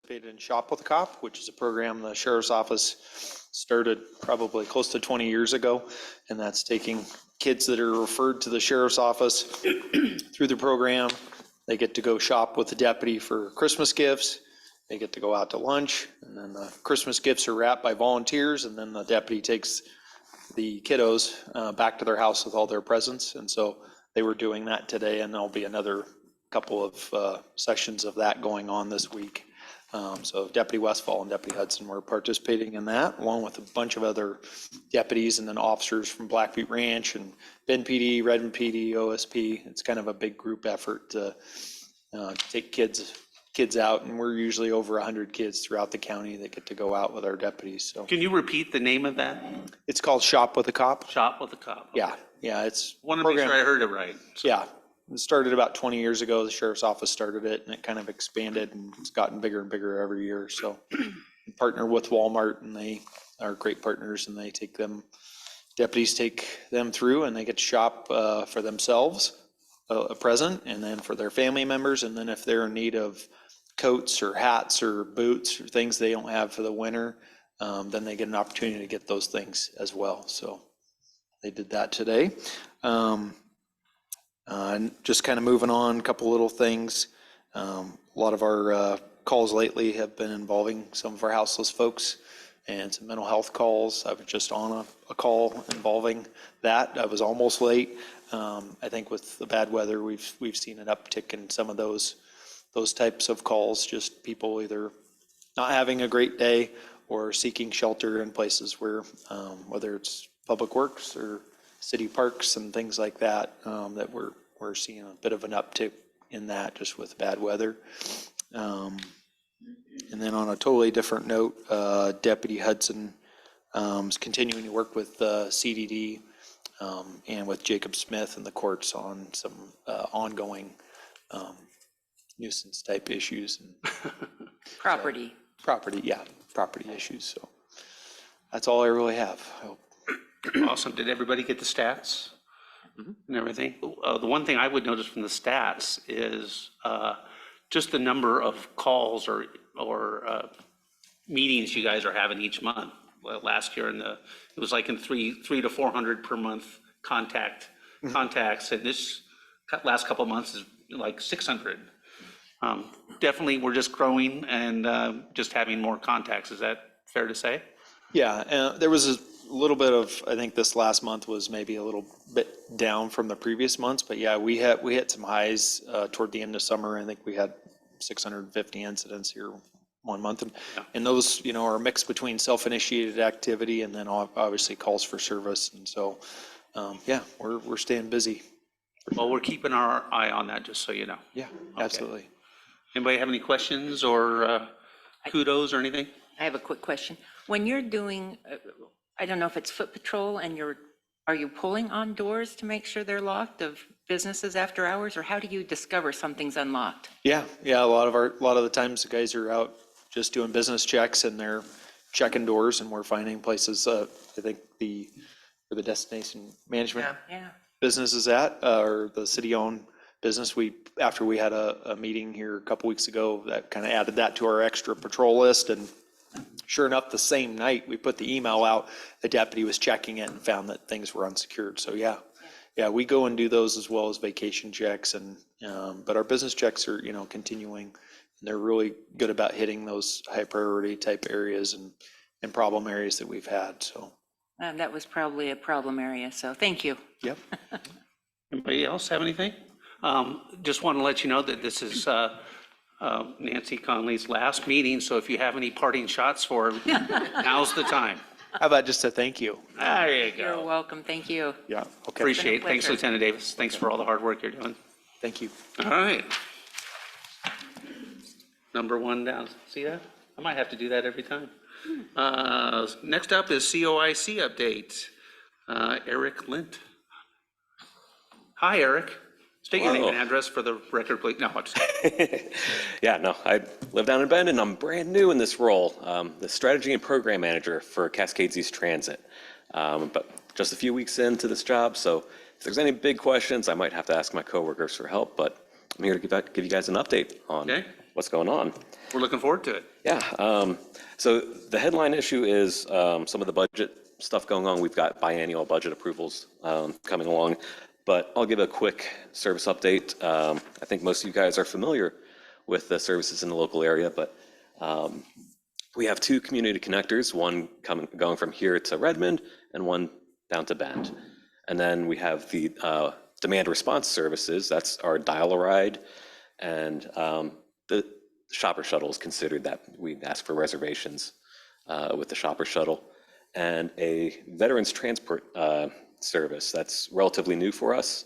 In Shop with a Cop, which is a program the Sheriff's Office started probably close to 20 years ago, and that's taking kids that are referred to the Sheriff's Office through the program. They get to go shop with the deputy for Christmas gifts. They get to go out to lunch, and then the Christmas gifts are wrapped by volunteers, and then the deputy takes the kiddos back to their house with all their presents. And so they were doing that today, and there'll be another couple of sessions of that going on this week. So Deputy Westfall and Deputy Hudson were participating in that, along with a bunch of other deputies and then officers from Black Butte Ranch and Bend PD, Redmond PD, OSP. It's kind of a big group effort to take kids out, and we're usually over 100 kids throughout the county that get to go out with our deputies. So can you repeat the name of that? It's called Shop with a Cop. Shop with a Cop. Okay. Yeah, it's want to make sure I heard it right. So. Yeah. It started about 20 years ago. The Sheriff's Office started it, and it kind of expanded, and it's gotten bigger and bigger every year. So we partner with Walmart, and they are great partners, and they take them, deputies take them through, and they get to shop for themselves a present, and then for their family members. And then if they're in need of coats or hats or boots or things they don't have for the winter, then they get an opportunity to get those things as well. So they did that today. And just kind of moving on, a couple little things. A lot of our calls lately have been involving some of our houseless folks and some mental health calls. I was just on a call involving that. I was almost late. I think with the bad weather, we've seen an uptick in some of those types of calls. Just people either not having a great day or seeking shelter in places where, whether it's public works or city parks and things like that, that we're seeing a bit of an uptick in that just with bad weather. And then on a totally different note, Deputy Hudson is continuing to work with CDD and with Jacob Smith and the courts on some ongoing nuisance type issues. And Property issues. So that's all I really have. I hope. Awesome. Did everybody get the stats and everything? The one thing I would notice from the stats is just the number of calls or meetings you guys are having each month. Last year, it was like in 300 to 400 per month contacts, and this last couple of months is like 600. Definitely, we're just growing and just having more contacts. Is that fair to say? Yeah, there was a little bit of, I think this last month was maybe a little bit down from the previous months, but yeah, we hit some highs toward the end of summer. I think we had 650 incidents here one month, and those, are a mix between self-initiated activity and then obviously calls for service. And so, yeah, we're staying busy. Well, we're keeping our eye on that, just so you know. Yeah, absolutely. Anybody have any questions or kudos or anything? I have a quick question. When you're doing, I don't know if it's foot patrol, and are you pulling on doors to make sure they're locked of businesses after hours, or how do you discover something's unlocked? Yeah. A lot of the times the guys are out just doing business checks, and they're checking doors, and we're finding places. I think where the destination management business is at, or the city-owned business. After we had a meeting here a couple weeks ago, that kind of added that to our extra patrol list, and sure enough, the same night we put the email out, the deputy was checking it and found that things were unsecured. So yeah, we go and do those as well as vacation checks, and but our business checks are continuing, and they're really good about hitting those high priority type areas and problem areas that we've had. So that was probably a problem area. So thank you. Yep. Anybody else have anything? Just want to let you know that this is Nancy Conley's last meeting, so if you have any parting shots for her, now's the time. How about just a thank you? There you go. You're welcome. Thank you. Yeah. Okay. Appreciate it. Thanks, Lieutenant Davis. Thanks for all the hard work you're doing. Thank you. All right. Number one down. See that? I might have to do that every time. Next up is COIC update. Eric Lint. Hi, Eric. State your name and address for the record, please. No, I'm just Yeah, no, I live down in Bend, and I'm brand new in this role, the strategy and program manager for Cascades East Transit. But just a few weeks into this job, so if there's any big questions, I might have to ask my coworkers for help, but I'm here to give you guys an update on what's going on. We're looking forward to it. Yeah, so the headline issue is some of the budget stuff going on. We've got biannual budget approvals coming along, but I'll give a quick service update. I think most of you guys are familiar with the services in the local area, but we have 2 community connectors, one going from here to Redmond and one down to Bend. And then we have the demand response services. That's our dial-a-ride, and the shopper shuttle is considered that. We ask for reservations with the shopper shuttle, and a veterans transport service that's relatively new for us.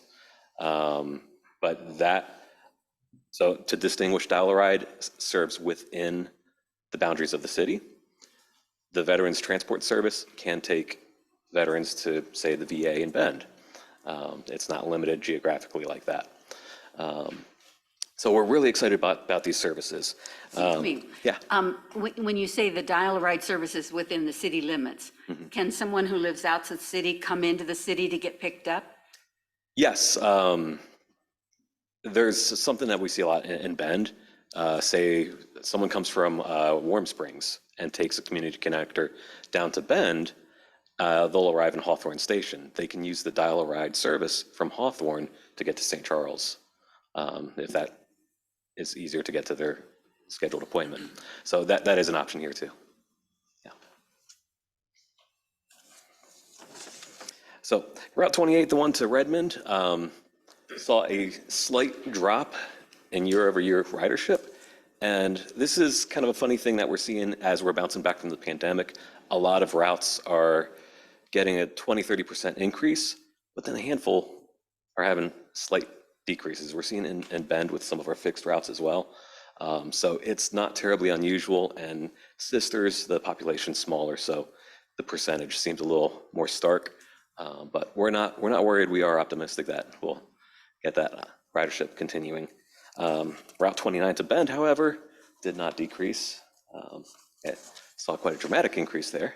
So to distinguish, dial-a-ride serves within the boundaries of the city. The veterans transport service can take veterans to, say, the VA in Bend. It's not limited geographically like that. So we're really excited about these services. Excuse me. Yeah. When you say the dial-a-ride services within the city limits, can someone who lives outside the city come into the city to get picked up? Yes. There's something that we see a lot in Bend. Say someone comes from Warm Springs and takes a community connector down to Bend, they'll arrive in Hawthorne Station. They can use the dial-a-ride service from Hawthorne to get to St. Charles, if that is easier to get to their scheduled appointment. So that is an option here too. Yeah. So Route 28, the one to Redmond, saw a slight drop in year-over-year ridership. And this is kind of a funny thing that we're seeing as we're bouncing back from the pandemic. A lot of routes are getting a 20-30% increase, but then a handful are having slight decreases. We're seeing in Bend with some of our fixed routes as well. So it's not terribly unusual, and Sisters, the population's smaller, so the percentage seems a little more stark. But we're not worried. We are optimistic that we'll get that ridership continuing. Route 29 to Bend, however, did not decrease. It saw quite a dramatic increase there,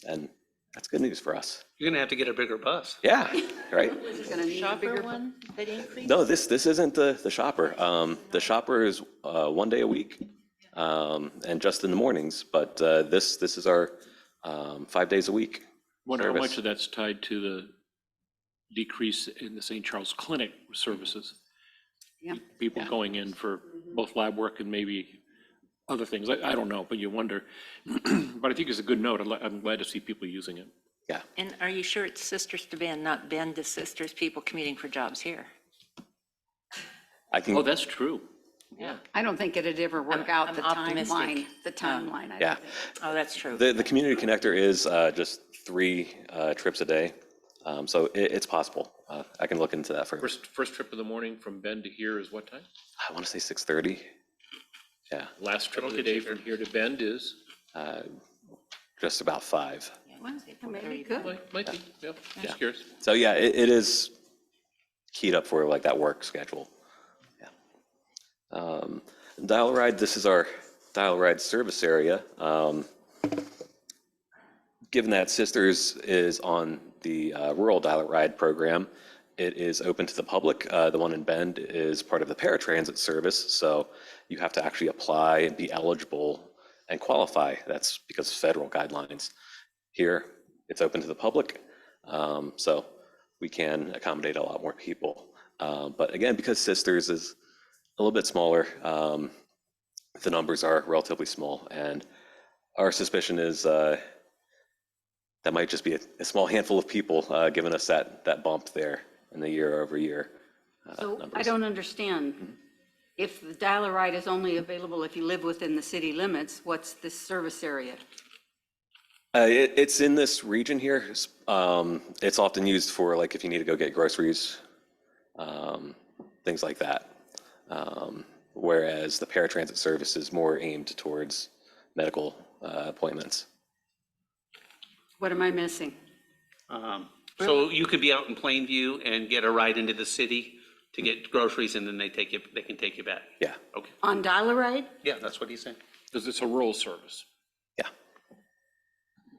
and that's good news for us. You're gonna have to get a bigger bus. Yeah, right. Is it gonna need a Shopper bigger? one that increased? No, this isn't the shopper. The shopper is 1 day a week, and just in the mornings. But this is our 5 days a week. Wonder how service. much of that's tied to the decrease in the St. Charles Clinic services? Yeah. People going in for both lab work and maybe other things. I don't know, but you wonder. But I think it's a good note. I'm glad to see people using it. Yeah. And are you sure it's Sisters to Bend, not Bend to Sisters, people commuting for jobs here? I can. Oh, that's true. Yeah. I don't think it'd ever work out I'm the optimistic. timeline, I Yeah. don't think. Oh, that's true. The community connector is just 3 trips a day, so it's possible. I can look into that for you. First trip of the morning from Bend to here is what time? I want to say 6:30. Yeah, Last trip of the day from here to Bend is? just about 5. Well, maybe good. Might be, yeah, just curious. So yeah, it is keyed up for like that work schedule. Yeah. Dial-a-ride, this is our dial-a-ride service area. Given that Sisters is on the rural dial-a-ride program, it is open to the public. The one in Bend is part of the paratransit service, so you have to actually apply and be eligible and qualify. That's because of federal guidelines. Here, it's open to the public, so we can accommodate a lot more people. But again, because Sisters is a little bit smaller, the numbers are relatively small, and our suspicion is that might just be a small handful of people giving us that bump there in the year-over-year So numbers. I don't understand. If the dial-a-ride is only available if you live within the city limits, what's this service area? It's in this region here. It's often used for like if you need to go get groceries, things like that. Whereas the paratransit service is more aimed towards medical appointments. What am I missing? So you could be out in Plainview and get a ride into the city to get groceries, and then they can take you back. Yeah, Okay, On dial-a-ride? yeah, that's what he's saying. Because it's a rural service. yeah.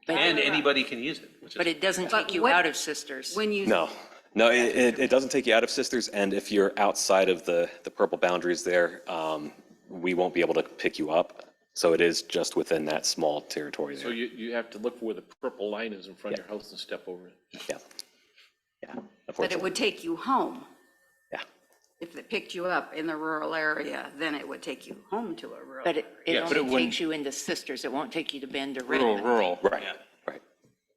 And anybody can use it, which But is, it doesn't But take you what- out of Sisters. When you. No, it doesn't take you out of Sisters, and if you're outside of the purple boundaries there, we won't be able to pick you up. So it is just within that small territory So there. you have to look for where the purple line is in front of your house and step over it. Yeah. Yeah, But it unfortunately. would take you home. Yeah. If it picked you up in the rural area, then it would take you home to a rural. But it Yeah, but it only wouldn't- takes you into Sisters. It won't take you to Bend or Rural, Redmond. rural. Right, right.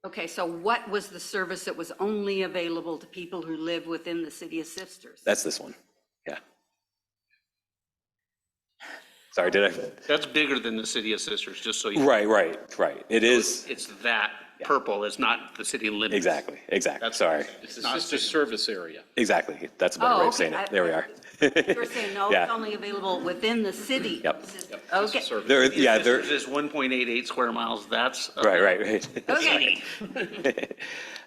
Okay, so what was the service that was only available to people who live within the city of Sisters? That's this one. Yeah. Sorry, did I? That's bigger than the City of Sisters, just so you. Right. It is, It's that purple, it's not the city limits. exactly. That's- Sorry. It's the sister service area. Exactly. That's a better way Oh, of saying okay. it. There we are. You're saying, no, Yeah. it's only available within the city. Yep. Sisters. It's a Okay, service. There, City of yeah, there, Sisters is 1.88 square miles, that's. right. okay.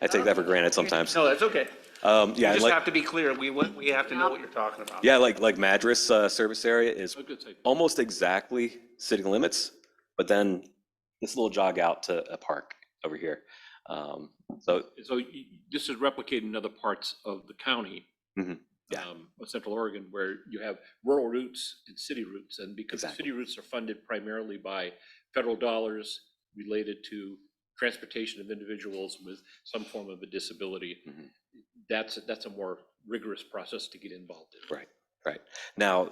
I take that for granted sometimes. No, that's okay. Yeah, You just like, have to be clear, we have to know what you're talking about. yeah, like Madras service area is I could say, almost exactly city limits, but then this little jog out to a park over here. So this is replicated in other parts of the county. Mhm. Yeah. Of Central Oregon, where you have rural routes and city routes, and because the Exactly. city routes are funded primarily by federal dollars related to transportation of individuals with some form of a disability, Mhm. that's a more rigorous process to get involved in. Right. Now,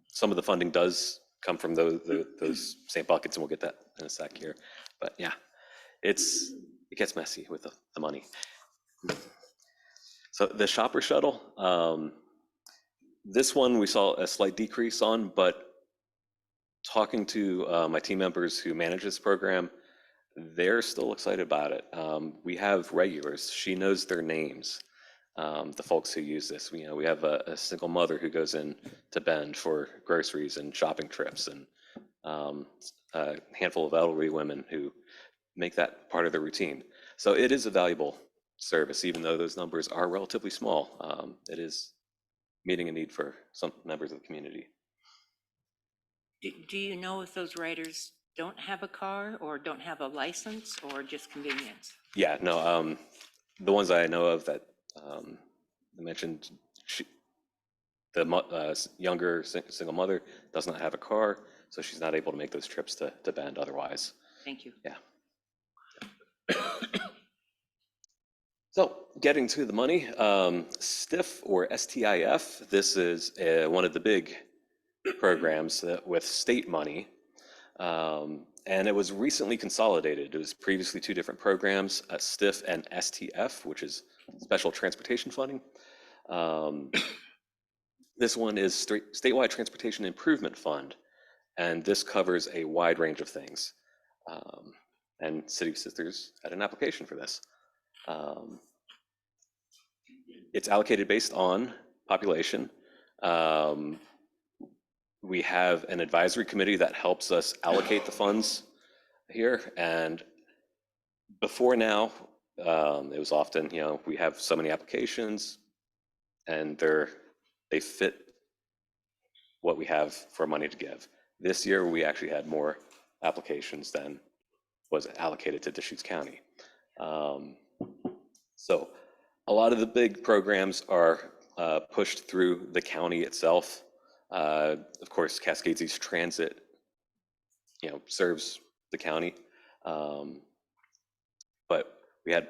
some of the funding does come from those same buckets, and we'll get that in a sec here. But yeah, it gets messy with the money. So the shopper shuttle, this one we saw a slight decrease on, but talking to my team members who manage this program, they're still excited about it. We have regulars. She knows their names. The folks who use this, we have a single mother who goes in to Bend for groceries and shopping trips, and a handful of elderly women who make that part of their routine. So it is a valuable service, even though those numbers are relatively small. It is meeting a need for some members of the community. Do you know if those riders don't have a car or don't have a license or just convenience? Yeah, no, the ones I know of that I mentioned, the younger single mother does not have a car, so she's not able to make those trips to Bend otherwise. Thank you. Yeah. So getting to the money, STIF or STIF, this is one of the big programs with state money. And it was recently consolidated. It was previously two different programs, STIF and STF, which is Special Transportation Funding. This one is Statewide Transportation Improvement Fund, and this covers a wide range of things. And City of Sisters had an application for this. It's allocated based on population. We have an advisory committee that helps us allocate the funds here. And before now, it was often, we have so many applications and they fit what we have for money to give. This year, we actually had more applications than was allocated to Deschutes County. So a lot of the big programs are pushed through the county itself. Of course, Cascades East Transit, serves the county. But we had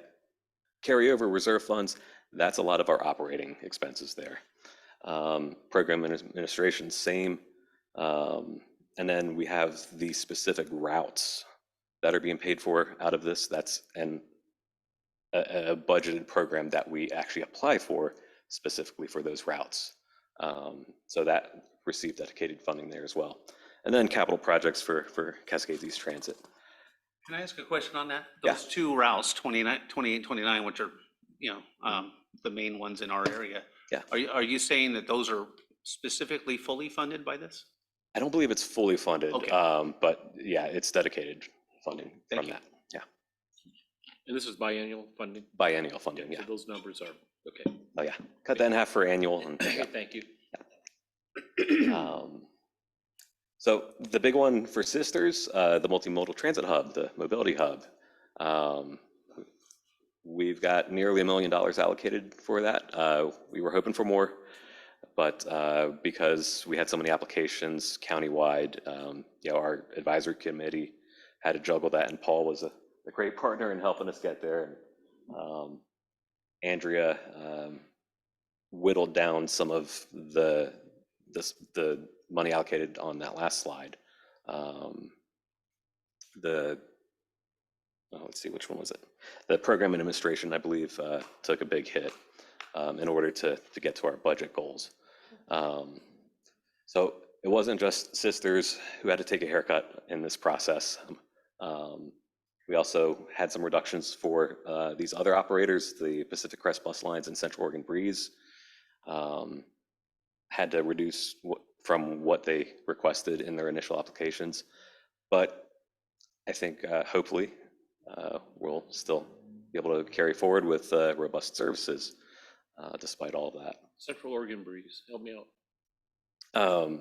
carryover reserve funds. That's a lot of our operating expenses there. Program administration, same. And then we have the specific routes that are being paid for out of this. That's a budgeted program that we actually apply for specifically for those routes. So that received dedicated funding there as well. And then capital projects for Cascades East Transit. Can I ask a question on that? Yeah. Those two routes, 28, 29, which are, the main ones in our area. Yeah. Are you saying that those are specifically fully funded by this? I don't believe it's fully funded, Okay. but yeah, it's dedicated funding Thank from you. that. Yeah, And this is biannual funding? biennial funding, So yeah. those numbers are, okay. Oh, yeah. Cut that in half for annual. And, Okay, thank you. So the big one for Sisters, the multimodal transit hub, the mobility hub. We've got nearly $1 million allocated for that. We were hoping for more. But because we had so many applications countywide, our advisory committee had to juggle that, and Paul was a great partner in helping us get there. Andrea whittled down some of the money allocated on that last slide. Let's see, which one was it? The program administration, I believe, took a big hit in order to get to our budget goals. So it wasn't just sisters who had to take a haircut in this process. We also had some reductions for these other operators, the Pacific Crest Bus Lines and Central Oregon Breeze. Had to reduce from what they requested in their initial applications. But I think hopefully we'll still be able to carry forward with robust services despite all of that. Central Oregon Breeze, help me out.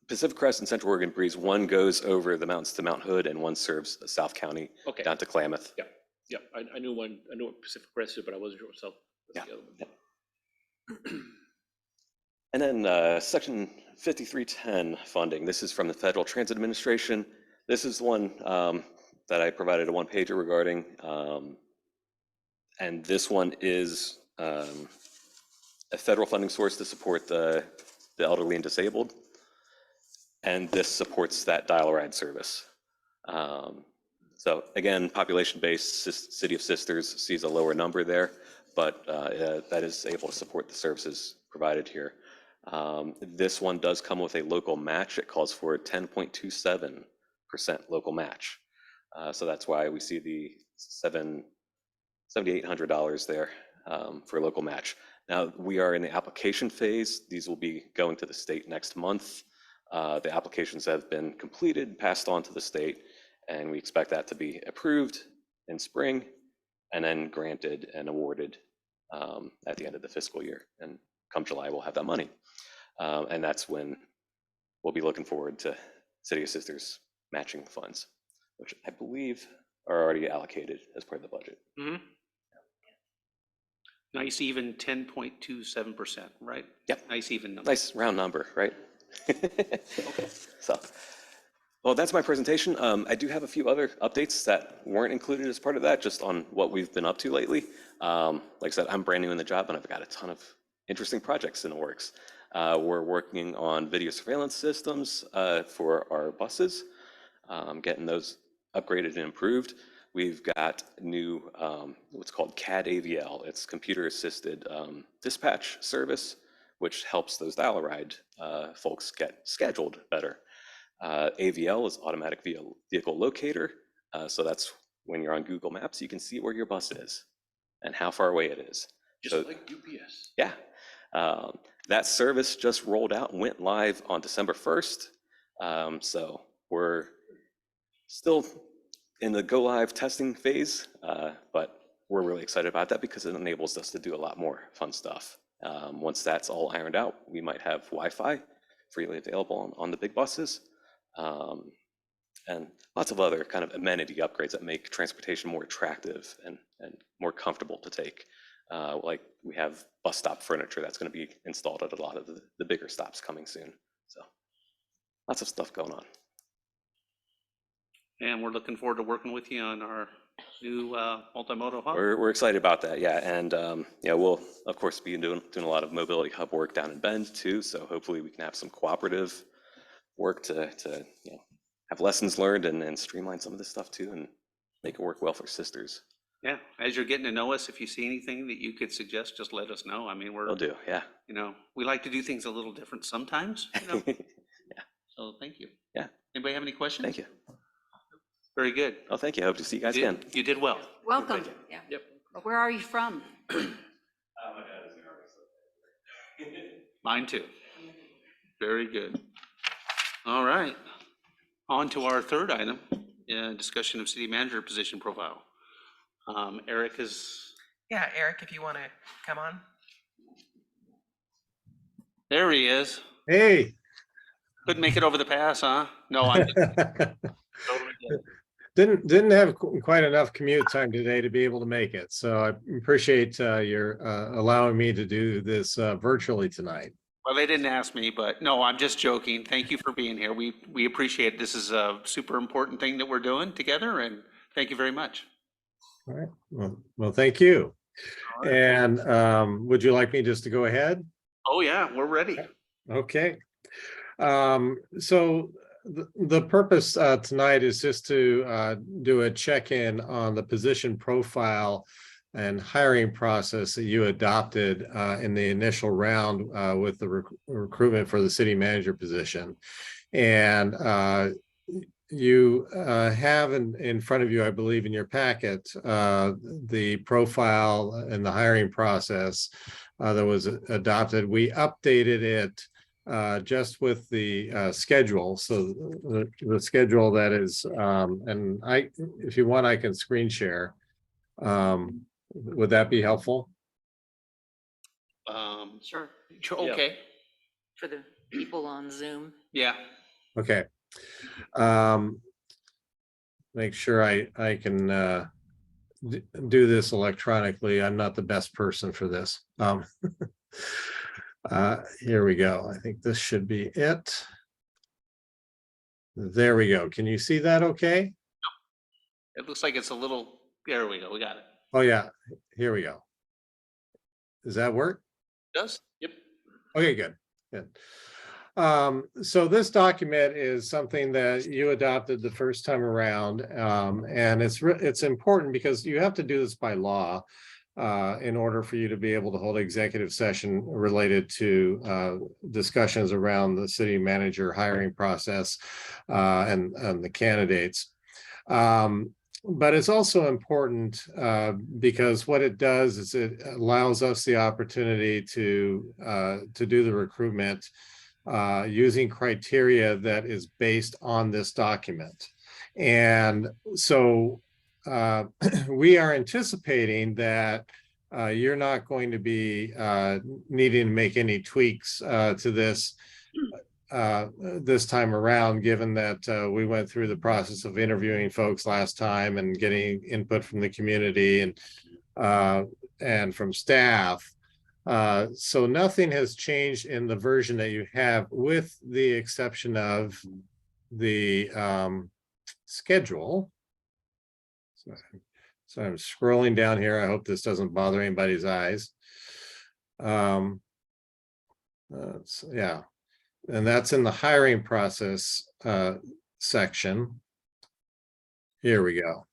Pacific Crest and Central Oregon Breeze, one goes over the mountains to Mount Hood and one serves South County Okay. down to Klamath. Yeah, I knew one, I knew what Pacific Crest is, but I wasn't sure what South. Yeah. the other one. And then Section 5310 funding. This is from the Federal Transit Administration. This is the one that I provided a one-pager regarding. And this one is a federal funding source to support the elderly and disabled. And this supports that dial-a-ride service. So again, population-based City of Sisters sees a lower number there, but that is able to support the services provided here. This one does come with a local match. It calls for a 10.27% local match. So that's why we see the $7,800 there for a local match. Now, we are in the application phase. These will be going to the state next month. The applications have been completed, passed on to the state, and we expect that to be approved in spring and then granted and awarded at the end of the fiscal year. And come July, we'll have that money. And that's when we'll be looking forward to City of Sisters matching funds, which I believe are already allocated as part of the budget. Mm-hmm. Nice even 10.27%, right? Yep. Nice even number. Nice round number, right? So, well, that's my presentation. I do have a few other updates that weren't included as part of that, just on what we've been up to lately. Like I said, I'm brand new in the job and I've got a ton of interesting projects in the works. We're working on video surveillance systems for our buses, getting those upgraded and improved. We've got new, what's called CAD AVL. It's computer assisted dispatch service, which helps those dial-a-ride folks get scheduled better. AVL is automatic vehicle locator. So that's when you're on Google Maps, you can see where your bus is and how far away it is. Just So, like UPS. yeah. That service just rolled out and went live on December 1st. So we're still in the go live testing phase, but we're really excited about that because it enables us to do a lot more fun stuff. Once that's all ironed out, we might have Wi-Fi freely available on the big buses, and lots of other kind of amenity upgrades that make transportation more attractive and more comfortable to take. Like we have bus stop furniture that's going to be installed at a lot of the bigger stops coming soon. So lots of stuff going on. And we're looking forward to working with you on our new multimodal hub. We're excited about that, yeah. And yeah, we'll of course be doing a lot of mobility hub work down in Bend too. So hopefully we can have some cooperative work to have lessons learned and streamline some of this stuff too and make it work well for sisters. Yeah, as you're getting to know us, if you see anything that you could suggest, just let us know. I mean, Will do, yeah. We like to do things a little different sometimes, Yeah, So thank you. Yeah. Anybody have any questions? thank you. Very good. Oh, thank you. I hope to see you guys again. You did well. Welcome. Yeah. Yep. Where are you from? Mine too. Very good. All right. On to our third item, discussion of city manager position profile. Eric is, Yeah, Eric, if you want to come on. there he is. Hey. Couldn't make it over the pass, huh? No, I'm just totally good. Didn't have quite enough commute time today to be able to make it. So I appreciate your allowing me to do this virtually tonight. Well, they didn't ask me, but no, I'm just joking. Thank you for being here. We appreciate it. This is a super important thing that we're doing together, and thank you very much. All right. Well, thank you. And would you like me just to go ahead? Oh, yeah, we're ready. Okay. So the purpose tonight is just to do a check-in on the position profile and hiring process that you adopted in the initial round with the recruitment for the city manager position. And you have in front of you, I believe in your packet, the profile and the hiring process that was adopted. We updated it just with the schedule. So the schedule that is, and if you want, I can screen share. Would that be helpful? Sure. Okay, For the people on Zoom. yeah. Okay. Make sure I can do this electronically. I'm not the best person for this. Here we go. I think this should be it. There we go. Can you see that okay? It looks like it's a little, there we go, we got it. Oh, yeah. Here we go. Does that work? Does? Yep. Okay, good. Good. So this document is something that you adopted the first time around, and it's important because you have to do this by law in order for you to be able to hold executive session related to discussions around the city manager hiring process and the candidates. But it's also important because what it does is it allows us the opportunity to do the recruitment using criteria that is based on this document. And so we are anticipating that you're not going to be needing to make any tweaks to this this time around, given that we went through the process of interviewing folks last time and getting input from the community and from staff. So nothing has changed in the version that you have, with the exception of the schedule. So I'm scrolling down here. I hope this doesn't bother anybody's eyes. Yeah, and that's in the hiring process section. Here we go.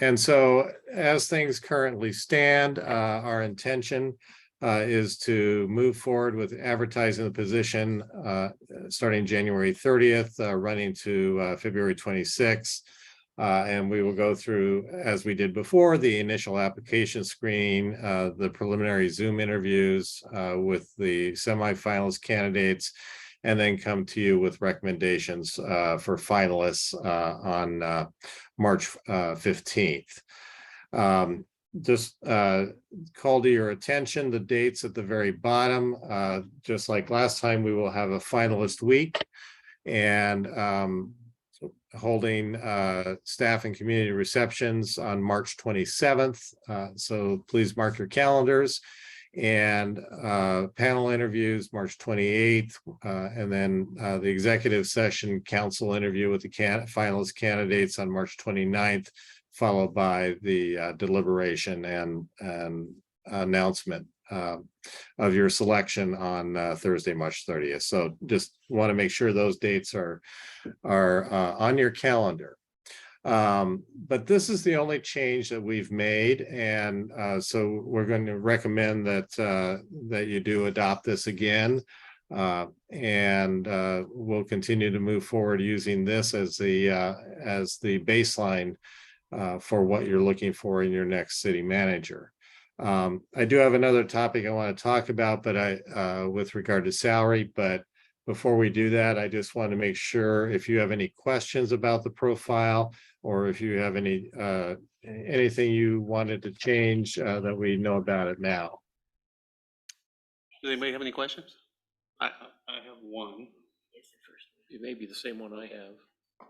And so as things currently stand, our intention is to move forward with advertising the position starting January 30th, running to February 26th. And we will go through, as we did before, the initial application screen, the preliminary Zoom interviews with the semifinalist candidates, and then come to you with recommendations for finalists on March 15th. Just call to your attention the dates at the very bottom. Just like last time, we will have a finalist week and holding staff and community receptions on March 27th. So please mark your calendars. And panel interviews March 28th, and then the executive session council interview with the finalist candidates on March 29th, followed by the deliberation and announcement of your selection on Thursday, March 30th. So just want to make sure those dates are on your calendar. But this is the only change that we've made, and so we're going to recommend that you do adopt this again, and we'll continue to move forward using this as the baseline for what you're looking for in your next city manager. I do have another topic I want to talk about, but with regard to salary, but before we do that, I just want to make sure if you have any questions about the profile, or if you have anything you wanted to change, that we know about it now. Does anybody have any questions? I have one. It may be the same one I have.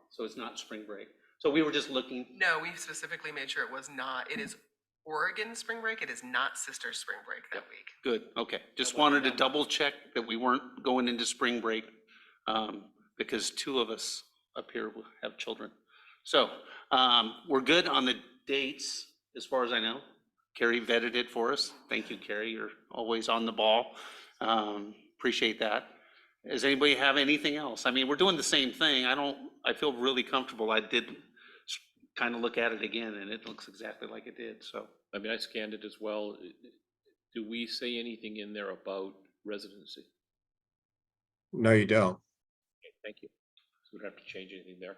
So it's not spring break. So we were just looking, No, we specifically made sure it was not. It is Oregon spring break. It is not sister spring break that week. Good, okay. Just wanted to double check that we weren't going into spring break, because two of us up here will have children. So, we're good on the dates, as far as I know. Carrie vetted it for us. Thank you, Carrie. You're always on the ball. Appreciate that. Does anybody have anything else? I mean, we're doing the same thing. I feel really comfortable. I did kind of look at it again, and it looks exactly like it did, so. I mean, I scanned it as well. Do we say anything in there about residency? No, you don't. Okay, thank you. So we don't have to change anything there.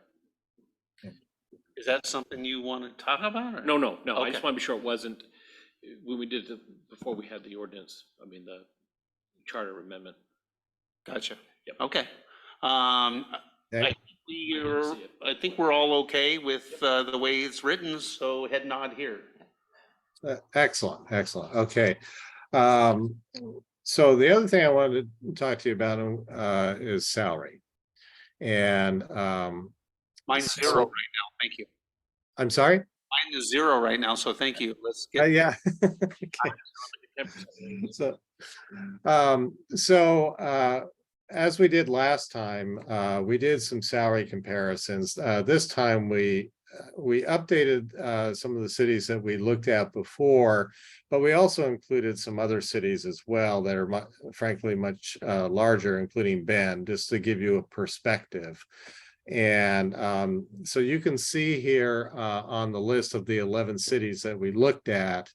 Is that something you want to talk about? Or? No, I Okay. just want to be sure it wasn't, when we did it before we had the ordinance, I mean, the charter amendment. Gotcha. Yep. Okay. Okay. I think we're all okay with the way it's written, so head nod here. Excellent, excellent. Okay. So the other thing I wanted to talk to you about is salary. And Mine's So- 0 right now, thank you. I'm sorry? Mine is 0 right now, so thank you. Let's get. Yeah. Okay. So as we did last time, we did some salary comparisons. This time we updated some of the cities that we looked at before, but we also included some other cities as well that are frankly much larger, including Bend, just to give you a perspective. And so you can see here on the list of the 11 cities that we looked at,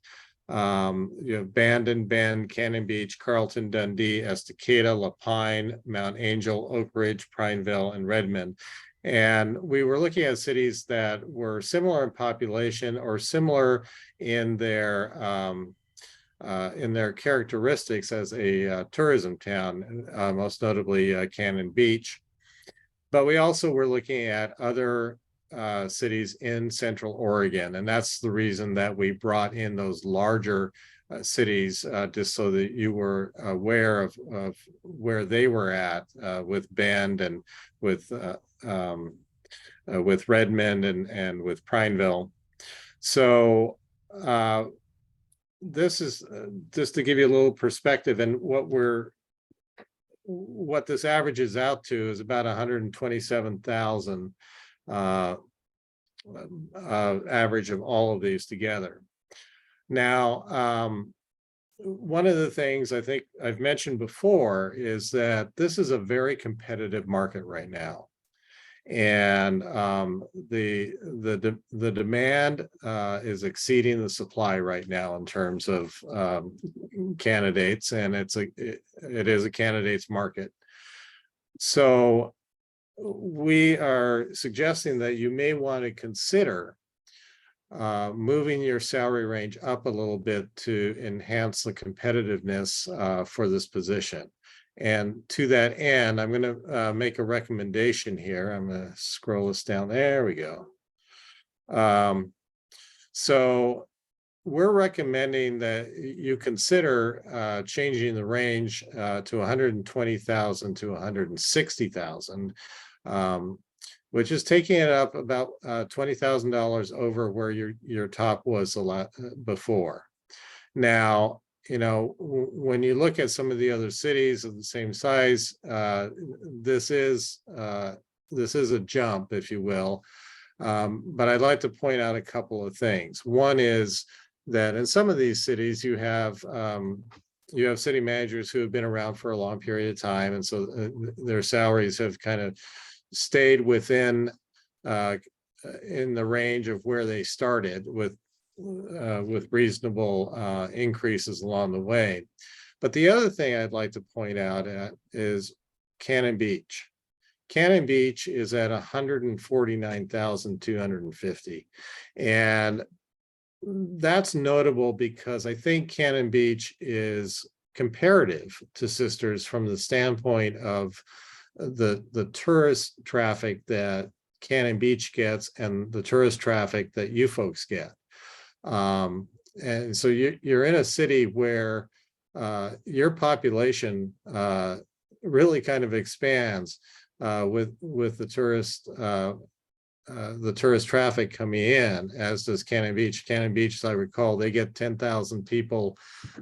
you have Bandon, Bend, Cannon Beach, Carlton, Dundee, Estacada, La Pine, Mount Angel, Oak Ridge, Prineville, and Redmond. And we were looking at cities that were similar in population or similar in their characteristics as a tourism town, most notably Cannon Beach. But we also were looking at other cities in Central Oregon, and that's the reason that we brought in those larger cities, just so that you were aware of where they were at with Bend and with Redmond and with Prineville. So this is just to give you a little perspective, and what this averages out to is about 127,000 average of all of these together. Now, one of the things I think I've mentioned before is that this is a very competitive market right now. And the demand is exceeding the supply right now in terms of candidates, and it is a candidates market. So we are suggesting that you may want to consider moving your salary range up a little bit to enhance the competitiveness for this position. And to that end, I'm going to make a recommendation here. I'm going to scroll this down. There we go. So we're recommending that you consider changing the range to 120,000 to 160,000, which is taking it up about $20,000 over where your top was a lot before. Now, you know, when you look at some of the other cities of the same size, this is a jump, if you will. But I'd like to point out a couple of things. One is that in some of these cities, you have city managers who have been around for a long period of time, and so their salaries have kind of stayed within in the range of where they started with reasonable increases along the way. But the other thing I'd like to point out is Cannon Beach. Cannon Beach is at 149,250. And that's notable because I think Cannon Beach is comparative to Sisters from the standpoint of the tourist traffic that Cannon Beach gets and the tourist traffic that you folks get. And so you're in a city where your population really kind of expands with the tourist the tourist traffic coming in, as does Cannon Beach. Cannon Beach, as I recall, they get 10,000 people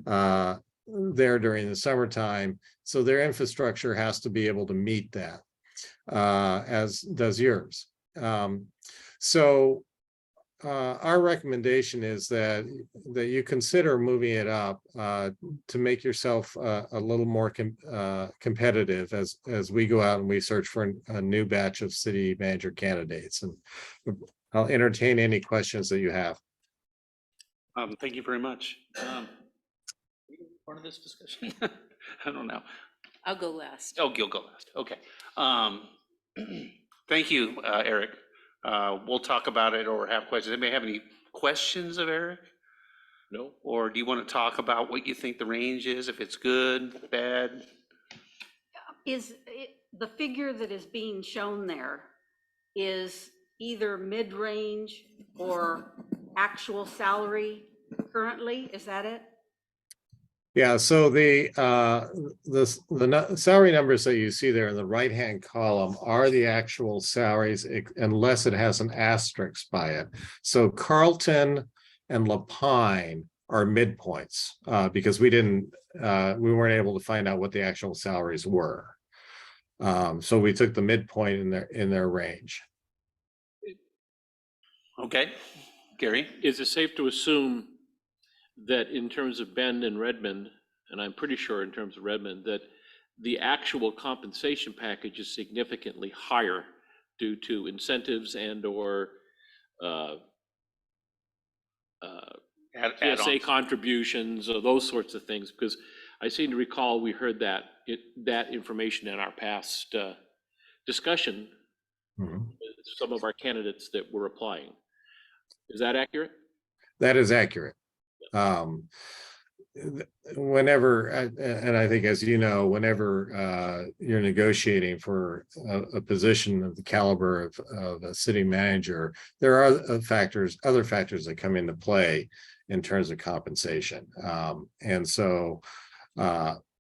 there during the summertime. So their infrastructure has to be able to meet that, as does yours. So our recommendation is that you consider moving it up to make yourself a little more competitive as we go out and we search for a new batch of city manager candidates. And I'll entertain any questions that you have. Thank you very much. Part of this discussion? I don't know. I'll go last. Oh, you'll go last. Okay. Thank you, Eric. We'll talk about it or have questions. Anybody have any questions of Eric? No? Or do you want to talk about what you think the range is, if it's good, bad? Is the figure that is being shown there is either mid-range or actual salary currently? Is that it? Yeah, so the salary numbers that you see there in the right-hand column are the actual salaries, unless it has an asterisk by it. So Carlton and Lapine are midpoints because we weren't able to find out what the actual salaries were. So we took the midpoint in their range. Okay, Gary? Is it safe to assume that in terms of Bend and Redmond, and I'm pretty sure in terms of Redmond, that the actual compensation package is significantly higher due to incentives and or TSA contributions or those sorts of things? Because I seem to recall we heard that information in our past discussion with some of our candidates that were applying. Is that accurate? That is accurate. Whenever, and I think, as you know, whenever you're negotiating for a position of the caliber of a city manager, there are other factors that come into play in terms of compensation. And so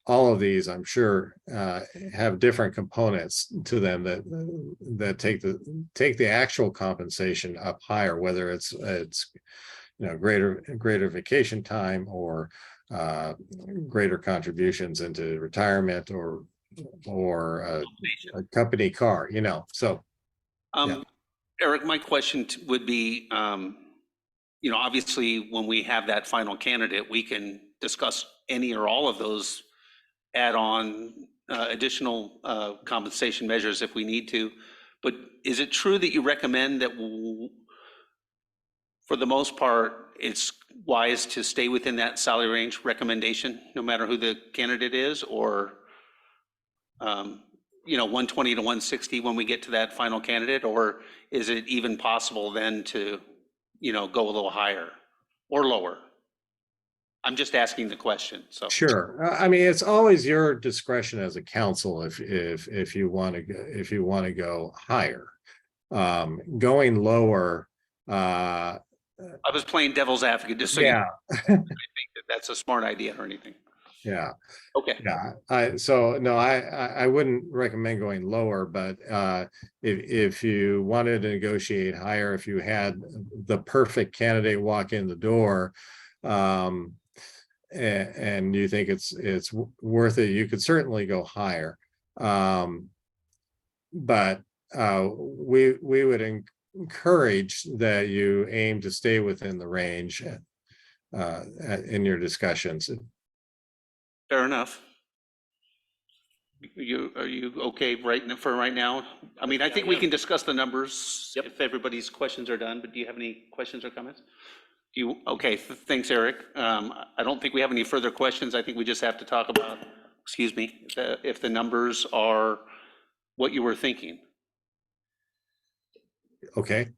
all of these, I'm sure, have different components to them that take the actual compensation up higher, whether it's greater vacation time or greater contributions into retirement or a company car, so. Yeah. Eric, my question would be, obviously when we have that final candidate, we can discuss any or all of those add-on additional compensation measures if we need to. But is it true that you recommend that for the most part, it's wise to stay within that salary range recommendation, no matter who the candidate is, or 120 to 160 when we get to that final candidate? Or is it even possible then to, go a little higher or lower? I'm just asking the question, so. Sure. I mean, it's always your discretion as a council if you want to go higher. Going lower, I was playing devil's advocate, just so you yeah. I think that's a smart idea or anything. Yeah. Okay. Yeah. I wouldn't recommend going lower, but if you wanted to negotiate higher, if you had the perfect candidate walk in the door, and you think it's worth it, you could certainly go higher. But we would encourage that you aim to stay within the range in your discussions. Fair enough. Are you okay for right now? I mean, I think we can discuss the numbers if everybody's questions are done, but do you have any questions or comments? Okay, thanks, Eric. I don't think we have any further questions. I think we just have to talk about, if the numbers are what you were thinking. Okay.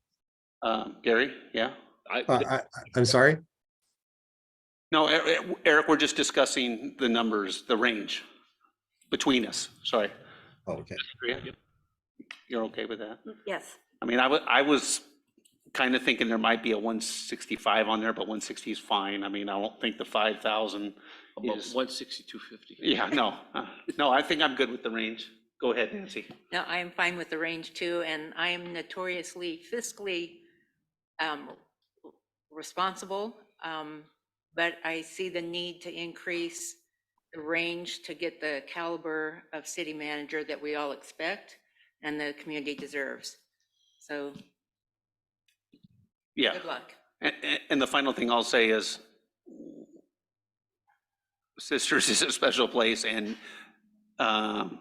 Gary, yeah? I'm sorry? No, Eric, we're just discussing the numbers, the range between us, sorry. Oh, okay. You're okay with that? Yes. I mean, I was kind of thinking there might be a 165 on there, but 160 is fine. I mean, I don't think the 5,000 About is. 160, 250. Yeah, no, I think I'm good with the range. Go ahead, Nancy. No, I am fine with the range too, and I am notoriously fiscally um, responsible, but I see the need to increase the range to get the caliber of city manager that we all expect and the community deserves. So Yeah. good luck. And the final thing I'll say is Sisters is a special place, and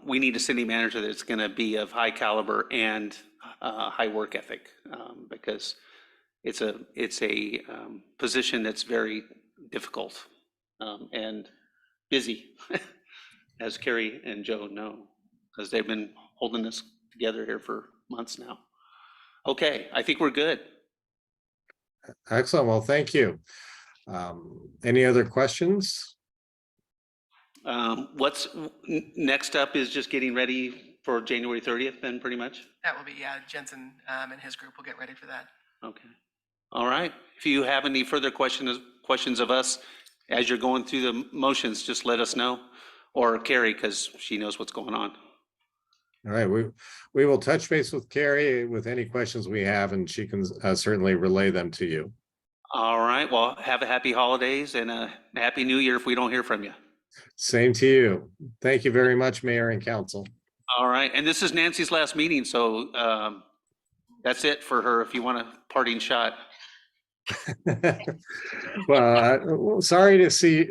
we need a city manager that's going to be of high caliber and high work ethic, because it's a position that's very difficult and busy, as Carrie and Joe know, because they've been holding this together here for months now. Okay, I think we're good. Excellent. Well, thank you. Any other questions? What's next up is just getting ready for January 30th then, pretty much? That will be, yeah, Jensen and his group will get ready for that. Okay. All right. If you have any further questions of us as you're going through the motions, just let us know, or Carrie, because she knows what's going on. All right, we will touch base with Carrie with any questions we have, and she can certainly relay them to you. All right. Well, have a happy holidays and a happy new year if we don't hear from you. Same to you. Thank you very much, Mayor and Council. All right. And this is Nancy's last meeting, so that's it for her if you want a parting shot. Well, sorry to see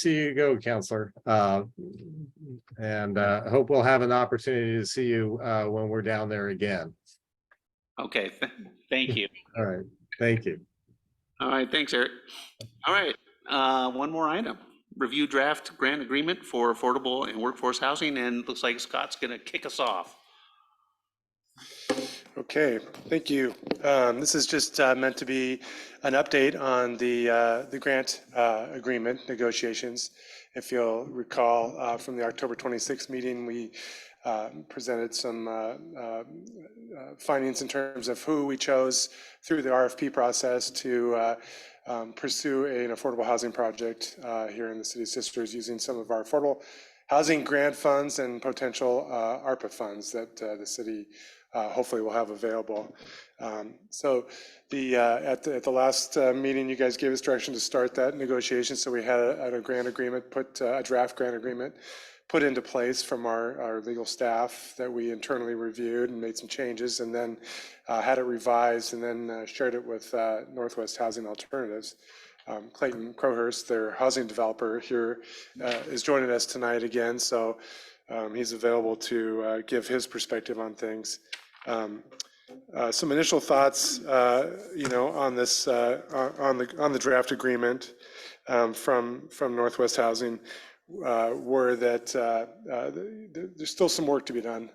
you go, Counselor. And hope we'll have an opportunity to see you when we're down there again. Okay. Thank you. All right, thank you. All right. Thanks, Eric. All right. One more item. Review draft grant agreement for affordable and workforce housing, and looks like Scott's going to kick us off. Okay, thank you. This is just meant to be an update on the grant agreement negotiations. If you'll recall from the October 26th meeting, we presented some findings in terms of who we chose through the RFP process to pursue an affordable housing project here in the City of Sisters using some of our affordable housing grant funds and potential ARPA funds that the city hopefully will have available. So at the last meeting, you guys gave us direction to start that negotiation. So we had a grant agreement, a draft grant agreement put into place from our legal staff that we internally reviewed and made some changes, and then had it revised, and then shared it with Northwest Housing Alternatives. Clayton Crowhurst, their housing developer here, is joining us tonight again. So he's available to give his perspective on things. Some initial thoughts, on this, on the draft agreement from Northwest Housing were that there's still some work to be done.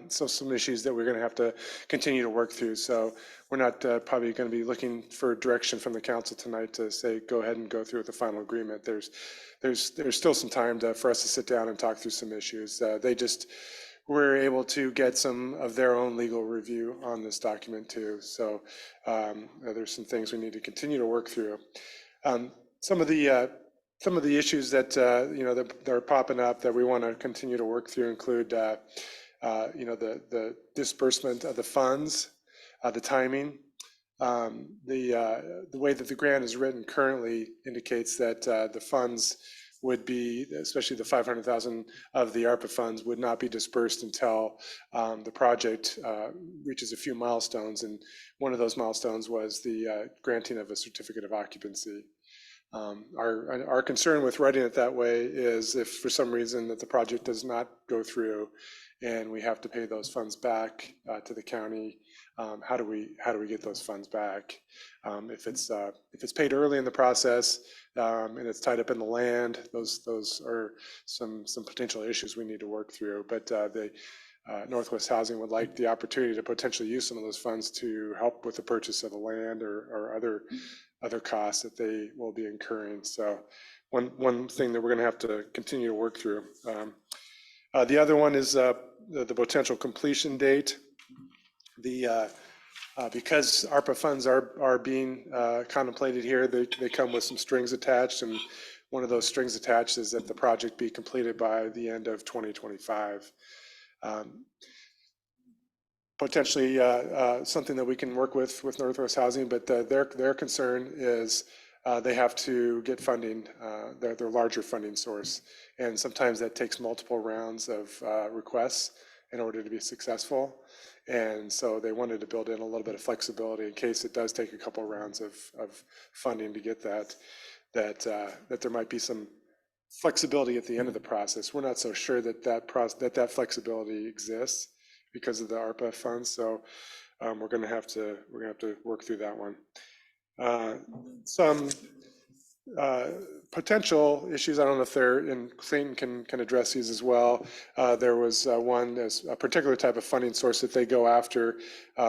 So some issues that we're going to have to continue to work through. So we're not probably going to be looking for direction from the council tonight to say go ahead and go through with the final agreement. There's still some time for us to sit down and talk through some issues. They just were able to get some of their own legal review on this document too. So there's some things we need to continue to work through. Some of the issues that that are popping up that we want to continue to work through include the disbursement of the funds, the timing. The way that the grant is written currently indicates that the funds would be, especially the 500,000 of the ARPA funds, would not be dispersed until the project reaches a few milestones, and one of those milestones was the granting of a certificate of occupancy. Our concern with writing it that way is if for some reason that the project does not go through and we have to pay those funds back to the county, how do we get those funds back? If it's paid early in the process and it's tied up in the land, those are some potential issues we need to work through. But Northwest Housing would like the opportunity to potentially use some of those funds to help with the purchase of the land or other costs that they will be incurring. So one thing that we're going to have to continue to work through. The other one is the potential completion date. Because ARPA funds are being contemplated here, they come with some strings attached, and one of those strings attached is that the project be completed by the end of 2025. Potentially something that we can work with Northwest Housing, but their concern is they have to get funding, their larger funding source. And sometimes that takes multiple rounds of requests in order to be successful. And so they wanted to build in a little bit of flexibility in case it does take a couple of rounds of funding to get that there might be some flexibility at the end of the process. We're not so sure that flexibility exists because of the ARPA funds. So we're going to have to work through that one. Some potential issues. I don't know if Clayton can address these as well. There was one, as a particular type of funding source that they go after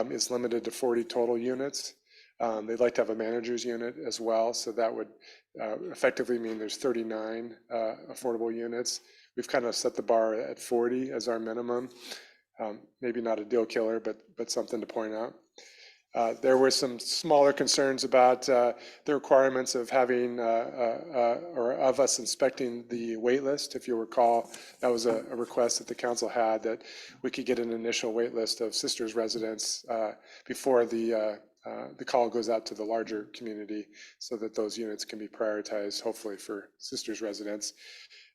is limited to 40 total units. They'd like to have a manager's unit as well, so that would effectively mean there's 39 affordable units. We've kind of set the bar at 40 as our minimum. Maybe not a deal killer, but something to point out. There were some smaller concerns about the requirements of having or of us inspecting the wait list. If you recall, that was a request that the council had, that we could get an initial wait list of Sisters residents before the call goes out to the larger community, so that those units can be prioritized, hopefully for Sisters residents.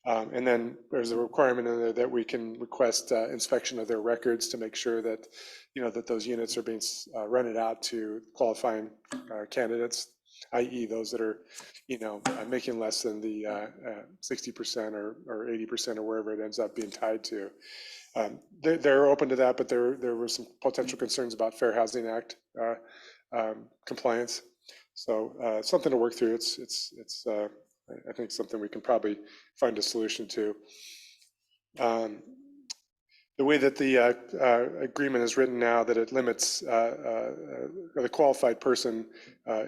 And then there's a requirement in there that we can request inspection of their records to make sure that, that those units are being rented out to qualifying candidates, i.e. those that are, making less than the 60% or 80% or wherever it ends up being tied to. They're open to that, but there were some potential concerns about Fair Housing Act compliance. So something to work through. It's I think something we can probably find a solution to. The way that the agreement is written now, that it limits the qualified person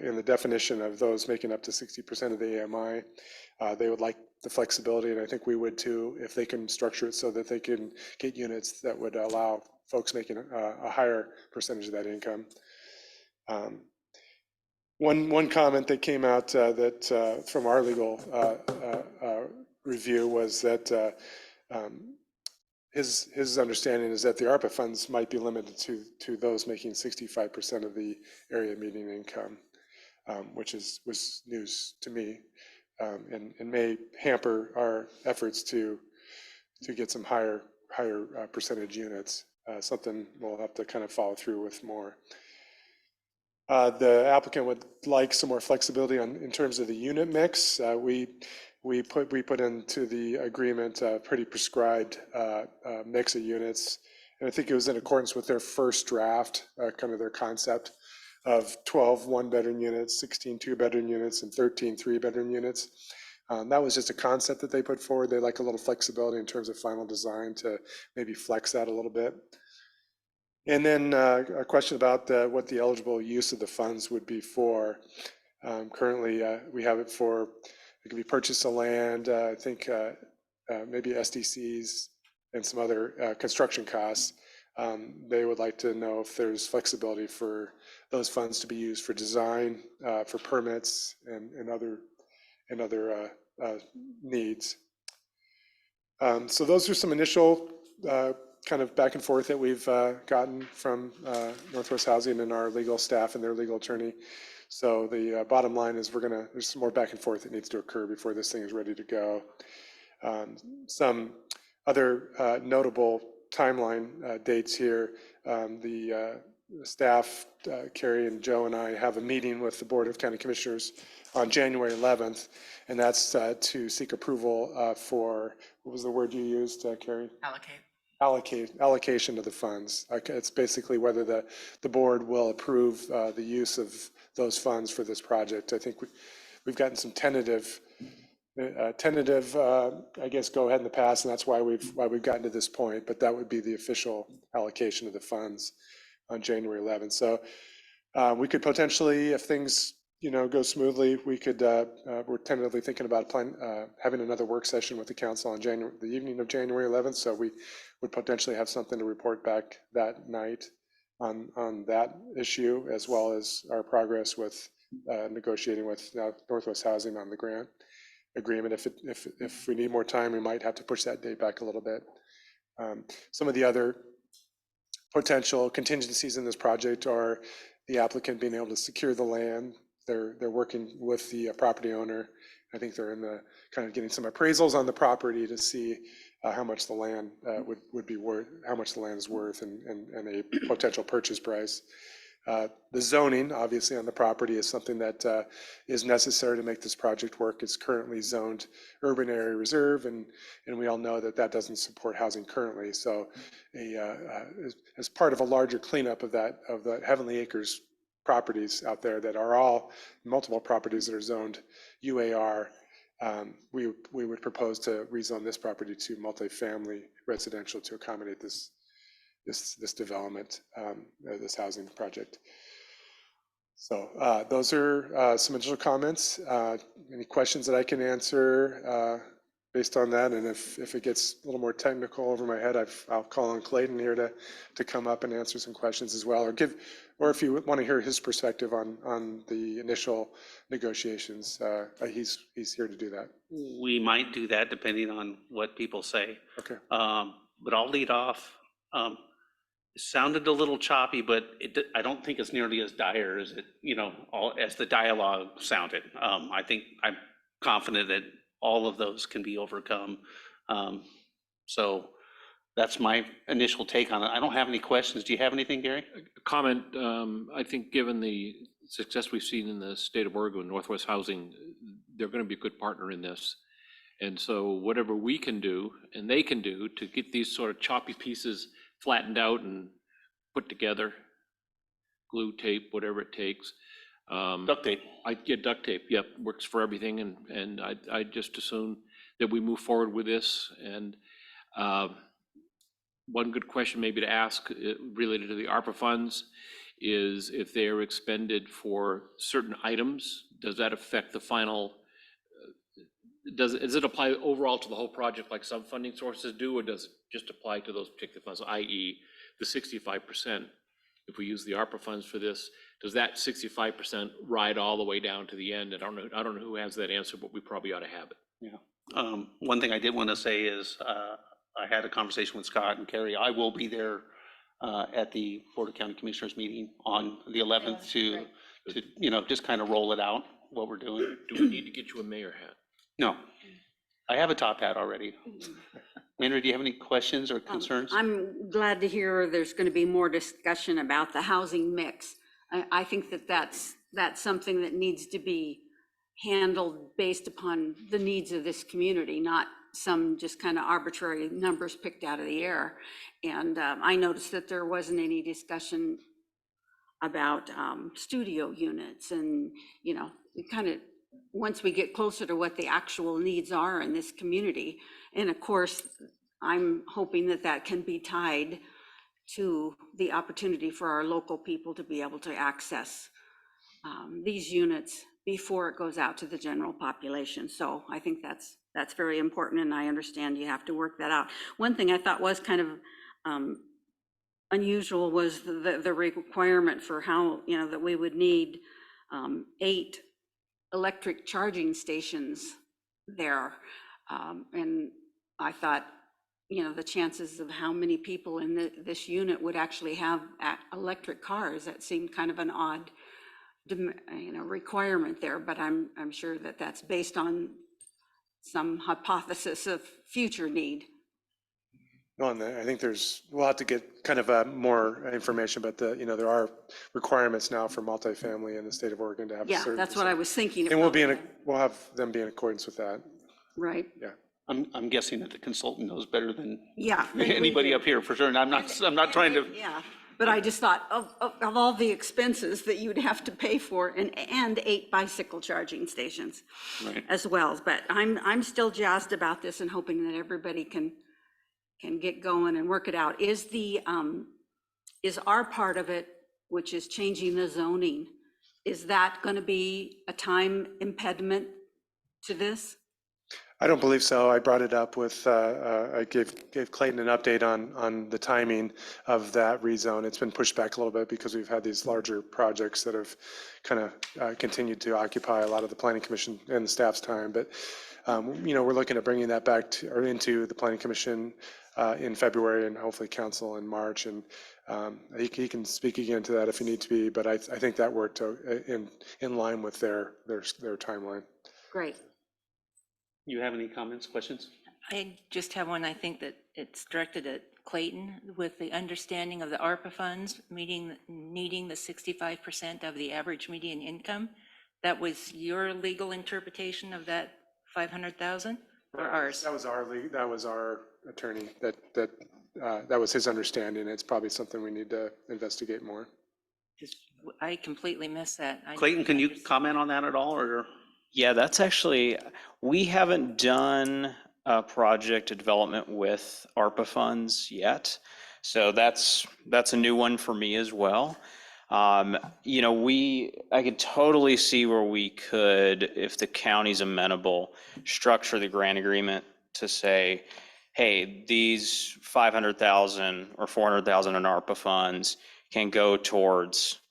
in the definition of those making up to 60% of the AMI, they would like the flexibility, and I think we would too, if they can structure it so that they can get units that would allow folks making a higher percentage of that income. One comment that came out that from our legal review was that his understanding is that the ARPA funds might be limited to those making 65% of the area median income, which was news to me, and may hamper our efforts to get some higher percentage units. Something we'll have to kind of follow through with more. The applicant would like some more flexibility in terms of the unit mix. We put into the agreement a pretty prescribed mix of units, and I think it was in accordance with their first draft, kind of their concept of 12 one-bedroom units, 16 two-bedroom units, and 13 three-bedroom units. That was just a concept that they put forward. They like a little flexibility in terms of final design to maybe flex that a little bit. And then a question about what the eligible use of the funds would be for. Currently, we have it for, it could be purchase of land, I think maybe SDCs and some other construction costs. They would like to know if there's flexibility for those funds to be used for design, for permits, and other needs. So those are some initial kind of back and forth that we've gotten from Northwest Housing and our legal staff and their legal attorney. So the bottom line is there's some more back and forth that needs to occur before this thing is ready to go. Some other notable timeline dates here. The staff, Carrie and Joe and I, have a meeting with the Board of County Commissioners on January 11th, and that's to seek approval for, what was the word you used, Carrie? Allocation of the funds. It's basically whether the board will approve the use of those funds for this project. I think we've gotten some tentative, I guess, go ahead in the past, and that's why we've gotten to this point. But that would be the official allocation of the funds on January 11th. So we could potentially, if things go smoothly, we could. We're tentatively thinking about having another work session with the council on the evening of January 11th. So we would potentially have something to report back that night on that issue, as well as our progress with negotiating with Northwest Housing on the grant agreement. If we need more time, we might have to push that date back a little bit. Some of the other potential contingencies in this project are the applicant being able to secure the land. They're working with the property owner. I think they're in the kind of getting some appraisals on the property to see how much the land would be worth, how much the land is worth, and a potential purchase price. The zoning, obviously, on the property is something that is necessary to make this project work. It's currently zoned urban area reserve, and we all know that that doesn't support housing currently. So, as part of a larger cleanup of the Heavenly Acres properties out there that are all multiple properties that are zoned UAR, we would propose to rezone this property to multifamily residential to accommodate this development, this housing project. So those are some additional comments. Any questions that I can answer based on that? And if it gets a little more technical over my head, I'll call on Clayton here to come up and answer some questions as well, or if you want to hear his perspective on the initial negotiations, he's here to do that. We might do that depending on what people say. Okay. But I'll lead off. It sounded a little choppy, but I don't think it's nearly as dire as as the dialogue sounded. I think I'm confident that all of those can be overcome. So that's my initial take on it. I don't have any questions. Do you have anything, Gary? Comment, I think given the success we've seen in the state of Oregon, Northwest Housing, they're going to be a good partner in this. And so whatever we can do and they can do to get these sort of choppy pieces flattened out and put together, glue, tape, whatever it takes. Duct tape. I get duct tape, yep, works for everything, and I just assume that we move forward with this. And one good question maybe to ask related to the ARPA funds is if they are expended for certain items, does that affect the final, does it apply overall to the whole project like some funding sources do, or does it just apply to those particular funds, i.e. the 65%? If we use the ARPA funds for this, does that 65% ride all the way down to the end? And I don't know who has that answer, but we probably ought to have it. Yeah. One thing I did want to say is I had a conversation with Scott and Carrie. I will be there at the Board of County Commissioners meeting on the 11th to just kind of roll it out, what we're doing. Do we need to get you a mayor hat? No, I have a top hat already. Andrew, do you have any questions or concerns? I'm glad to hear there's going to be more discussion about the housing mix. I think that's something that needs to be handled based upon the needs of this community, not some just kind of arbitrary numbers picked out of the air. And I noticed that there wasn't any discussion about studio units, and kind of once we get closer to what the actual needs are in this community. And of course, I'm hoping that that can be tied to the opportunity for our local people to be able to access these units before it goes out to the general population. So I think that's very important, and I understand you have to work that out. One thing I thought was kind of unusual was the requirement for how, that we would need 8 electric charging stations there. And I thought, the chances of how many people in this unit would actually have electric cars, that seemed kind of an odd, requirement there, but I'm sure that that's based on some hypothesis of future need. No, and I think we'll have to get kind of more information, but there are requirements now for multifamily in the state of Oregon to have a Yeah, certain. that's what I was thinking. And we'll have them be in accordance with that. Right. Yeah. I'm guessing that the consultant knows better than Yeah. anybody up here for sure. And I'm not trying to. Yeah, but I just thought of all the expenses that you'd have to pay for, and 8 bicycle charging stations as well. But I'm still jazzed about this and hoping that everybody can get going and work it out. Is our part of it, which is changing the zoning, is that going to be a time impediment to this? I don't believe so. I brought it up with, I gave Clayton an update on the timing of that rezone. It's been pushed back a little bit because we've had these larger projects that have kind of continued to occupy a lot of the Planning Commission and the staff's time. But, we're looking at bringing that back into the Planning Commission in February and hopefully council in March. And he can speak again to that if he need to be, but I think that worked in line with their timeline. Great. You have any comments, questions? I just have one. I think that it's directed at Clayton with the understanding of the ARPA funds needing the 65% of the average median income. That was your legal interpretation of that 500,000 or ours? That was our attorney. That was his understanding. It's probably something we need to investigate more. I completely missed that. Clayton, can you comment on that at all, or? Yeah, that's actually, we haven't done a project development with ARPA funds yet. So that's a new one for me as well. You know, I could totally see where we could, if the county's amenable, structure the grant agreement to say, hey, these 500,000 or 400,000 in ARPA funds can go towards,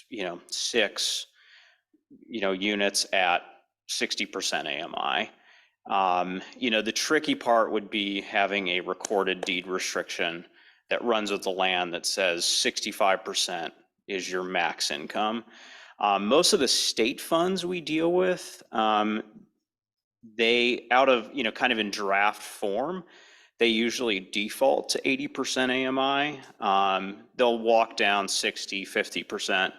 you know, 6, you know, units at 60% AMI. You know, the tricky part would be having a recorded deed restriction that runs with the land that says 65% is your max income. Most of the state funds we deal with, they out of, you know, kind of in draft form, they usually default to 80% AMI. They'll walk down 60, 50%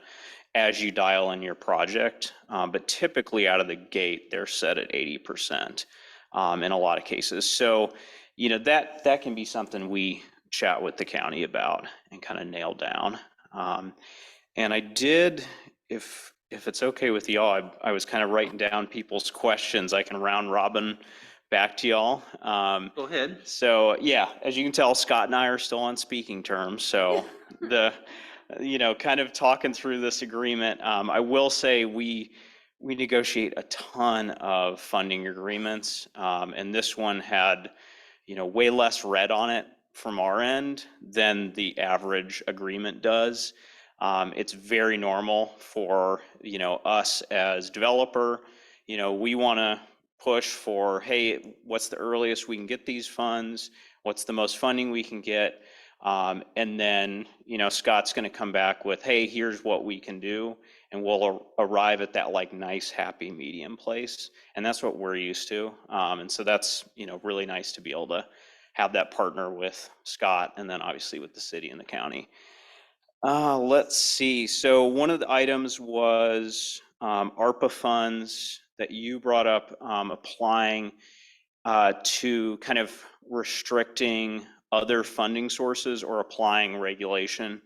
as you dial in your project. But typically out of the gate, they're set at 80% in a lot of cases. So, you know, that can be something we chat with the county about and kind of nail down. And I did, if it's okay with y'all, I was kind of writing down people's questions. I can round robin back to y'all. Go ahead. So yeah, as you can tell, Scott and I are still on speaking terms. So you know, kind of talking through this agreement, I will say we negotiate a ton of funding agreements, and this one had, you know, way less red on it from our end than the average agreement does. It's very normal for, you know, us as developer, you know, we want to push for, hey, what's the earliest we can get these funds? What's the most funding we can get? And then, you know, Scott's going to come back with, hey, here's what we can do. And we'll arrive at that like nice, happy medium place. And that's what we're used to. And so that's, you know, really nice to be able to have that partner with Scott and then obviously with the city and the county. Let's see. So one of the items was ARPA funds that you brought up, applying to kind of restricting other funding sources or applying regulation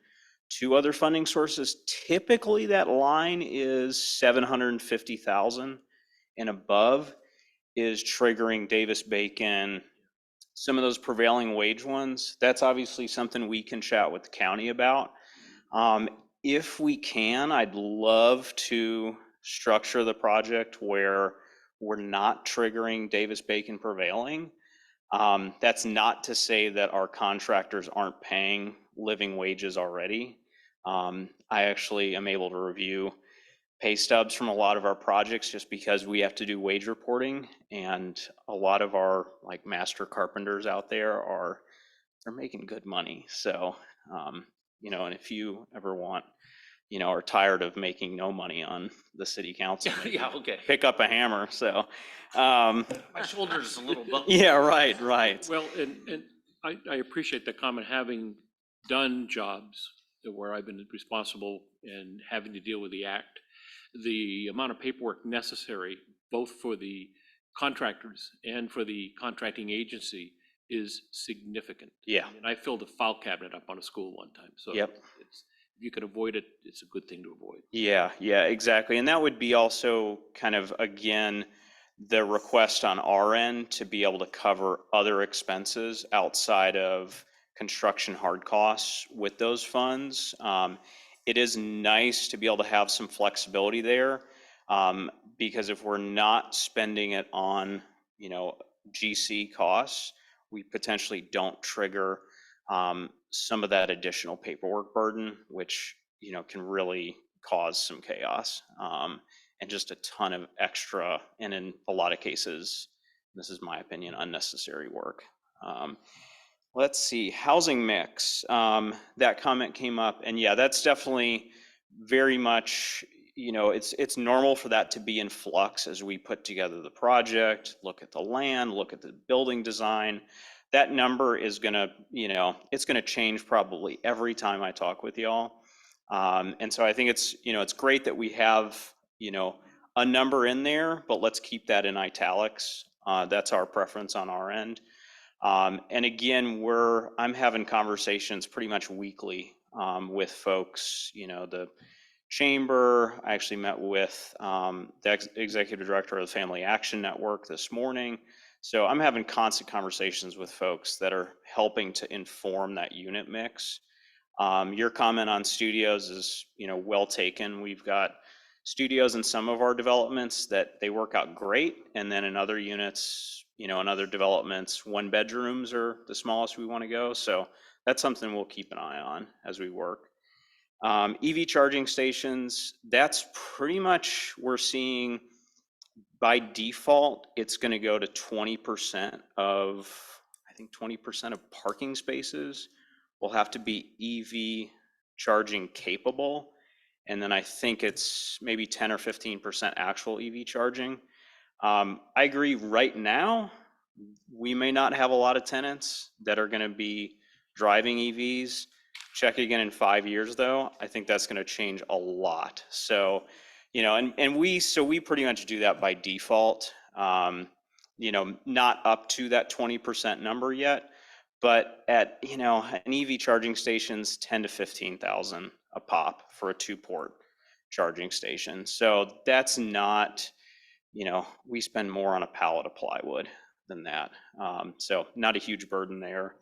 to other funding sources. Typically that line is 750,000 and above is triggering Davis-Bacon. Some of those prevailing wage ones, that's obviously something we can chat with the county about. If we can, I'd love to structure the project where we're not triggering Davis-Bacon prevailing. That's not to say that our contractors aren't paying living wages already. I actually am able to review pay stubs from a lot of our projects just because we have to do wage reporting, and a lot of our like master carpenters out there they're making good money. So, you know, and if you ever want, you know, are tired of making no money on the city council, Yeah, okay. pick up a hammer. So, My shoulder's a little bumpy. yeah, right. Well, and I appreciate the comment, having done jobs where I've been responsible and having to deal with the act, the amount of paperwork necessary, both for the contractors and for the contracting agency, is significant. Yeah. And I filled a file cabinet up on a school one time, so Yep. if you can avoid it, it's a good thing to avoid. Yeah, exactly. And that would be also kind of, again, the request on our end to be able to cover other expenses outside of construction hard costs with those funds. It is nice to be able to have some flexibility there, because if we're not spending it on, you know, GC costs, we potentially don't trigger some of that additional paperwork burden, which, you know, can really cause some chaos, and just a ton of extra, and in a lot of cases, this is my opinion, unnecessary work. Let's see, housing mix. That comment came up, and yeah, that's definitely very much, it's normal for that to be in flux as we put together the project, look at the land, look at the building design. That number is gonna, it's gonna change probably every time I talk with y'all. And so I think it's great that we have, a number in there, but let's keep that in italics. That's our preference on our end. And again, I'm having conversations pretty much weekly with folks, the chamber. I actually met with the executive director of the Family Action Network this morning. So I'm having constant conversations with folks that are helping to inform that unit mix. Your comment on studios is, well taken. We've got studios in some of our developments that they work out great, and then in other units, in other developments, 1 bedrooms are the smallest we want to go. So that's something we'll keep an eye on as we work. EV charging stations, that's pretty much, we're seeing by default, it's going to go to 20% of, I think 20% of parking spaces will have to be EV charging capable. And then I think it's maybe 10 or 15% actual EV charging. I agree, right now, we may not have a lot of tenants that are going to be driving EVs. Check again in 5 years, though. I think that's going to change a lot. So, and we pretty much do that by default. Not up to that 20% number yet, but at, an EV charging station's 10 to 15,000 a pop for a 2-port charging station. So that's not, we spend more on a pallet of plywood than that. So not a huge burden there.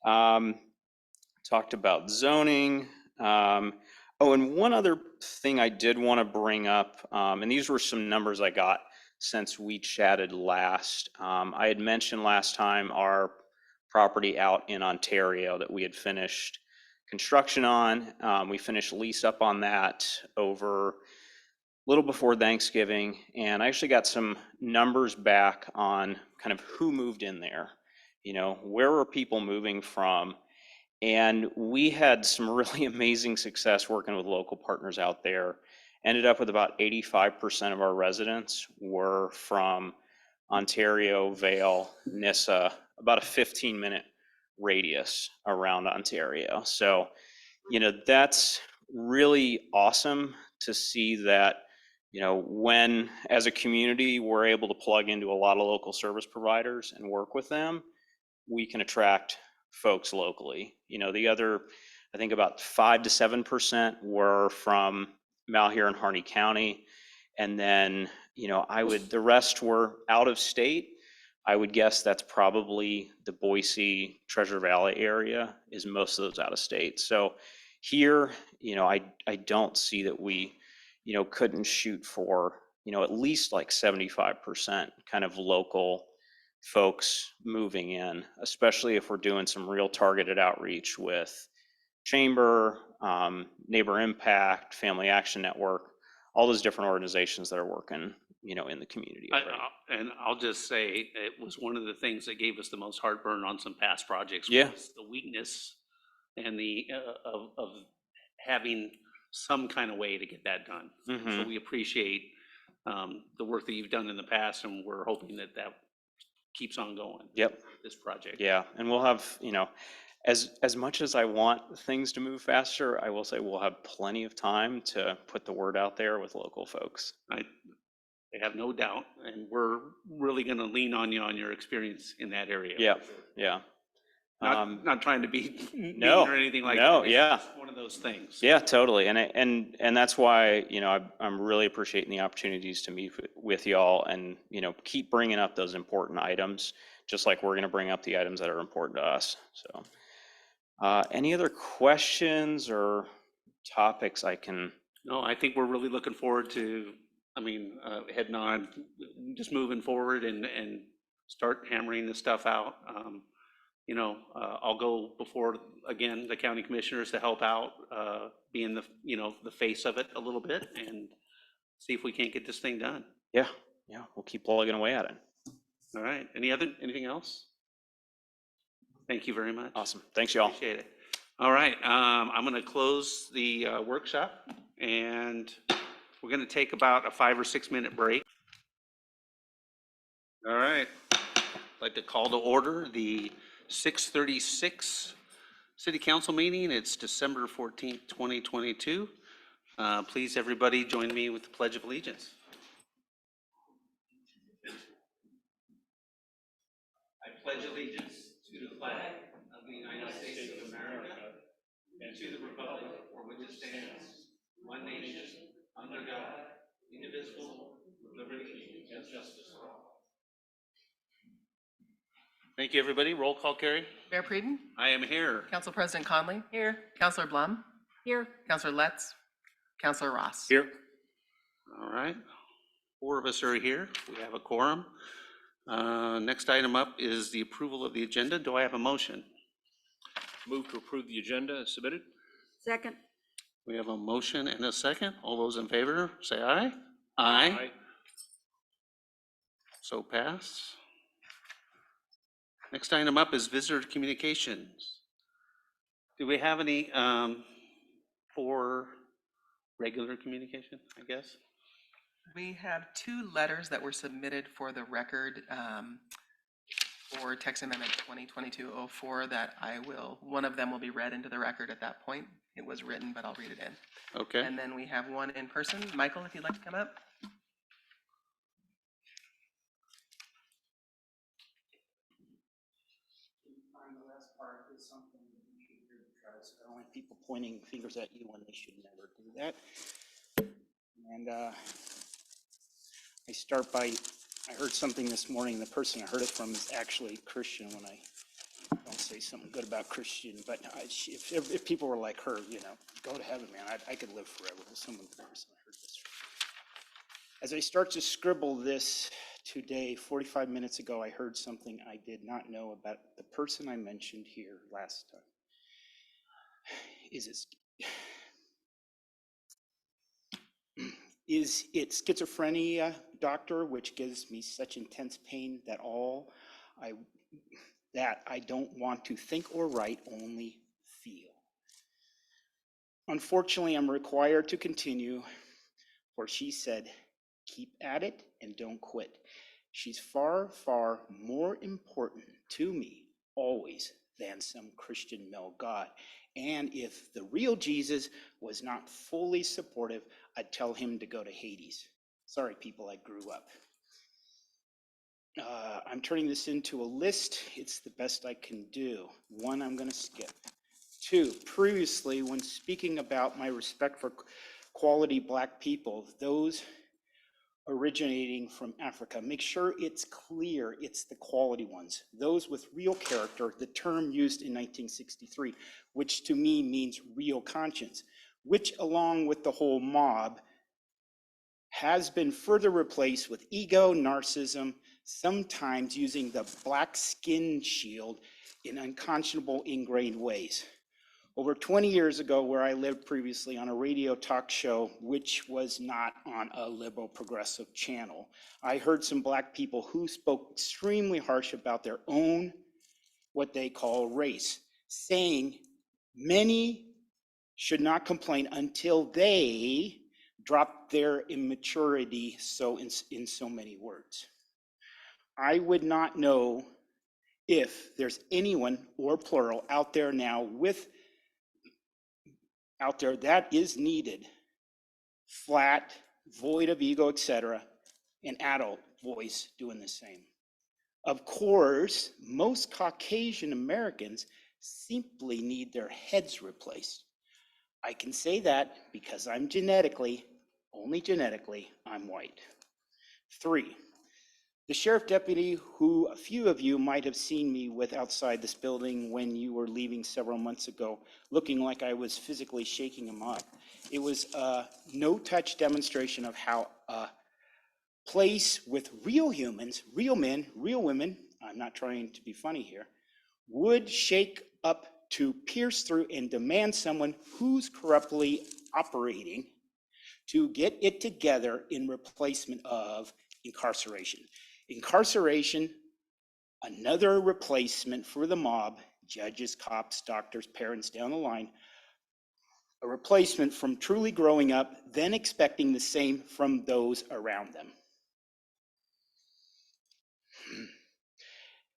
Talked about zoning. And one other thing I did want to bring up, and these were some numbers I got since we chatted last. I had mentioned last time our property out in Ontario that we had finished construction on. We finished lease up on that over a little before Thanksgiving, and I actually got some numbers back on kind of who moved in there. Where were people moving from? And we had some really amazing success working with local partners out there. Ended up with about 85% of our residents were from Ontario, Vail, Nissa, about a 15-minute radius around Ontario. So, that's really awesome to see that, when as a community, we're able to plug into a lot of local service providers and work with them, we can attract folks locally. The other, I think about 5 to 7% were from Malheur and Harney County. And then, the rest were out of state. I would guess that's probably the Boise, Treasure Valley area is most of those out of state. So here, I don't see that we, couldn't shoot for, at least like 75% kind of local folks moving in, especially if we're doing some real targeted outreach with Chamber, Neighbor Impact, Family Action Network, all those different organizations that are working, in the community already. And I'll just say, it was one of the things that gave us the most heartburn on some past projects. Yeah. Was the weakness and the, of having some kind of way to get that done. So Mhm. we appreciate the work that you've done in the past, and we're hoping that keeps on going. Yep. This project. Yeah, and we'll have, as much as I want things to move faster, I will say we'll have plenty of time to put the word out there with local folks. I have no doubt, and we're really going to lean on you on your experience in that area. Yeah, yeah. Not trying to be mean No, or anything like no, that. It's yeah. just one of those things. Yeah, totally. And that's why, I'm really appreciating the opportunities to meet with y'all and, keep bringing up those important items, just like we're going to bring up the items that are important to us. So, any other questions or topics I can? No, I think we're really looking forward to, heading on, just moving forward and start hammering this stuff out. I'll go before, again, the county commissioners to help out, being the face of it a little bit, and see if we can't get this thing done. Yeah, we'll keep plugging away at it. All right, anything else? Thank you very much. Awesome. Thanks, y'all. Appreciate it. All right, I'm going to close the workshop, and we're going to take about a 5 or 6 minute break. All right. I'd like to call to order the 6:36 City Council meeting. It's December 14th, 2022. Please, everybody, join me with the Pledge of Allegiance. I pledge allegiance to the flag of the United States of America and to the republic for which it stands, one nation, under God, indivisible, with liberty and justice for all. Thank you, everybody. Roll call, Carrie. Mayor Preden, I am here. Council President Conley, Here. Councilor Blum, Here, Councilor Letts, Councilor Ross. Here. All right. 4 of us are here. We have a quorum. Next item up is the approval of the agenda. Do I have a motion? Move to approve the agenda as submitted. second, We have a motion and a second. All those in favor, say aye. Aye. So pass. Next item up is visitor communications. Do we have any for regular communication, I guess? We have 2 letters that were submitted for the record for text amendment 2022-04 that one of them will be read into the record at that point. It was written, but I'll read it in. Okay. And then we have one in person. Michael, if you'd like to come up. The last part is something that you should hear, because I don't want people pointing fingers at you when they should never do that. And I heard something this morning. The person I heard it from is actually Christian when I don't say something good about Christian. But if people were like her, go to heaven, man. I could live forever with someone, the person I heard this from. As I start to scribble this today, 45 minutes ago, I heard something I did not know about the person I mentioned here last time. Is it schizophrenia, doctor, which gives me such intense pain that I don't want to think or write, only feel. Unfortunately, I'm required to continue, for she said, keep at it and don't quit. She's far, far more important to me always than some Christian male god. And if the real Jesus was not fully supportive, I'd tell him to go to Hades. Sorry, people, I grew up. I'm turning this into a list. It's the best I can do. 1, I'm going to skip. 2, previously, when speaking about my respect for quality Black people, those originating from Africa, make sure it's clear it's the quality ones, those with real character, the term used in 1963, which to me means real conscience, which along with the whole mob has been further replaced with ego, narcissism, sometimes using the black skin shield in unconscionable ingrained ways. Over 20 years ago, where I lived previously on a radio talk show, which was not on a liberal progressive channel, I heard some Black people who spoke extremely harsh about their own, what they call race, saying many should not complain until they drop their immaturity in so many words. I would not know if there's anyone, or plural, out there now that is needed, flat, void of ego, etc., an adult voice doing the same. Of course, most Caucasian Americans simply need their heads replaced. I can say that because I'm only genetically, I'm white. 3, the sheriff deputy who a few of you might have seen me with outside this building when you were leaving several months ago, looking like I was physically shaking him up. It was a no-touch demonstration of how a place with real humans, real men, real women, I'm not trying to be funny here, would shake up to pierce through and demand someone who's corruptly operating to get it together in replacement of incarceration. Incarceration, another replacement for the mob, judges, cops, doctors, parents down the line, a replacement from truly growing up, then expecting the same from those around them.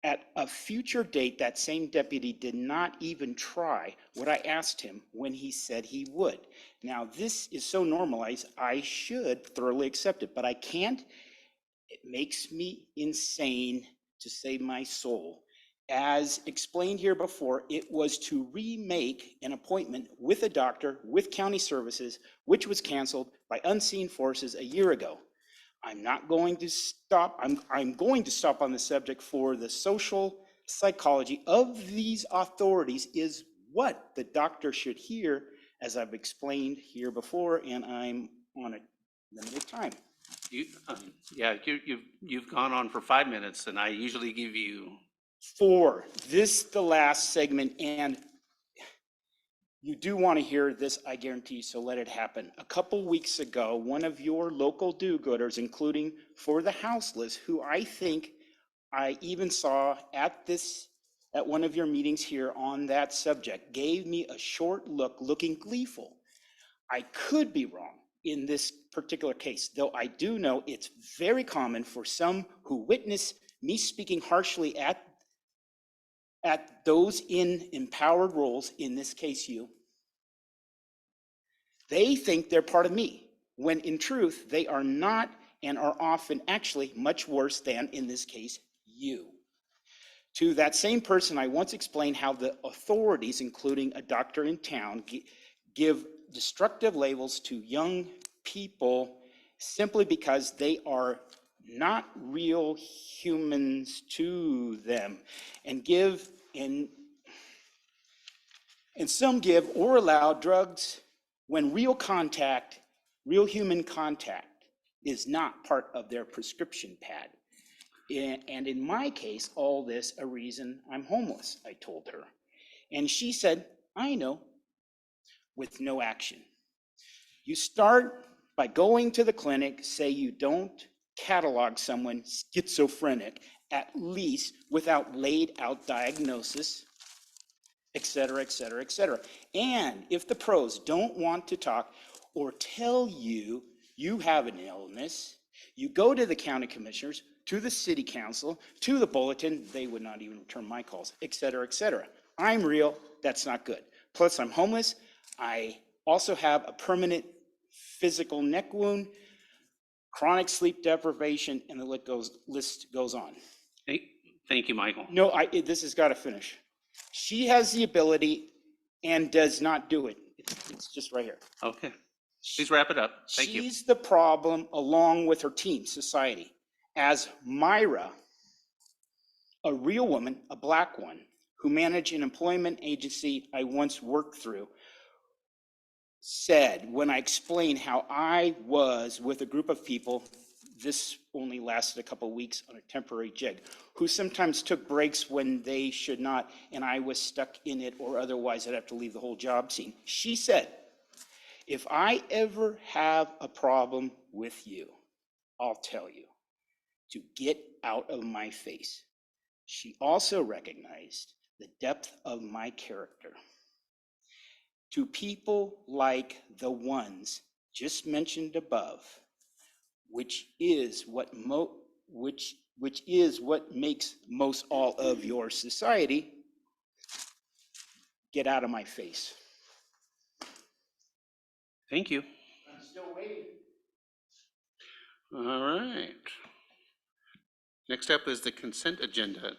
At a future date, that same deputy did not even try what I asked him when he said he would. Now, this is so normalized, I should thoroughly accept it, but I can't. It makes me insane, to save my soul. As explained here before, it was to remake an appointment with a doctor with county services, which was canceled by unseen forces a year ago. I'm not going to stop. I'm going to stop on the subject, for the social psychology of these authorities is what the doctor should hear, as I've explained here before, and I'm on a limited time. Yeah, you've gone on for 5 minutes, and I usually give you. For this, the last segment, and you do want to hear this, I guarantee, so let it happen. A couple weeks ago, one of your local do-gooders, including for the houseless, who I think I even saw at one of your meetings here on that subject, gave me a short look looking gleeful. I could be wrong in this particular case, though I do know it's very common for some who witness me speaking harshly at those in empowered roles, in this case you. They think they're part of me, when in truth they are not, and are often actually much worse than, in this case, you. To that same person, I once explained how the authorities, including a doctor in town, give destructive labels to young people simply because they are not real humans to them, and some give or allow drugs when real human contact is not part of their prescription pad. And in my case, all this a reason I'm homeless, I told her. And she said, I know, with no action. You start by going to the clinic, say you don't catalog someone schizophrenic, at least without laid out diagnosis, et cetera, et cetera, et cetera. And if the pros don't want to talk or tell you you have an illness, you go to the county commissioners, to the city council, to the bulletin, they would not even return my calls, et cetera, et cetera. I'm real, that's not good. Plus, I'm homeless. I also have a permanent physical neck wound, chronic sleep deprivation, and the list goes on. Thank you, Michael. No, this has got to finish. She has the ability and does not do it. It's just right here. Okay, please wrap it up. Thank you. She's the problem, along with her team, society. As Myra, a real woman, a black one, who managed an employment agency I once worked through, said when I explained how I was with a group of people, this only lasted a couple of weeks on a temporary jig, who sometimes took breaks when they should not, and I was stuck in it, or otherwise I'd have to leave the whole job scene. She said, if I ever have a problem with you, I'll tell you to get out of my face. She also recognized the depth of my character. To people like the ones just mentioned above, which is what makes most all of your society, get out of my face. Thank you. I'm still waiting. All right. Next up is the consent agenda.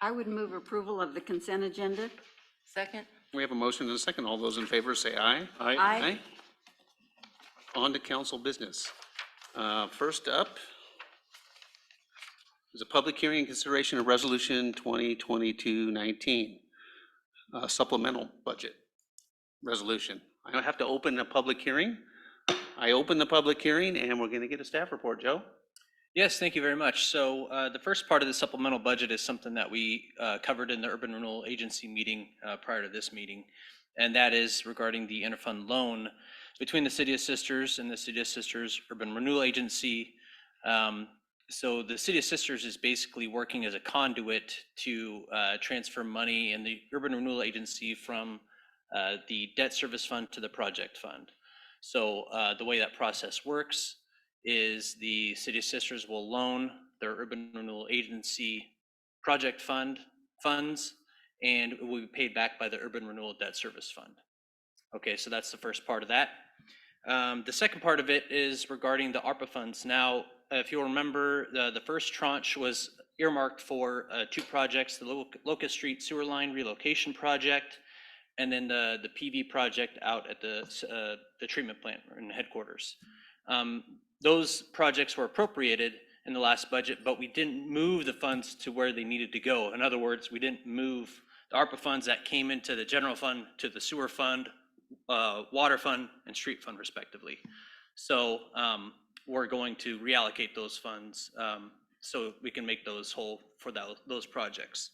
I would move approval of the consent agenda. Second? We have a motion and a second. All those in favor say aye. Aye. On to council business. First up is a public hearing and consideration of resolution 2022-19, supplemental budget resolution. I have to open a public hearing. I open the public hearing and we're going to get a staff report. Joe? Yes, thank you very much. So the first part of the supplemental budget is something that we covered in the Urban Renewal Agency meeting prior to this meeting, and that is regarding the interfund loan between the City of Sisters and the City of Sisters Urban Renewal Agency. So the City of Sisters is basically working as a conduit to transfer money in the Urban Renewal Agency from the debt service fund to the project fund. So the way that process works is the City of Sisters will loan their Urban Renewal Agency project funds, and it will be paid back by the Urban Renewal Debt Service Fund. Okay, so that's the first part of that. The second part of it is regarding the ARPA funds. Now, if you'll remember, the first tranche was earmarked for two projects, the Locust Street Sewer Line Relocation Project, and then the PV project out at the treatment plant in headquarters. Those projects were appropriated in the last budget, but we didn't move the funds to where they needed to go. In other words, we didn't move the ARPA funds that came into the general fund to the sewer fund, water fund, and street fund respectively. So we're going to reallocate those funds so we can make those whole for those projects.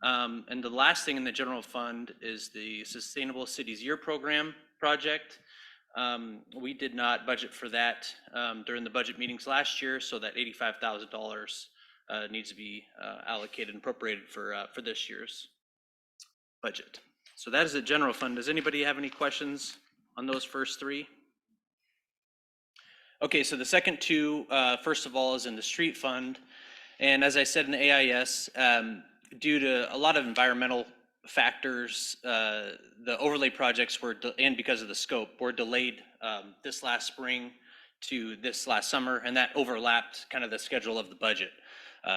And the last thing in the general fund is the Sustainable Cities Year Program project. We did not budget for that during the budget meetings last year, so that $85,000 needs to be allocated and appropriated for this year's budget. So that is the general fund. Does anybody have any questions on those first three? Okay, so the second two, first of all, is in the street fund. And as I said in the AIS, due to a lot of environmental factors, the overlay projects were, and because of the scope, were delayed this last spring to this last summer, and that overlapped kind of the schedule of the budget.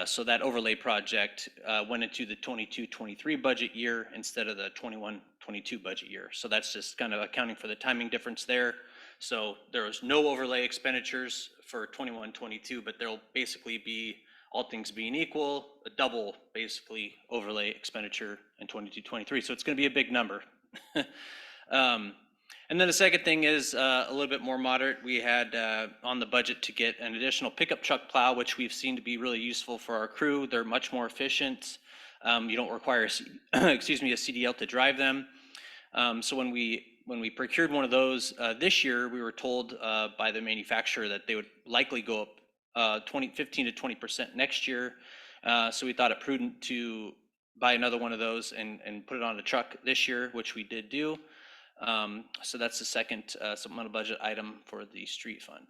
So that overlay project went into the 22-23 budget year instead of the 21-22 budget year. So that's just kind of accounting for the timing difference there. So there was no overlay expenditures for 21-22, but there'll basically be, all things being equal, a double basically overlay expenditure in 22-23. So it's going to be a big number. And then the second thing is a little bit more moderate. We had on the budget to get an additional pickup truck plow, which we've seen to be really useful for our crew. They're much more efficient. You don't require, excuse me, a CDL to drive them. So when we procured one of those this year, we were told by the manufacturer that they would likely go up 15 to 20% next year. So we thought it prudent to buy another one of those and put it on a truck this year, which we did do. So that's the second supplemental budget item for the street fund.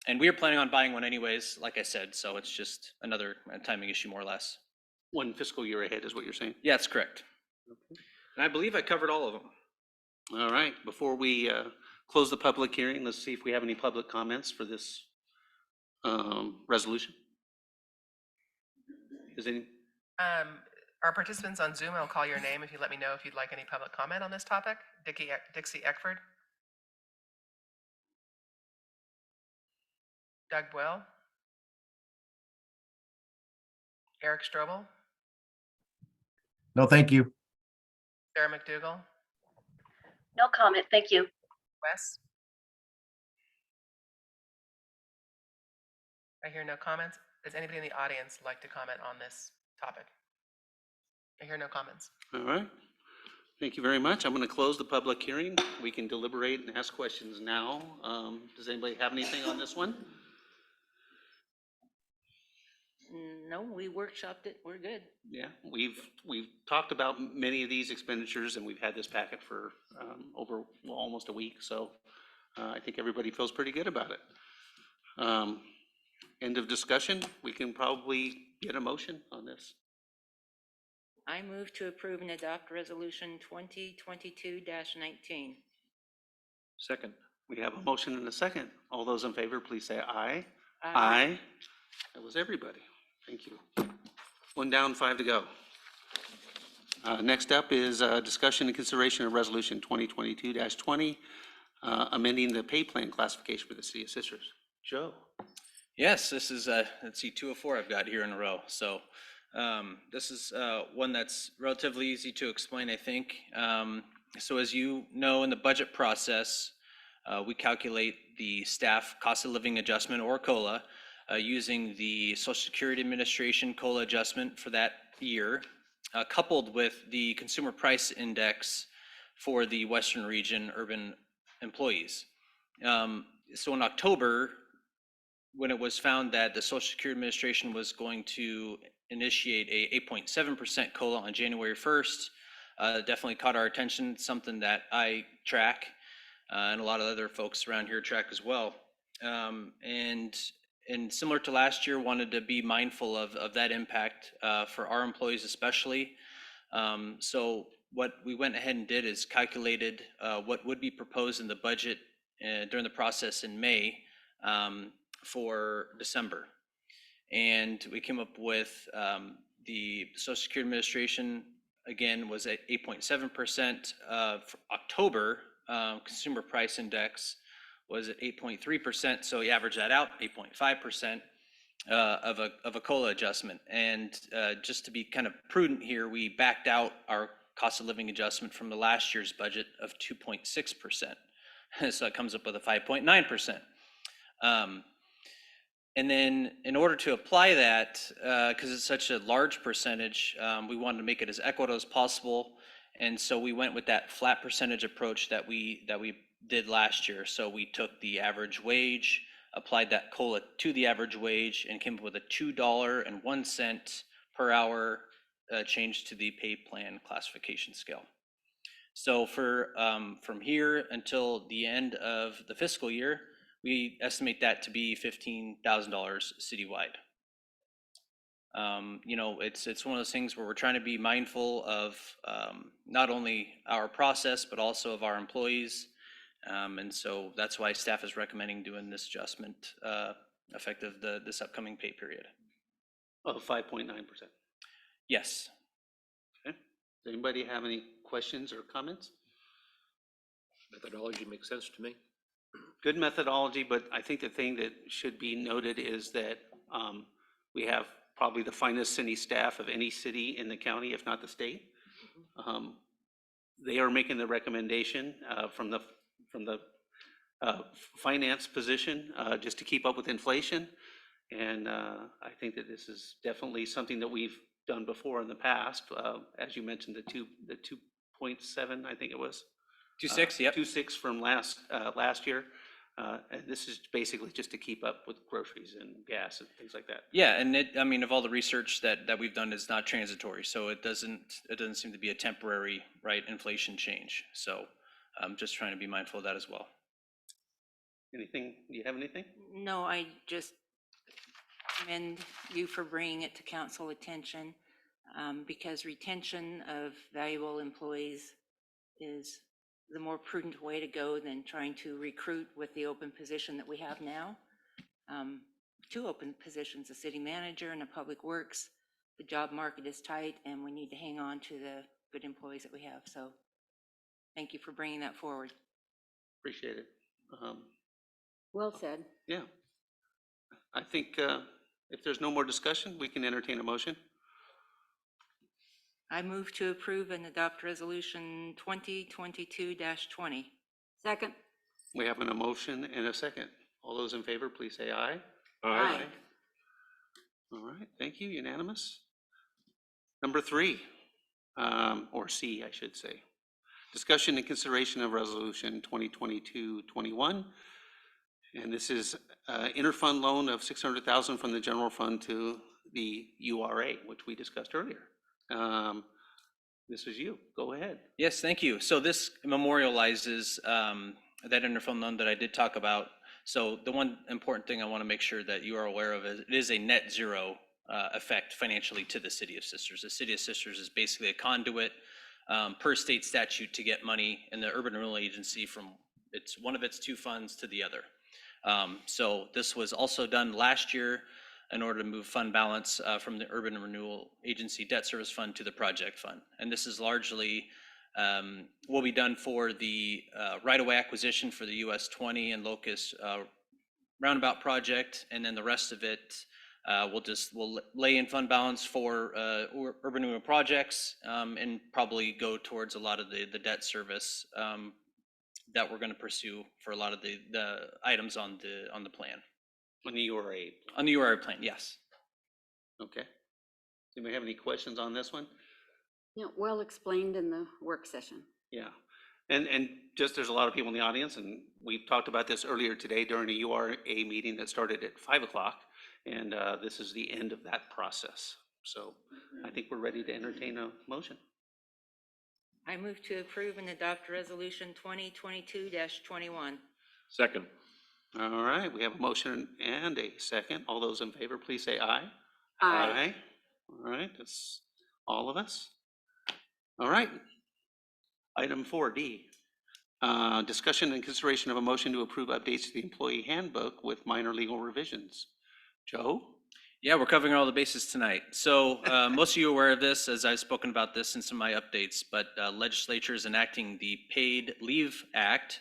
And we are planning on buying one anyways, like I said, so it's just another timing issue more or less. One fiscal year ahead is what you're saying? Yeah, that's correct. Okay. And I believe I covered all of them. All right, before we close the public hearing, let's see if we have any public comments for this resolution. Is any? Our participants on Zoom, I'll call your name if you let me know if you'd like any public comment on this topic. Dixie Eckford. Doug Boyle. Eric Strobel. No, thank you. Sarah McDougall. No comment, thank you. Wes. I hear no comments. Does anybody in the audience like to comment on this topic? I hear no comments. All right. Thank you very much. I'm going to close the public hearing. We can deliberate and ask questions now. Does anybody have anything on this one? No, we workshopped it, we're good. Yeah, we've talked about many of these expenditures, and we've had this packet for over almost a week. So I think everybody feels pretty good about it. End of discussion. We can probably get a motion on this. I move to approve and adopt resolution 2022-19. Second. We have a motion and a second. All those in favor, please say aye. Aye. That was everybody. Thank you. One down, 5 to go. Next up is discussion and consideration of resolution 2022-20, amending the pay plan classification for the City of Sisters. Joe. Yes, this is, let's see, 204 I've got here in a row. So this is one that's relatively easy to explain, I think. So as you know, in the budget process, we calculate the staff cost of living adjustment, or COLA, using the Social Security Administration COLA adjustment for that year, coupled with the Consumer Price Index for the Western Region urban employees. So in October, when it was found that the Social Security Administration was going to initiate a 8.7% COLA on January 1st, definitely caught our attention, something that I track, and a lot of other folks around here track as well. And similar to last year, wanted to be mindful of that impact for our employees especially. So what we went ahead and did is calculated what would be proposed in the budget during the process in May for December. And we came up with the Social Security Administration, again, was at 8.7%. For October, Consumer Price Index was at 8.3%. So you average that out, 8.5% of a COLA adjustment. And just to be kind of prudent here, we backed out our cost of living adjustment from the last year's budget of 2.6%. So it comes up with a 5.9%. And then in order to apply that, because it's such a large percentage, we wanted to make it as equitable as possible. And so we went with that flat percentage approach that we did last year. So we took the average wage, applied that COLA to the average wage, and came up with a $2.01 per hour change to the pay plan classification scale. So for from here until the end of the fiscal year, we estimate that to be $15,000 citywide. You know, it's one of those things where we're trying to be mindful of not only our process, but also of our employees. And so that's why staff is recommending doing this adjustment effective this upcoming pay period. Of 5.9%. Yes. Okay. Does anybody have any questions or comments? Methodology makes sense to me. Good methodology, but I think the thing that should be noted is that we have probably the finest city staff of any city in the county, if not the state. They are making the recommendation from the finance position just to keep up with inflation. And I think that this is definitely something that we've done before in the past. As you mentioned, the 2.7, I think it was. 2.6, yep. 2.6 from last year. And this is basically just to keep up with groceries and gas and things like that. Yeah, and I mean, of all the research that we've done, is not transitory, so it doesn't seem to be a temporary, right, inflation change. So I'm just trying to be mindful of that as well. Anything? Do you have anything? No, I just commend you for bringing it to council attention, because retention of valuable employees is the more prudent way to go than trying to recruit with the open position that we have now. 2 open positions, a city manager and a public works. The job market is tight and we need to hang on to the good employees that we have. So thank you for bringing that forward. Appreciate it. Well said. Yeah. I think if there's no more discussion, we can entertain a motion. I move to approve and adopt resolution 2022-20. Second. We have an motion and a second. All those in favor, please say aye. Aye. All right, thank you, unanimous. Number 3, or C, I should say. Discussion and consideration of resolution 2022-21. And this is interfund loan of $600,000 from the general fund to the URA, which we discussed earlier. This is you, go ahead. Yes, thank you. So this memorializes that interfund loan that I did talk about. So the one important thing I want to make sure that you are aware of is it is a net zero effect financially to the City of Sisters. The City of Sisters is basically a conduit per state statute to get money in the Urban Renewal Agency from one of its 2 funds to the other. So this was also done last year in order to move fund balance from the Urban Renewal Agency Debt Service Fund to the project fund. And this is largely will be done for the right-of-way acquisition for the US 20 and Locust roundabout project, and then the rest of it we'll lay in fund balance for urban renewal projects and probably go towards a lot of the debt service that we're going to pursue for a lot of the items on the plan. On the URA. On the URA plan, yes. Okay. Anybody have any questions on this one? Yeah, well explained in the work session. Yeah. And just, there's a lot of people in the audience, and we talked about this earlier today during a URA meeting that started at 5 o'clock. And this is the end of that process. So I think we're ready to entertain a motion. I move to approve and adopt Resolution 2022-21. Second. All right, we have a motion and a second. All those in favor, please say aye. Aye. All right, that's all of us. All right. Item 4D, discussion and consideration of a motion to approve updates to the employee handbook with minor legal revisions. Joe? Yeah, we're covering all the bases tonight. So most of you are aware of this, as I've spoken about this in some of my updates, but legislature is enacting the Paid Leave Act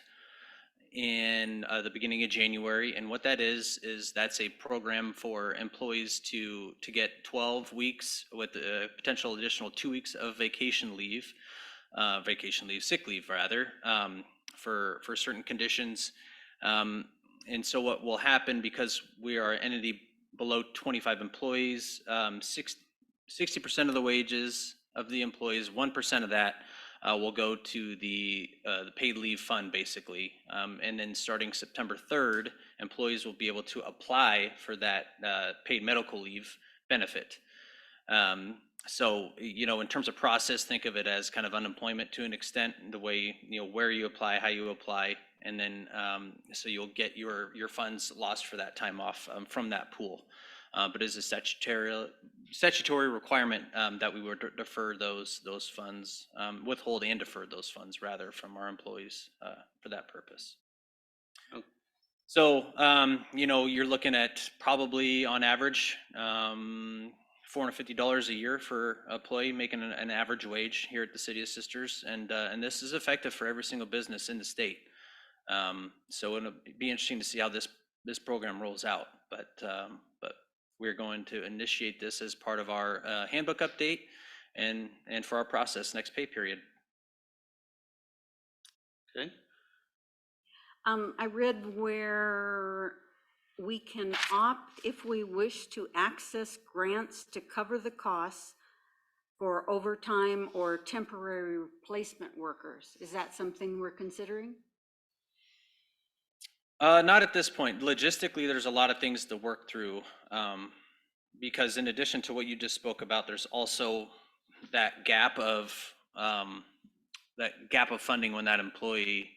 in the beginning of January. And what that is that's a program for employees to get 12 weeks with a potential additional 2 weeks of vacation leave, sick leave rather, for certain conditions. And so what will happen, because we are an entity below 25 employees, 60% of the wages of the employees, 1% of that will go to the paid leave fund, basically. And then starting September 3rd, employees will be able to apply for that paid medical leave benefit. So, in terms of process, think of it as kind of unemployment to an extent, the way, where you apply, how you apply, and then so you'll get your funds lost for that time off from that pool. But it's a statutory requirement that we would defer those funds, withhold and defer those funds rather from our employees for that purpose. So, you're looking at probably on average $450 a year for an employee making an average wage here at the City of Sisters, and this is effective for every single business in the state. So it'll be interesting to see how this program rolls out, but we're going to initiate this as part of our handbook update and for our process next pay period. Okay. I read where we can opt, if we wish, to access grants to cover the costs for overtime or temporary replacement workers. Is that something we're considering? Not at this point. Logistically, there's a lot of things to work through, because in addition to what you just spoke about, there's also that gap of funding when that employee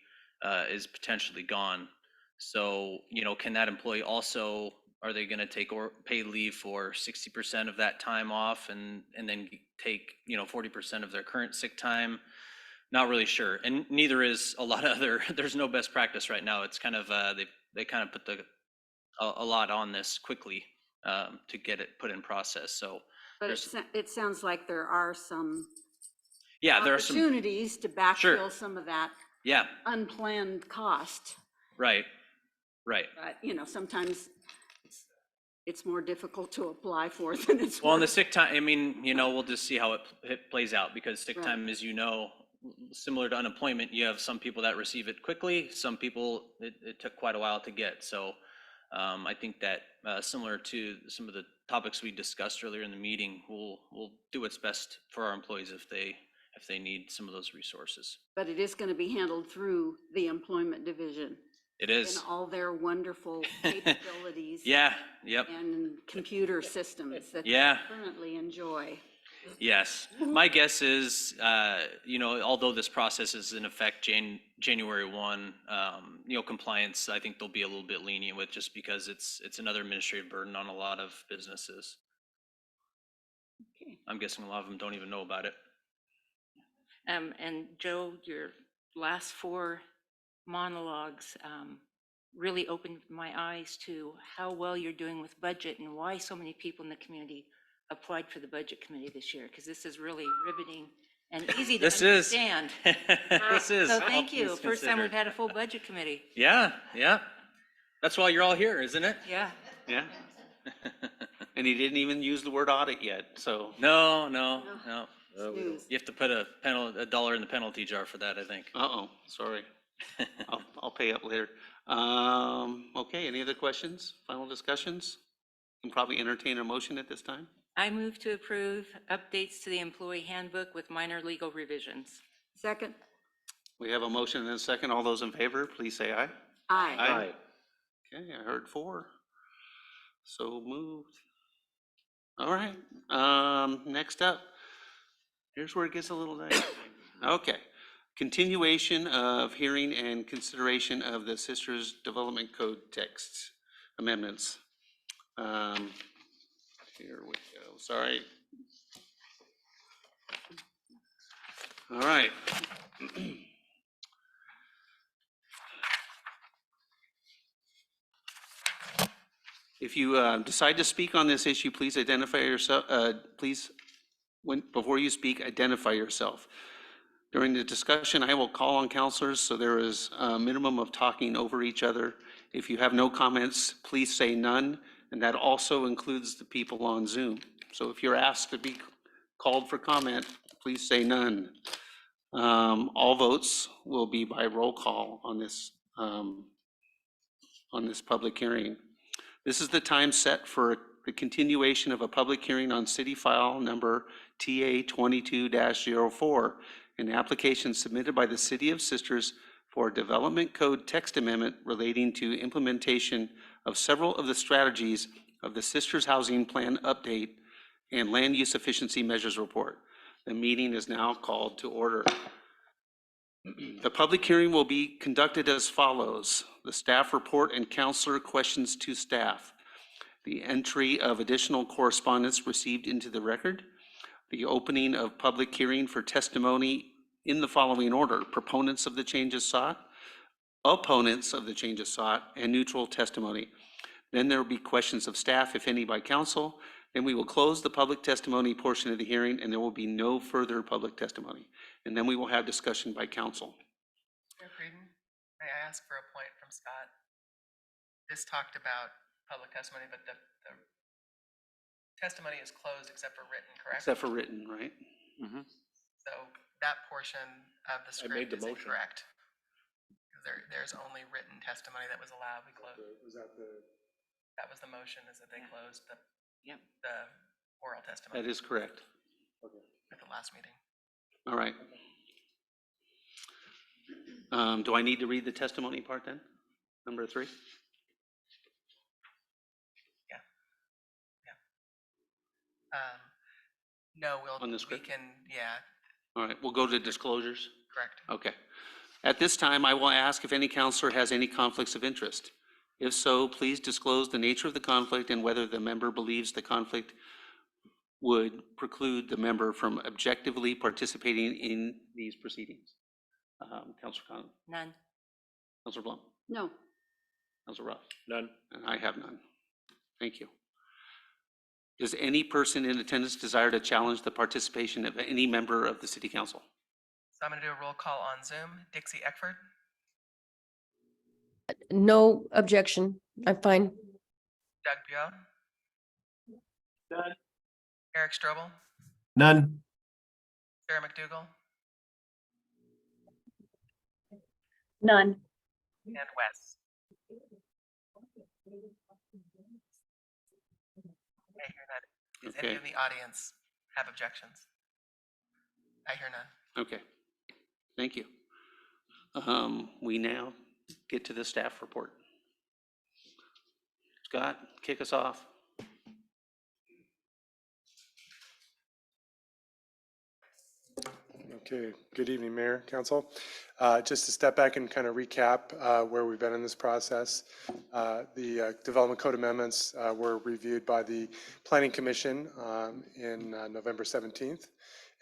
is potentially gone. So, can that employee also, are they going to take paid leave for 60% of that time off and then take, 40% of their current sick time? Not really sure. And neither is a lot of there's no best practice right now. It's kind of, they kind of put a lot on this quickly to get it put in process. So, but it sounds like there are some there are some opportunities to backfill some of that unplanned cost. Right. But, sometimes it's more difficult to apply for than it's well, in the sick time, I mean, we'll just see how it plays out, because sick time, as similar to unemployment, you have some people that receive it quickly, some people it took quite a while to get. So I think that similar to some of the topics we discussed earlier in the meeting, we'll do what's best for our employees if they need some of those resources. But it is going to be handled through the employment division. It is. And all their wonderful capabilities. And computer systems that they currently enjoy. Yes. My guess is, although this process is in effect January 1, compliance, I think they'll be a little bit lenient with, just because it's another administrative burden on a lot of businesses. Okay. I'm guessing a lot of them don't even know about it. And Joe, your last 4 monologues really opened my eyes to how well you're doing with budget and why so many people in the community applied for the budget committee this year, because this is really riveting and easy to understand. This is. So thank you. First time we've had a full budget committee. Yeah. That's why you're all here, isn't it? Yeah. And he didn't even use the word audit yet, so. No. Snooze. You have to put $1 in the penalty jar for that, I think. Sorry. I'll pay up later. Okay, any other questions, final discussions? You can probably entertain a motion at this time. I move to approve updates to the employee handbook with minor legal revisions. Second. We have a motion and a second. All those in favor, please say aye. Aye. Okay, I heard 4. So moved. All right, next up, here's where it gets a little dicey. Okay, continuation of hearing and consideration of the Sisters Development Code text amendments. Here we go, sorry. All right. If you decide to speak on this issue, please identify yourself, before you speak, identify yourself. During the discussion, I will call on counselors, so there is a minimum of talking over each other. If you have no comments, please say none, and that also includes the people on Zoom. So if you're asked to be called for comment, please say none. All votes will be by roll call on this public hearing. This is the time set for the continuation of a public hearing on City File Number TA22-04, an application submitted by the City of Sisters for a Development Code text amendment relating to implementation of several of the strategies of the Sisters Housing Plan Update and Land Use Efficiency Measures Report. The meeting is now called to order. The public hearing will be conducted as follows: the staff report and counselor questions to staff, the entry of additional correspondence received into the record, the opening of public hearing for testimony in the following order: proponents of the changes sought, opponents of the changes sought, and neutral testimony. Then there will be questions of staff, if any, by council. Then we will close the public testimony portion of the hearing, and there will be no further public testimony. And then we will have discussion by council. Mayor Frieden, may I ask for a point from Scott? This talked about public testimony, but the testimony is closed except for written, correct? Except for written, right? So that portion of the I made script the is motion. incorrect. There's only written testimony that was allowed. We closed. That was the motion, is that they closed the oral testimony That is correct. at the last meeting. All right. Do I need to read the testimony part then? Number 3? No, On the we script? can, All right, we'll go to disclosures. correct. Okay. At this time, I will ask if any counselor has any conflicts of interest. If so, please disclose the nature of the conflict and whether the member believes the conflict would preclude the member from objectively participating in these proceedings. Counselor Conlon, None. Counselor Blum, No. Counselor Ruff, None. and I have none. Thank you. Does any person in attendance desire to challenge the participation of any member of the city council? So I'm going to do a roll call on Zoom. Dixie Eckford, No objection. I'm fine. Doug Buell. None. Eric Strobel, None. Sarah McDougal, None. and Wes. I hear none. Does any Okay. of the audience have objections? I hear none. Okay, thank you. We now get to the staff report. Scott, kick us off. Okay, good evening, Mayor, Council. Just to step back and kind of recap where we've been in this process. The Development Code amendments were reviewed by the Planning Commission in November 17th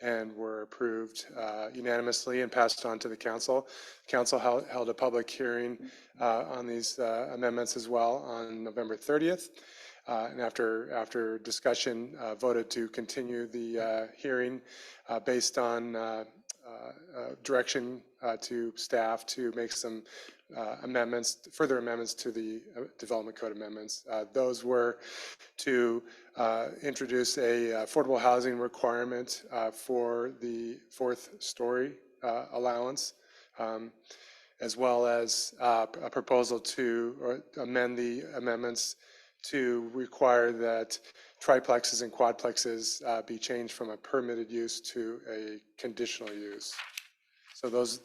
and were approved unanimously and passed on to the council. Council held a public hearing on these amendments as well on November 30th. And after discussion, voted to continue the hearing based on direction to staff to make some amendments, further amendments to the Development Code amendments. Those were to introduce a affordable housing requirement for the 4th story allowance, as well as a proposal to amend the amendments to require that triplexes and quadplexes be changed from a permitted use to a conditional use. So those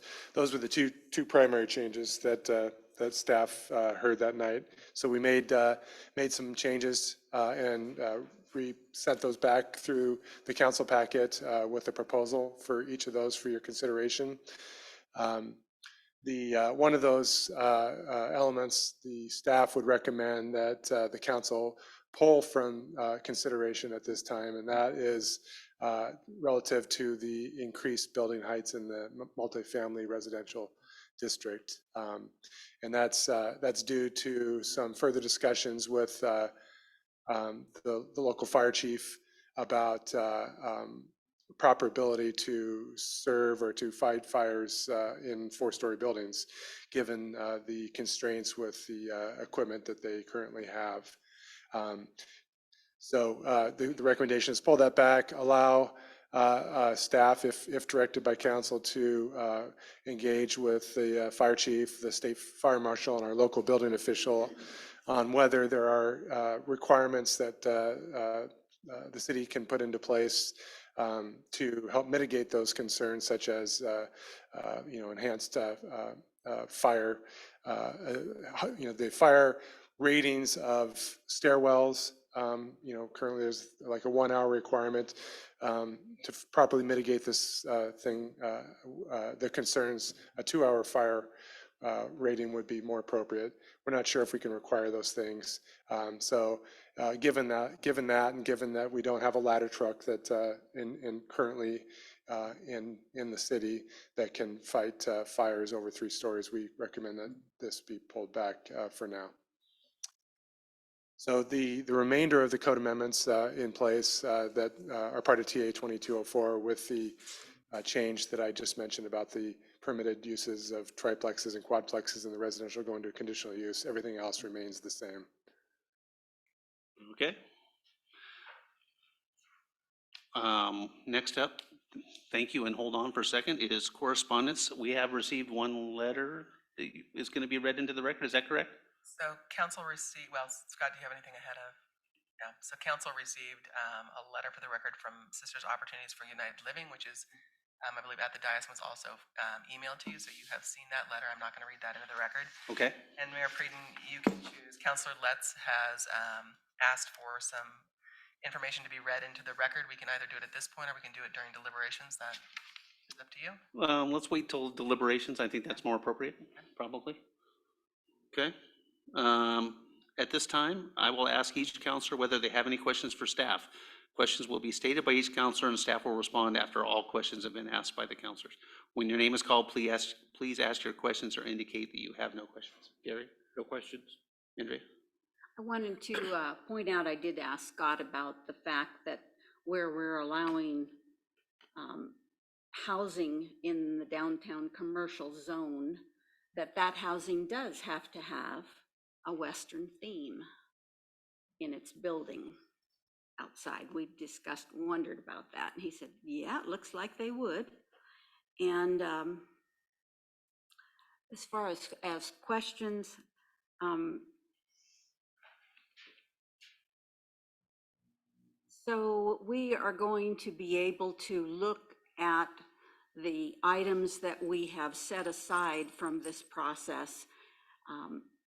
were the two primary changes that staff heard that night. So we made some changes and we sent those back through the council packet with a proposal for each of those for your consideration. One of those elements, the staff would recommend that the council pull from consideration at this time, and that is relative to the increased building heights in the multifamily residential district. And that's due to some further discussions with the local fire chief about proper ability to serve or to fight fires in 4-story buildings, given the constraints with the equipment that they currently have. So the recommendation is pull that back, allow staff, if directed by council, to engage with the fire chief, the state fire marshal, and our local building official on whether there are requirements that the city can put into place to help mitigate those concerns, such as enhanced fire, the fire ratings of stairwells. Currently there's like a 1-hour requirement to properly mitigate this the concerns. A 2-hour fire rating would be more appropriate. We're not sure if we can require those things. Given that, and given that we don't have a ladder truck that currently in the city that can fight fires over 3 stories, we recommend that this be pulled back for now. So the remainder of the code amendments in place that are part of TA 2204, with the change that I just mentioned about the permitted uses of triplexes and quadplexes in the residential going to conditional use, everything else remains the same. Okay. Next up, thank you, and hold on for a second. It is correspondence. We have received one letter that is going to be read into the record. Is that correct? So council received, well, Scott, do you have anything ahead of? Yeah, so council received a letter for the record from Sisters Opportunities for United Living, which is, I believe, at the dais, was also emailed to you, so you have seen that letter. I'm not going to read that into the record. Okay. And Mayor Preden, you can choose. Councilor Letts has asked for some information to be read into the record. We can either do it at this point or we can do it during deliberations. That is up to you. Let's wait till deliberations. I think that's more appropriate, probably. Okay. At this time, I will ask each counselor whether they have any questions for staff. Questions will be stated by each counselor, and staff will respond after all questions have been asked by the counselors. When your name is called, please ask your questions or indicate that you have no questions. Gary? No questions? Andrea? I wanted to point out, I did ask Scott about the fact that where we're allowing housing in the downtown commercial zone, that housing does have to have a Western theme in its building outside. We discussed, wondered about that, and he said, yeah, it looks like they would. And as far as questions, so we are going to be able to look at the items that we have set aside from this process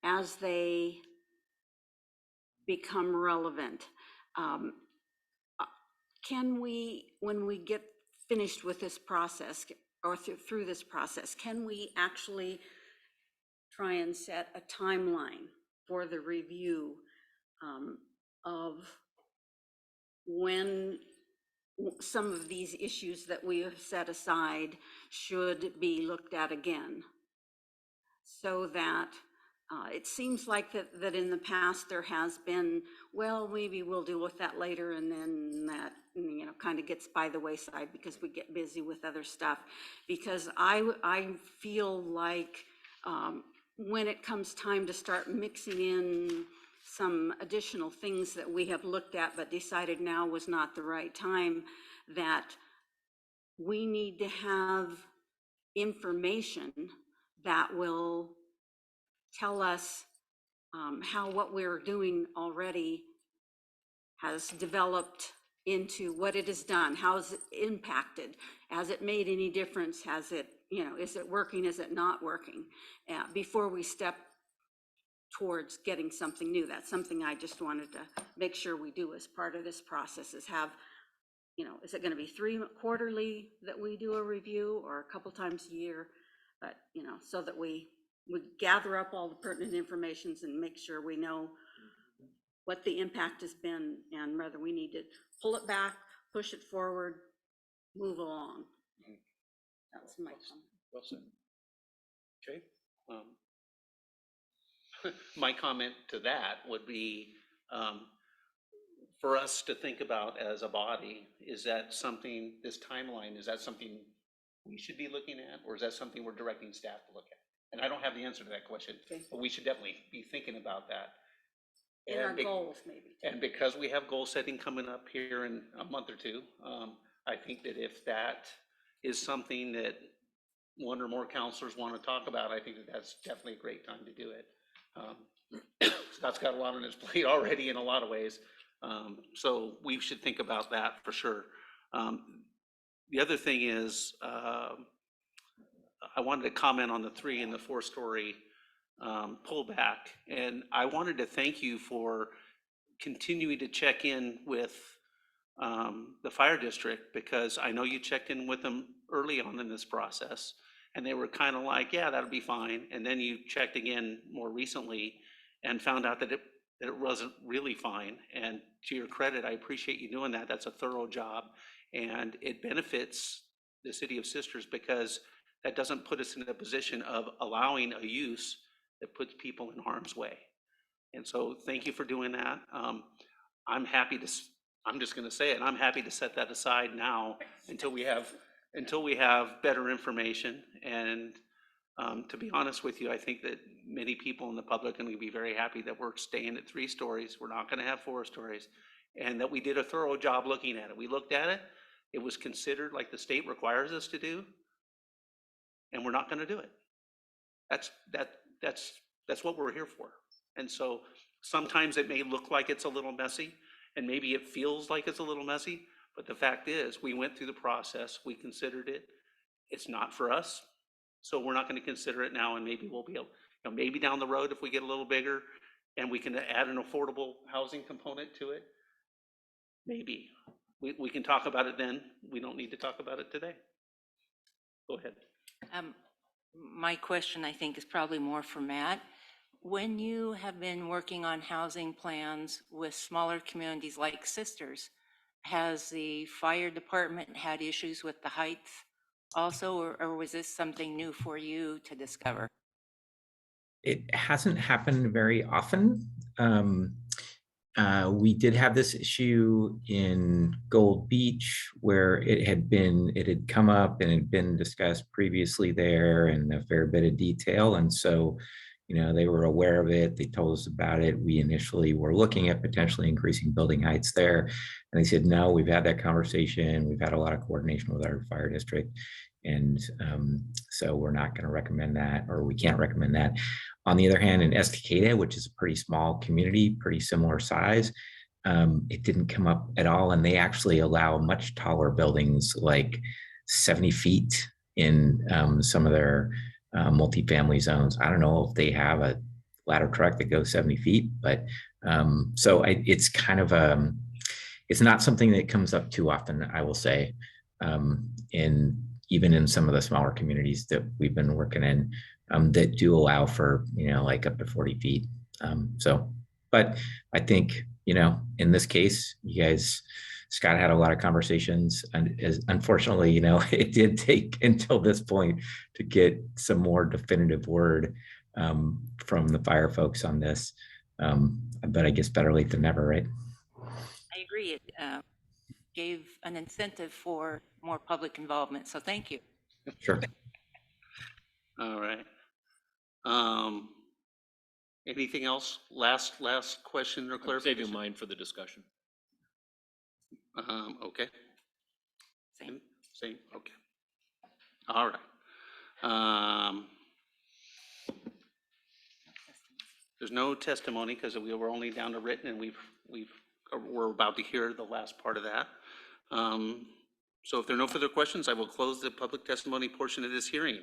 as they become relevant. Can we, when we get finished with this process or through this process, can we actually try and set a timeline for the review of when some of these issues that we have set aside should be looked at again? So that it seems like that in the past there has been, well, maybe we'll deal with that later, and then that kind of gets by the wayside because we get busy with other stuff. Because I feel like when it comes time to start mixing in some additional things that we have looked at but decided now was not the right time, that we need to have information that will tell us how what we're doing already has developed into what it has done. How has it impacted? Has it made any difference? Has it you know, is it working, is it not working? Before we step towards getting something new. That's something I just wanted to make sure we do as part of this process, is have, you know, is it going to be 3 quarterly that we do a review, or a couple times a year? But, you know, so that we gather up all the pertinent informations and make sure we know what the impact has been and whether we need to pull it back, push it forward, move along. That's my comment. Well said. Okay. My comment to that would be, for us to think about as a body, is that something, this timeline, is that something we should be looking at, or is that something we're directing staff to look at? And I don't have the answer to that question, Okay. but we should definitely be thinking about that. In our And be- goals, maybe. And because we have goal setting coming up here in a month or two, I think that if that is something that one or more counselors want to talk about, I think that that's definitely a great time to do it. Scott's got a lot on his plate already in a lot of ways, so we should think about that for sure. The other thing is, I wanted to comment on the 3 and the 4-story pullback, and I wanted to thank you for continuing to check in with the fire district, because I know you checked in with them early on in this process, and they were kind of like, yeah, that'll be fine. And then you checked again more recently and found out that it wasn't really fine. And to your credit, I appreciate you doing that. That's a thorough job, and it benefits the City of Sisters, because that doesn't put us in a position of allowing a use that puts people in harm's way. And so thank you for doing that. I'm happy to, I'm just going to say it, I'm happy to set that aside now until we have better information. And to be honest with you, I think that many people in the public are going to be very happy that we're staying at 3 stories. We're not going to have 4 stories, and that we did a thorough job looking at it. We looked at it. It was considered like the state requires us to do, and we're not going to do it. That's what we're here for. And so sometimes it may look like it's a little messy, and maybe it feels like it's a little messy, but the fact is, we went through the process, we considered it. It's not for us, so we're not going to consider it now, and maybe we'll be able, you know, maybe down the road if we get a little bigger and we can add an affordable housing component to it, maybe. We can talk about it then. We don't need to talk about it today. Go ahead. My question, I think, is probably more for Matt. When you have been working on housing plans with smaller communities like Sisters, has the fire department had issues with the heights also, or was this something new for you to discover? It hasn't happened very often. We did have this issue in Gold Beach where it had come up and had been discussed previously there in a fair bit of detail. And so, you know, they were aware of it. They told us about it. We initially were looking at potentially increasing building heights there. And they said, no, we've had that conversation. We've had a lot of coordination with our fire district. And so we're not going to recommend that, or we can't recommend that. On the other hand, in Estacada, which is a pretty small community, pretty similar size, it didn't come up at all. And they actually allow much taller buildings, like 70 feet in some of their multifamily zones. I don't know if they have a ladder truck that goes 70 feet, but it's kind of it's not something that comes up too often, I will say, even in some of the smaller communities that we've been working in, that do allow for, you know, like up to 40 feet. But I think, you know, in this case, you guys, Scott had a lot of conversations, and unfortunately, you know, it did take until this point to get some more definitive word from the fire folks on this. But I guess better late than never, right? I agree. It gave an incentive for more public involvement. So thank you. Sure. All right. Anything else? Last question or clarification? Saving mine for the discussion. Okay. Same. Same, okay. All right. There's no testimony because we were only down to written, and we're about to hear the last part of that. So if there are no further questions, I will close the public testimony portion of this hearing.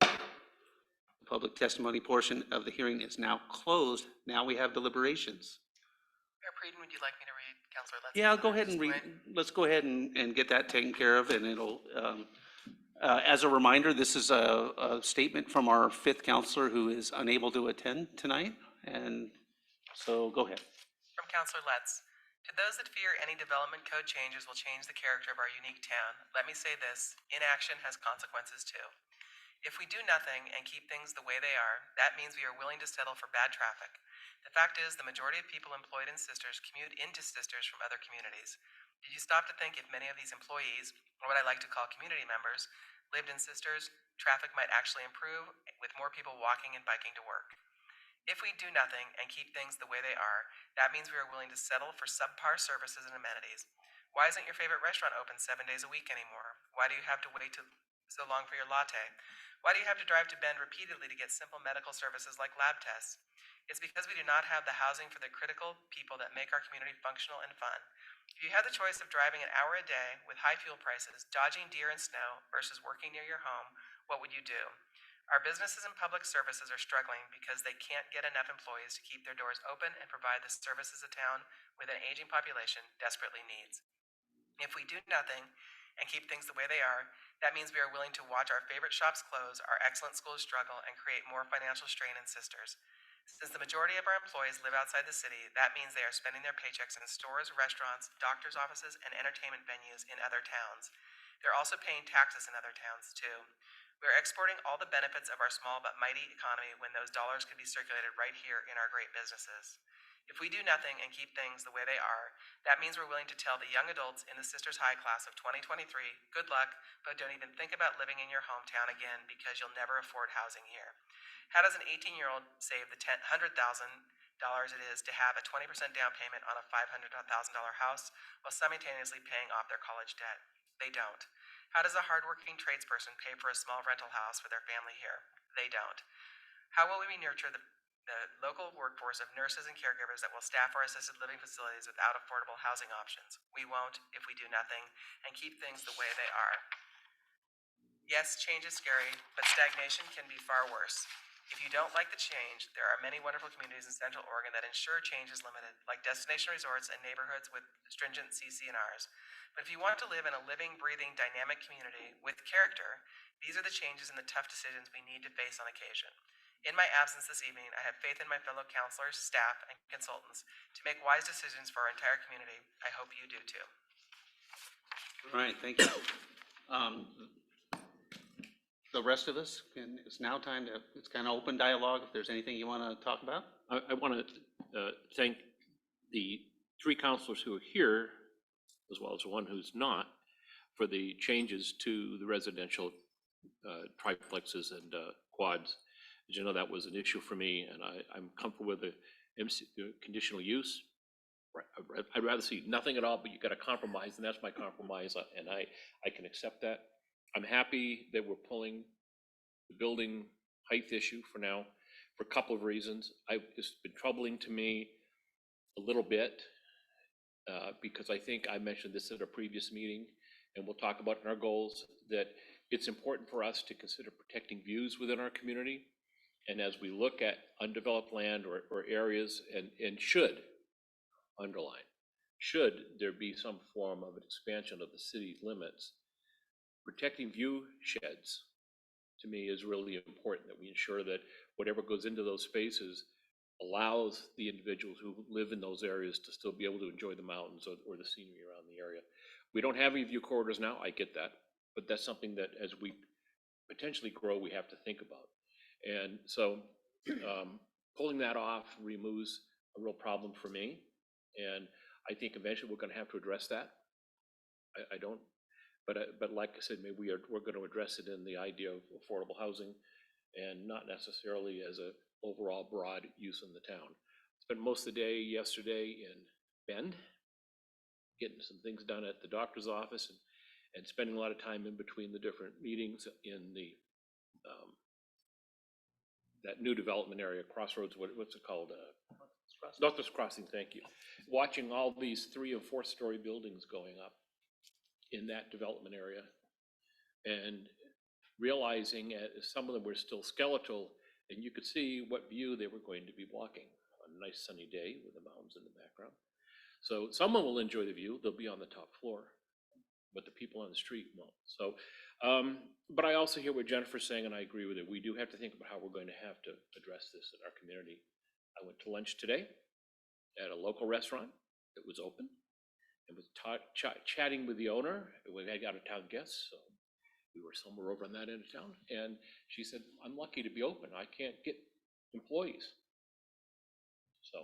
The public testimony portion of the hearing is now closed. Now we have deliberations. Mayor Frieden, would you like me to read Councilor Lett's? Yeah, I'll go ahead and read, let's go ahead and get that taken care of, and it'll, as a reminder, this is a statement from our fifth counselor who is unable to attend tonight, and so go ahead. From Councilor Letts. To those that fear any development code changes will change the character of our unique town, let me say this: inaction has consequences too. If we do nothing and keep things the way they are, that means we are willing to settle for bad traffic. The fact is, the majority of people employed in Sisters commute into Sisters from other communities. Did you stop to think if many of these employees, or what I like to call community members, lived in Sisters, traffic might actually improve with more people walking and biking to work? If we do nothing and keep things the way they are, that means we are willing to settle for subpar services and amenities. Why isn't your favorite restaurant open 7 days a week anymore? Why do you have to wait so long for your latte? Why do you have to drive to Bend repeatedly to get simple medical services like lab tests? It's because we do not have the housing for the critical people that make our community functional and fun. If you had the choice of driving an hour a day with high fuel prices, dodging deer and snow, versus working near your home, what would you do? Our businesses and public services are struggling because they can't get enough employees to keep their doors open and provide the services a town with an aging population desperately needs. If we do nothing and keep things the way they are, that means we are willing to watch our favorite shops close, our excellent schools struggle, and create more financial strain in Sisters. Since the majority of our employees live outside the city, that means they are spending their paychecks in stores, restaurants, doctor's offices, and entertainment venues in other towns. They're also paying taxes in other towns, too. We are exporting all the benefits of our small but mighty economy when those dollars could be circulated right here in our great businesses. If we do nothing and keep things the way they are, that means we're willing to tell the young adults in the Sisters High class of 2023, good luck, but don't even think about living in your hometown again because you'll never afford housing here. How does an 18-year-old save the $100,000 it is to have a 20% down payment on a $500,000 house while simultaneously paying off their college debt? They don't. How does a hardworking tradesperson pay for a small rental house for their family here? They don't. How will we nurture the local workforce of nurses and caregivers that will staff our assisted living facilities without affordable housing options? We won't if we do nothing and keep things the way they are. Yes, change is scary, but stagnation can be far worse. If you don't like the change, there are many wonderful communities in Central Oregon that ensure change is limited, like destination resorts and neighborhoods with stringent CC&Rs. But if you want to live in a living, breathing, dynamic community with character, these are the changes and the tough decisions we need to face on occasion. In my absence this evening, I have faith in my fellow counselors, staff, and consultants to make wise decisions for our entire community. I hope you do too. All right, thank you. The rest of us, it's now time to, it's kind of open dialogue. If there's anything you want to talk about. I want to thank the three counselors who are here, as well as one who's not, for the changes to the residential triplexes and quads. As you know, that was an issue for me, and I'm comfortable with the conditional use. I'd rather see nothing at all, but you got to compromise, and that's my compromise, and I can accept that. I'm happy that we're pulling the building height issue for now, for a couple of reasons. It's been troubling to me a little bit, because I think I mentioned this at a previous meeting, and we'll talk about in our goals, that it's important for us to consider protecting views within our community. And as we look at undeveloped land or areas, and should there be some form of an expansion of the city limits, protecting view sheds, to me, is really important, that we ensure that whatever goes into those spaces allows the individuals who live in those areas to still be able to enjoy the mountains or the scenery around the area. We don't have any view corridors now, I get that, but that's something that as we potentially grow, we have to think about. And so pulling that off removes a real problem for me, and I think eventually we're going to have to address that. I don't, but like I said, maybe we're going to address it in the idea of affordable housing, and not necessarily as a overall broad use in the town. Spent most of the day yesterday in Bend, getting some things done at the doctor's office, and spending a lot of time in between the different meetings in the that new development area, Crossroads, what's it called? Northwest Crossing, thank you. Watching all these 3- and 4-story buildings going up. in that development area. And realizing some of them were still skeletal, and you could see what view they were going to be blocking on a nice sunny day with the mountains in the background. So someone will enjoy the view, they'll be on the top floor, but the people on the street won't. So, but I also hear what Jennifer's saying, and I agree with it. We do have to think about how we're going to have to address this in our community. I went to lunch today at a local restaurant that was open and was chatting with the owner. We had out-of-town guests, so we were somewhere over on that end of town, and she said, I'm lucky to be open. I can't get employees. So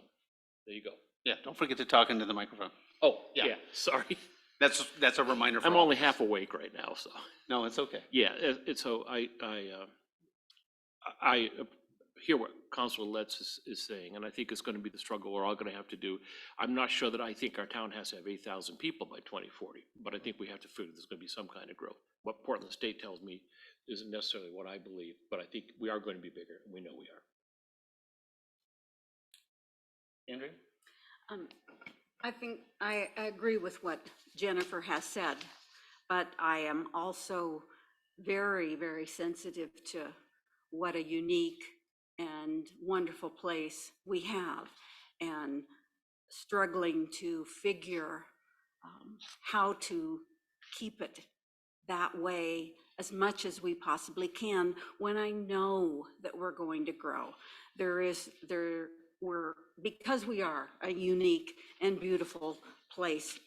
there you go. Yeah, don't forget to talk into the microphone. Oh, Yeah. yeah, sorry. That's a reminder for I'm all only of us. half awake right now, so. No, it's okay. Yeah, so I hear what Councilor Letts is saying, and I think it's going to be the struggle we're all going to have to do. I'm not sure that I think our town has to have 8,000 people by 2040, but I think we have to figure there's going to be some kind of growth. What Portland State tells me isn't necessarily what I believe, but I think we are going to be bigger, and we know we are. Andrea? I think I agree with what Jennifer has said, but I am also very, very sensitive to what a unique and wonderful place we have, and struggling to figure how to keep it that way as much as we possibly can when I know that we're going to grow. Because we are a unique and beautiful place,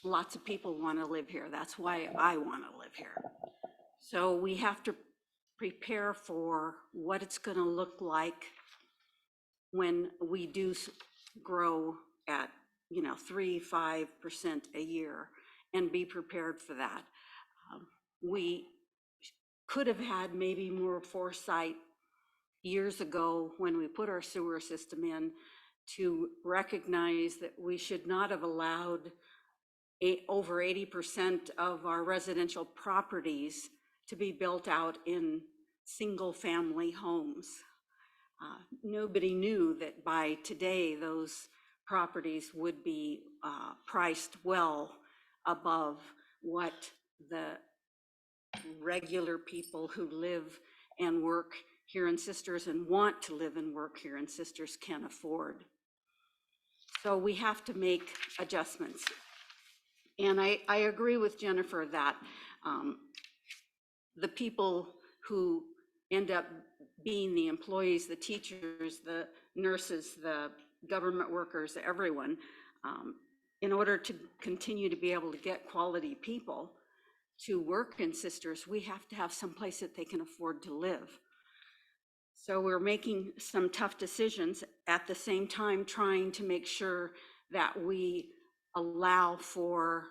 lots of people want to live here. That's why I want to live here. So we have to prepare for what it's going to look like when we do grow at 3-5% a year, and be prepared for that. We could have had maybe more foresight years ago when we put our sewer system in, to recognize that we should not have allowed over 80% of our residential properties to be built out in single family homes. Nobody knew that by today those properties would be priced well above what the regular people who live and work here in Sisters and want to live and work here in Sisters can afford. So we have to make adjustments. And I agree with Jennifer that the people who end up being the employees, the teachers, the nurses, the government workers, everyone, in order to continue to be able to get quality people to work in Sisters, we have to have some place that they can afford to live. So we're making some tough decisions, at the same time trying to make sure that we allow for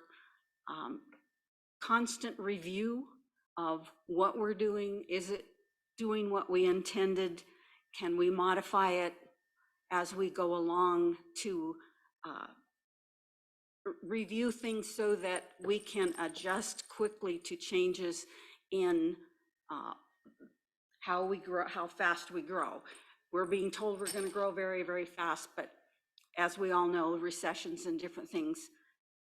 constant review of what we're doing. Is it doing what we intended? Can we modify it as we go along to review things so that we can adjust quickly to changes in how we grow, how fast we grow. We're being told we're going to grow very, very fast, but as we all know, recessions and different things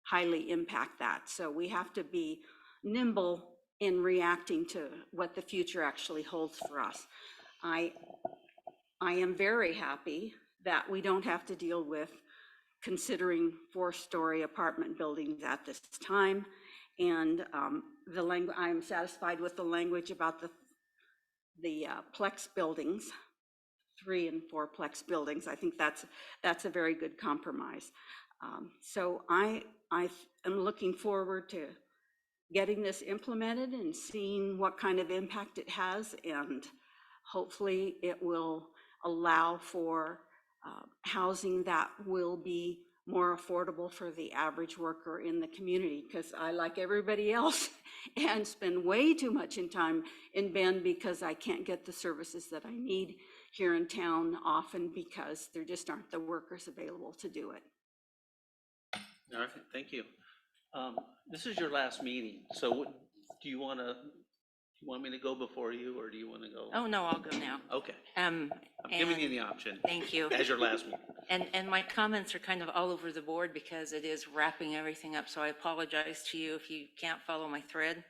highly impact that. So we have to be nimble in reacting to what the future actually holds for us. I am very happy that we don't have to deal with considering 4-story apartment buildings at this time. And I'm satisfied with the language about the plex buildings, 3 and 4-plex buildings. I think that's a very good compromise. So I am looking forward to getting this implemented and seeing what kind of impact it has, and hopefully it will allow for housing that will be more affordable for the average worker in the community, because I, like everybody else, and spend way too much time in Bend because I can't get the services that I need here in town, often because there just aren't the workers available to do it. All right, thank you. This is your last meeting, so do you want to You want me to go before you, or do you want to go? Oh, no, I'll go now. Okay, Um, I'm giving you and the option. Thank you. As your last one. And my comments are kind of all over the board because it is wrapping everything up, so I apologize to you if you can't follow my thread.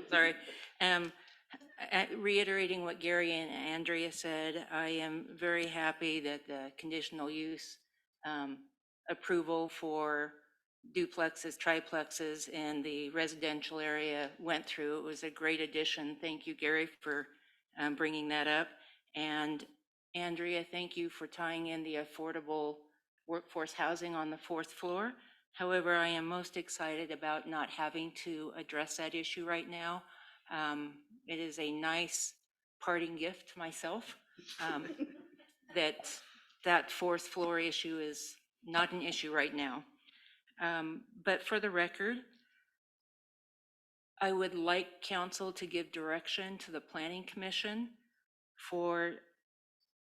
Sorry. Reiterating what Gary and Andrea said, I am very happy that the conditional use approval for duplexes, triplexes in the residential area went through. It was a great addition. Thank you, Gary, for bringing that up. And Andrea, thank you for tying in the affordable workforce housing on the 4th floor. However, I am most excited about not having to address that issue right now. It is a nice parting gift to myself that 4th floor issue is not an issue right now. But for the record, I would like council to give direction to the Planning Commission for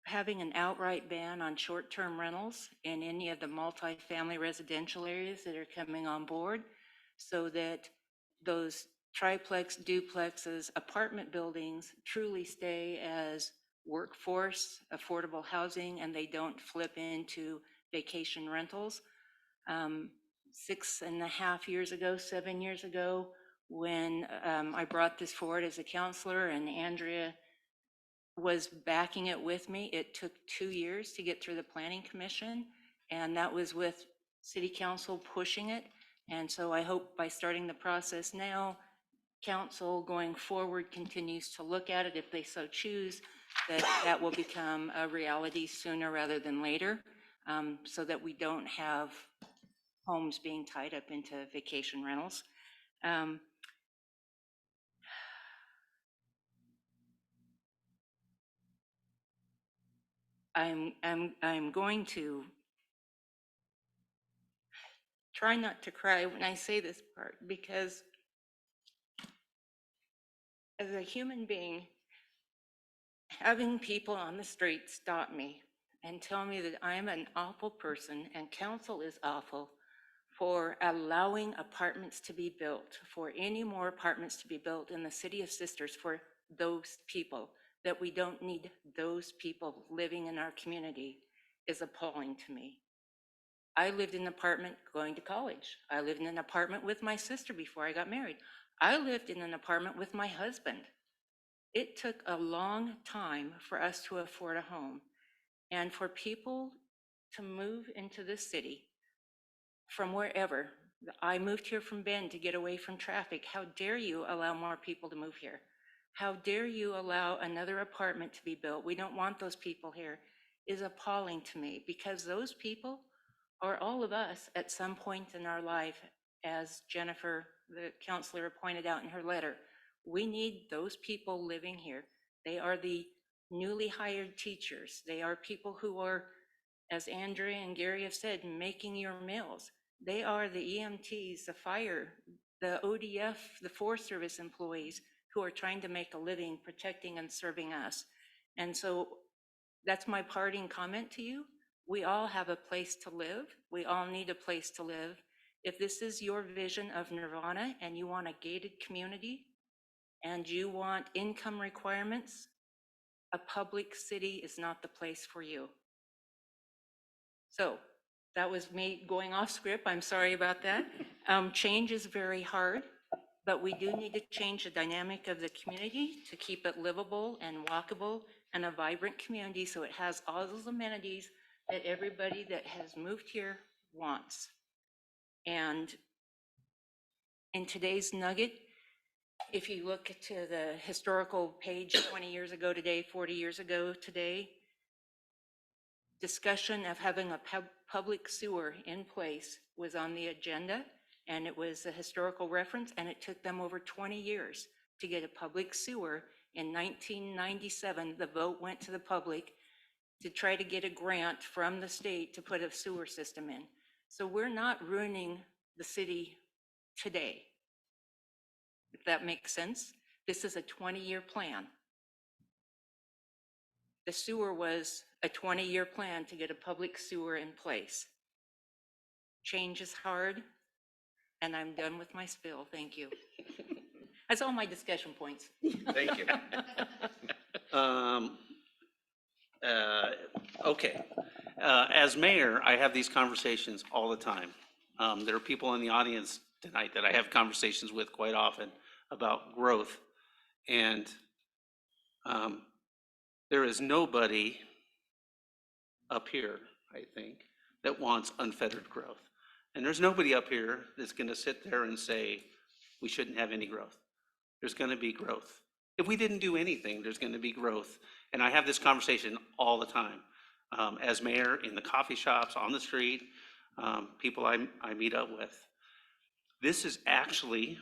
having an outright ban on short-term rentals in any of the multifamily residential areas that are coming on board, so that those triplex, duplexes, apartment buildings truly stay as workforce, affordable housing, and they don't flip into vacation rentals. 6.5 years ago, 7 years ago, when I brought this forward as a counselor and Andrea was backing it with me, it took 2 years to get through the Planning Commission, and that was with City Council pushing it. And so I hope by starting the process now, Council going forward continues to look at it if they so choose, that will become a reality sooner rather than later, so that we don't have homes being tied up into vacation rentals. I'm going to try not to cry when I say this part, because as a human being, having people on the street stop me and tell me that I'm an awful person and council is awful for allowing apartments to be built, for any more apartments to be built in the City of Sisters for those people, that we don't need those people living in our community, is appalling to me. I lived in an apartment going to college. I lived in an apartment with my sister before I got married. I lived in an apartment with my husband. It took a long time for us to afford a home, and for people to move into this city from wherever. I moved here from Bend to get away from traffic. How dare you allow more people to move here? How dare you allow another apartment to be built? We don't want those people here. Is appalling to me, because those people are all of us at some point in our life, as Jennifer, the counselor, pointed out in her letter. We need those people living here. They are the newly hired teachers. They are people who are, as Andrea and Gary have said, making your meals. They are the EMTs, the fire, the ODF, the Forest Service employees who are trying to make a living protecting and serving us. And so that's my parting comment to you. We all have a place to live. We all need a place to live. If this is your vision of nirvana and you want a gated community and you want income requirements, a public city is not the place for you. So that was me going off script. I'm sorry about that. Change is very hard, but we do need to change the dynamic of the community to keep it livable and walkable and a vibrant community, so it has all those amenities that everybody that has moved here wants. And in today's nugget, if you look to the historical page 20 years ago today, 40 years ago today, discussion of having a public sewer in place was on the agenda, and it was a historical reference, and it took them over 20 years to get a public sewer. In 1997, the vote went to the public to try to get a grant from the state to put a sewer system in. So we're not ruining the city today, if that makes sense. This is a 20-year plan. The sewer was a 20-year plan to get a public sewer in place. Change is hard, and I'm done with my spill. Thank you. That's all my discussion points. Thank you. Okay. As mayor, I have these conversations all the time. There are people in the audience tonight that I have conversations with quite often about growth. And there is nobody up here, I think, that wants unfettered growth. And there's nobody up here that's going to sit there and say, we shouldn't have any growth. There's going to be growth. If we didn't do anything, there's going to be growth. And I have this conversation all the time. As mayor, in the coffee shops, on the street, people I meet up with. This is actually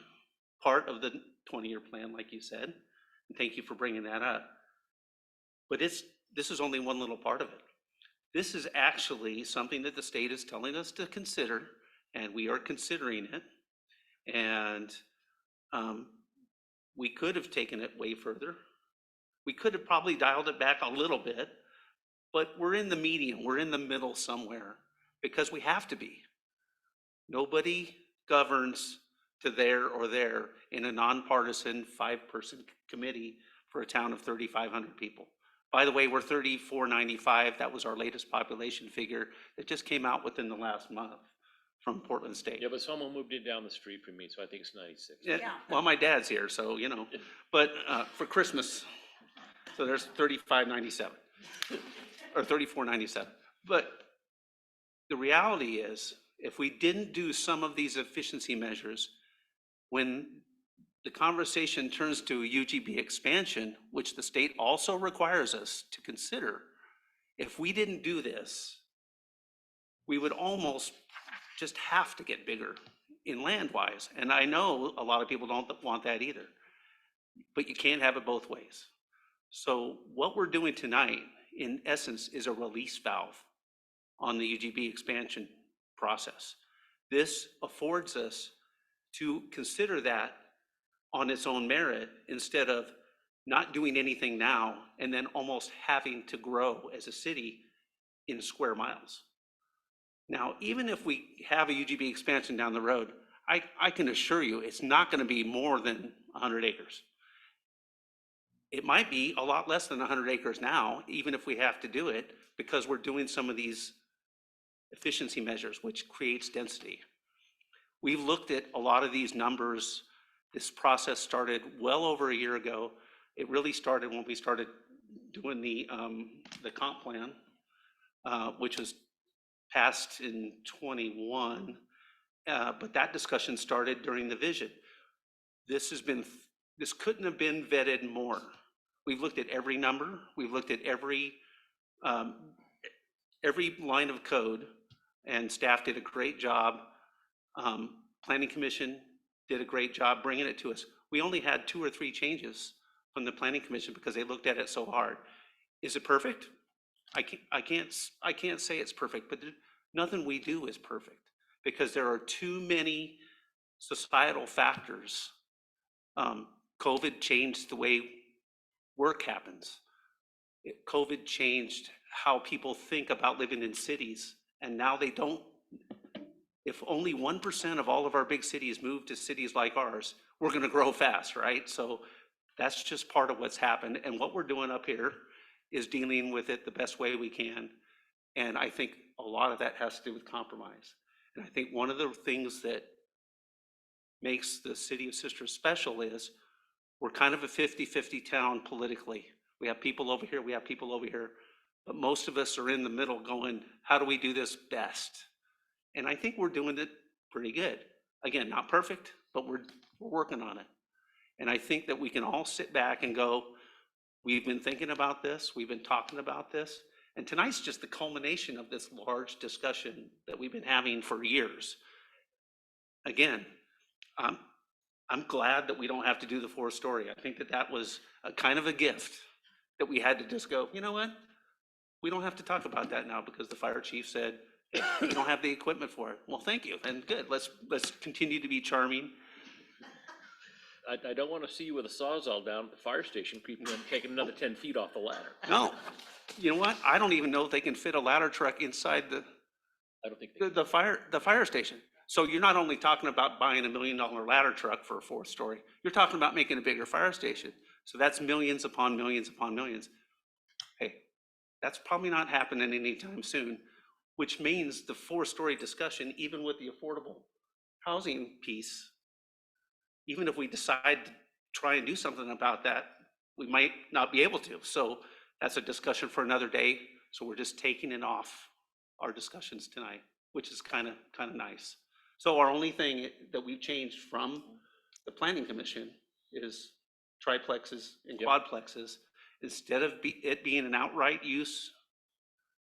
part of the 20-year plan, like you said. And thank you for bringing that up. But this is only one little part of it. This is actually something that the state is telling us to consider, and we are considering it. And we could have taken it way further. We could have probably dialed it back a little bit, but we're in the medium, we're in the middle somewhere, because we have to be. Nobody governs to there or there in a nonpartisan 5-person committee for a town of 3,500 people. By the way, we're 3,495. That was our latest population figure that just came out within the last month from Portland State. Yeah, but someone moved in down the street from me, so I think it's 96. Yeah, well, my dad's here, so, you know, but for Christmas, so there's 3,597 or 3,497. But the reality is, if we didn't do some of these efficiency measures, when the conversation turns to UGB expansion, which the state also requires us to consider, if we didn't do this, we would almost just have to get bigger in land-wise. And I know a lot of people don't want that either, but you can't have it both ways. So what we're doing tonight, in essence, is a release valve on the UGB expansion process. This affords us to consider that on its own merit instead of not doing anything now and then almost having to grow as a city in square miles. Now, even if we have a UGB expansion down the road, I can assure you it's not going to be more than 100 acres. It might be a lot less than 100 acres now, even if we have to do it, because we're doing some of these efficiency measures, which creates density. We've looked at a lot of these numbers. This process started well over a year ago. It really started when we started doing the comp plan, which was passed in 21, but that discussion started during the vision. This couldn't have been vetted more. We've looked at every number. We've looked at every line of code, and staff did a great job. Planning Commission did a great job bringing it to us. We only had 2 or 3 changes from the Planning Commission because they looked at it so hard. Is it perfect? I can't say it's perfect, but nothing we do is perfect because there are too many societal factors. COVID changed the way work happens. COVID changed how people think about living in cities, and now they don't. If only 1% of all of our big cities move to cities like ours, we're going to grow fast, right? So that's just part of what's happened. And what we're doing up here is dealing with it the best way we can. And I think a lot of that has to do with compromise. And I think one of the things that makes the city of Sisters special is we're kind of a 50-50 town politically. We have people over here, we have people over here, but most of us are in the middle going, how do we do this best? And I think we're doing it pretty good. Again, not perfect, but we're working on it. And I think that we can all sit back and go, we've been thinking about this, we've been talking about this, and tonight's just the culmination of this large discussion that we've been having for years. Again, I'm glad that we don't have to do the 4-story. I think that that was a kind of a gift that we had to just go, you know what? We don't have to talk about that now because the fire chief said, hey, we don't have the equipment for it. Well, thank you, and good. Let's continue to be charming. I don't want to see you with a sawzall down at the fire station, creeping in, taking another 10 feet off the ladder. No, you know what? I don't even know if they can fit a ladder truck inside I don't think they the fire station. So you're not only talking about buying $1 million ladder truck for a 4-story, you're talking about making a bigger fire station. So that's millions upon millions upon millions. Hey, that's probably not happening anytime soon, which means the 4-story discussion, even with the affordable housing piece, even if we decide to try and do something about that, we might not be able to. So that's a discussion for another day. So we're just taking it off our discussions tonight, which is kind of nice. So our only thing that we've changed from the planning commission is triplexes and quadplexes. Instead of it being an outright use,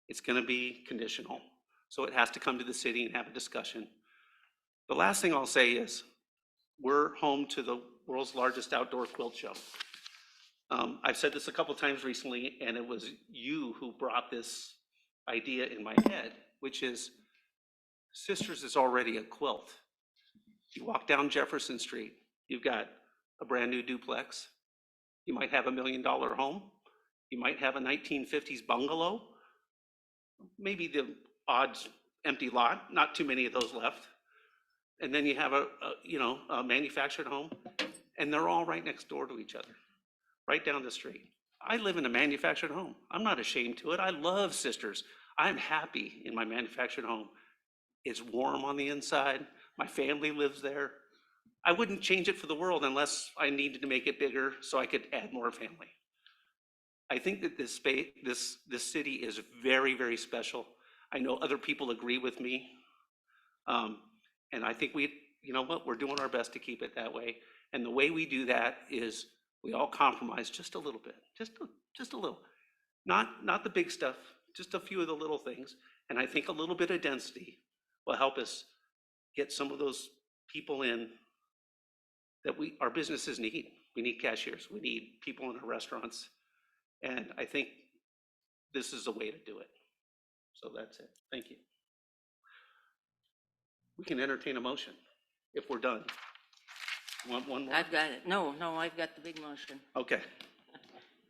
it's going to be conditional. So it has to come to the city and have a discussion. The last thing I'll say is we're home to the world's largest outdoor quilt show. I've said this a couple times recently, and it was you who brought this idea in my head, which is Sisters is already a quilt. You walk down Jefferson Street, you've got a brand new duplex. You might have $1 million home. You might have a 1950s bungalow. Maybe the odd empty lot, not too many of those left. And then you have a manufactured home, and they're all right next door to each other, right down the street. I live in a manufactured home. I'm not ashamed to it. I love Sisters. I'm happy in my manufactured home. It's warm on the inside. My family lives there. I wouldn't change it for the world unless I needed to make it bigger so I could add more family. I think that this city is very, very special. I know other people agree with me. And I think you know what, we're doing our best to keep it that way. And the way we do that is we all compromise just a little bit, just a little. Not the big stuff, just a few of the little things. And I think a little bit of density will help us get some of those people in that our businesses need. We need cashiers, we need people in our restaurants. And I think this is a way to do it. So that's it, thank you. We can entertain a motion if we're done. Want one more? I've got it. No, I've got the big motion. Okay.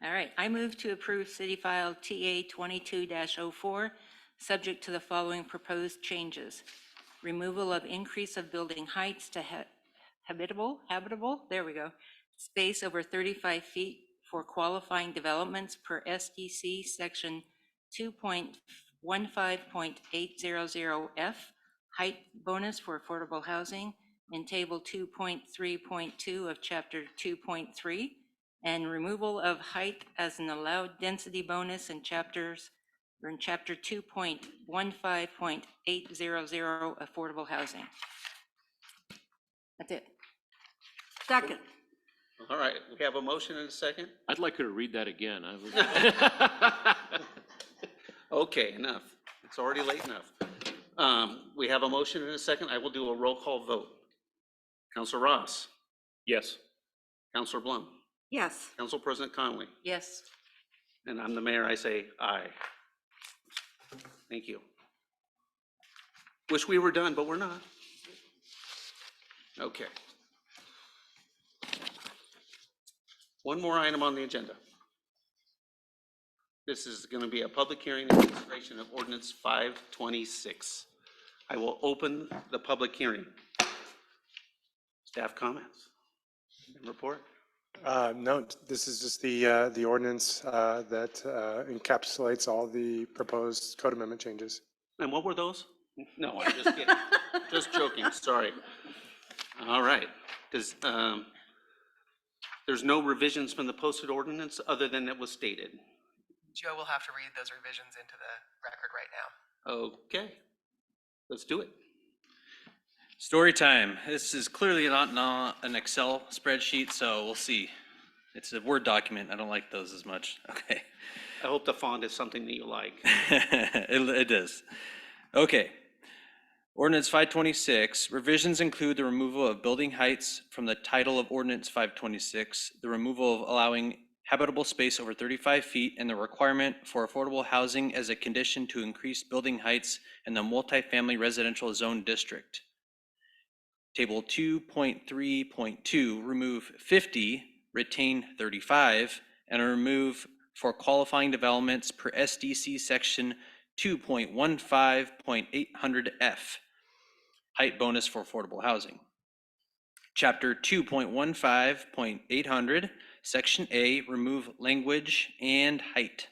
All right, I move to approve City File TA 22-04, subject to the following proposed changes. Removal of increase of building heights to habitable, there we go, space over 35 feet for qualifying developments per SDC section 2.15.800F, height bonus for affordable housing in table 2.3.2 of chapter 2.3, and removal of height as an allowed density bonus in chapter 2.15.800 affordable housing. That's it. Second. All right, we have a motion and a second. I'd like her to read that again. Okay, enough. It's already late enough. We have a motion and a second. I will do a roll call vote. Councilor Ross. Yes. Councilor Blum. Yes. Council President Conley. Yes. And I'm the mayor, I say aye. Thank you. Wish we were done, but we're not. Okay. One more item on the agenda. This is going to be a public hearing and consideration of ordinance 526. I will open the public hearing. Staff comments and report. No, this is just the ordinance that encapsulates all the proposed code amendment changes. And what were those? No, I'm just kidding. Just joking, sorry. All right, there's no revisions from the posted ordinance other than it was stated. Joe will have to read those revisions into the record right now. Okay, let's do it. Story time. This is clearly not an Excel spreadsheet, so we'll see. It's a Word document. I don't like those as much. Okay. I hope the font is something that you like. It is. Okay. Ordinance 526, revisions include the removal of building heights from the title of Ordinance 526, the removal of allowing habitable space over 35 feet, and the requirement for affordable housing as a condition to increase building heights in the multifamily residential zone district. Table 2.3.2, remove 50, retain 35, and remove for qualifying developments per SDC section 2.15.800F. height bonus for affordable housing. Chapter 2.15.800, Section A, remove language and height.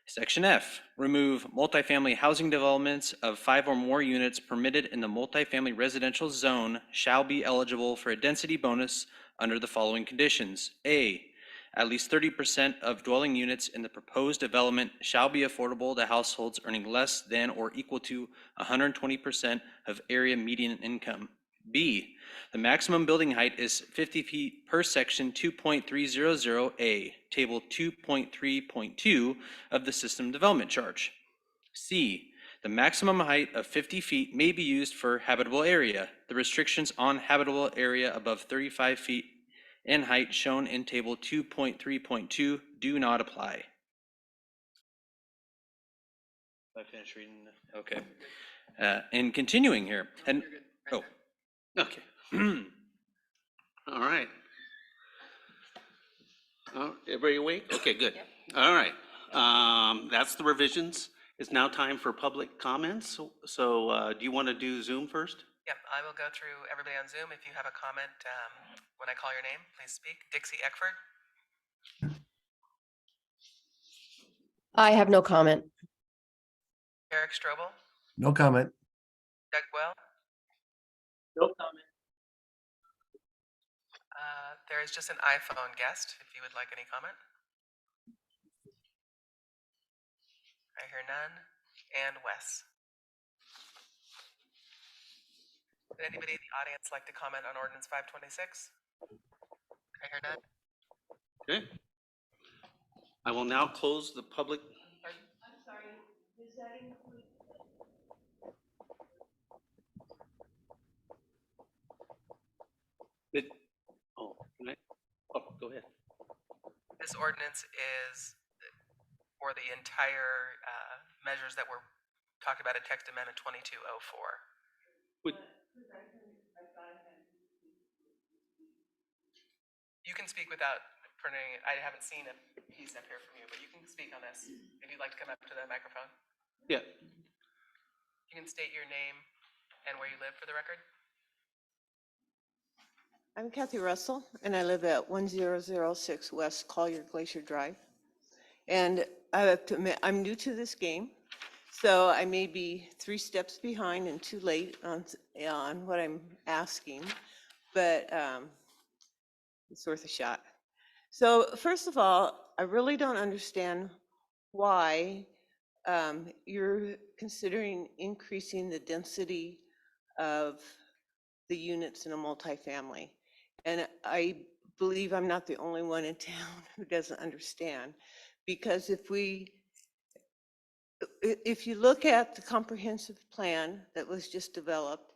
Section F, remove multifamily housing developments of 5 or more units permitted in the multifamily residential zone shall be eligible for a density bonus under the following conditions. A, at least 30% of dwelling units in the proposed development shall be affordable to households earning less than or equal to 120% of area median income. B, the maximum building height is 50 feet per section 2.300A, table 2.3.2 of the system development charge. C, the maximum height of 50 feet may be used for habitable area. The restrictions on habitable area above 35 feet in height shown in table 2.3.2 do not apply. I finished reading. Okay. And continuing here, and oh, okay. All right. Everybody awake? Okay, good. All right. That's the revisions. It's now time for public comments. So do you want to do Zoom first? Yep, I will go through everybody on Zoom. If you have a comment, when I call your name, please speak. Dixie Eckford, I have no comment. Eric Strobel, No comment. Doug Well. No comment. There is just an iPhone guest, if you would like any comment. I hear none. And Wes. Would anybody in the audience like to comment on ordinance 526? I hear none. Okay. I will now close the public. I'm sorry, does that include? Go ahead. This ordinance is for the entire measures that were talked about in text amendment 2204. You can speak without printing it. I haven't seen a piece up here from you, but you can speak on this if you'd like to come up to the microphone. Yeah. You can state your name and where you live for the record. I'm Kathy Russell, and I live at 1006 West Collier Glacier Drive. And I have to admit, I'm new to this game, so I may be 3 steps behind and too late on what I'm asking, but it's worth a shot. So first of all, I really don't understand why you're considering increasing the density of the units in a multifamily. And I believe I'm not the only one in town who doesn't understand, because if you look at the comprehensive plan that was just developed,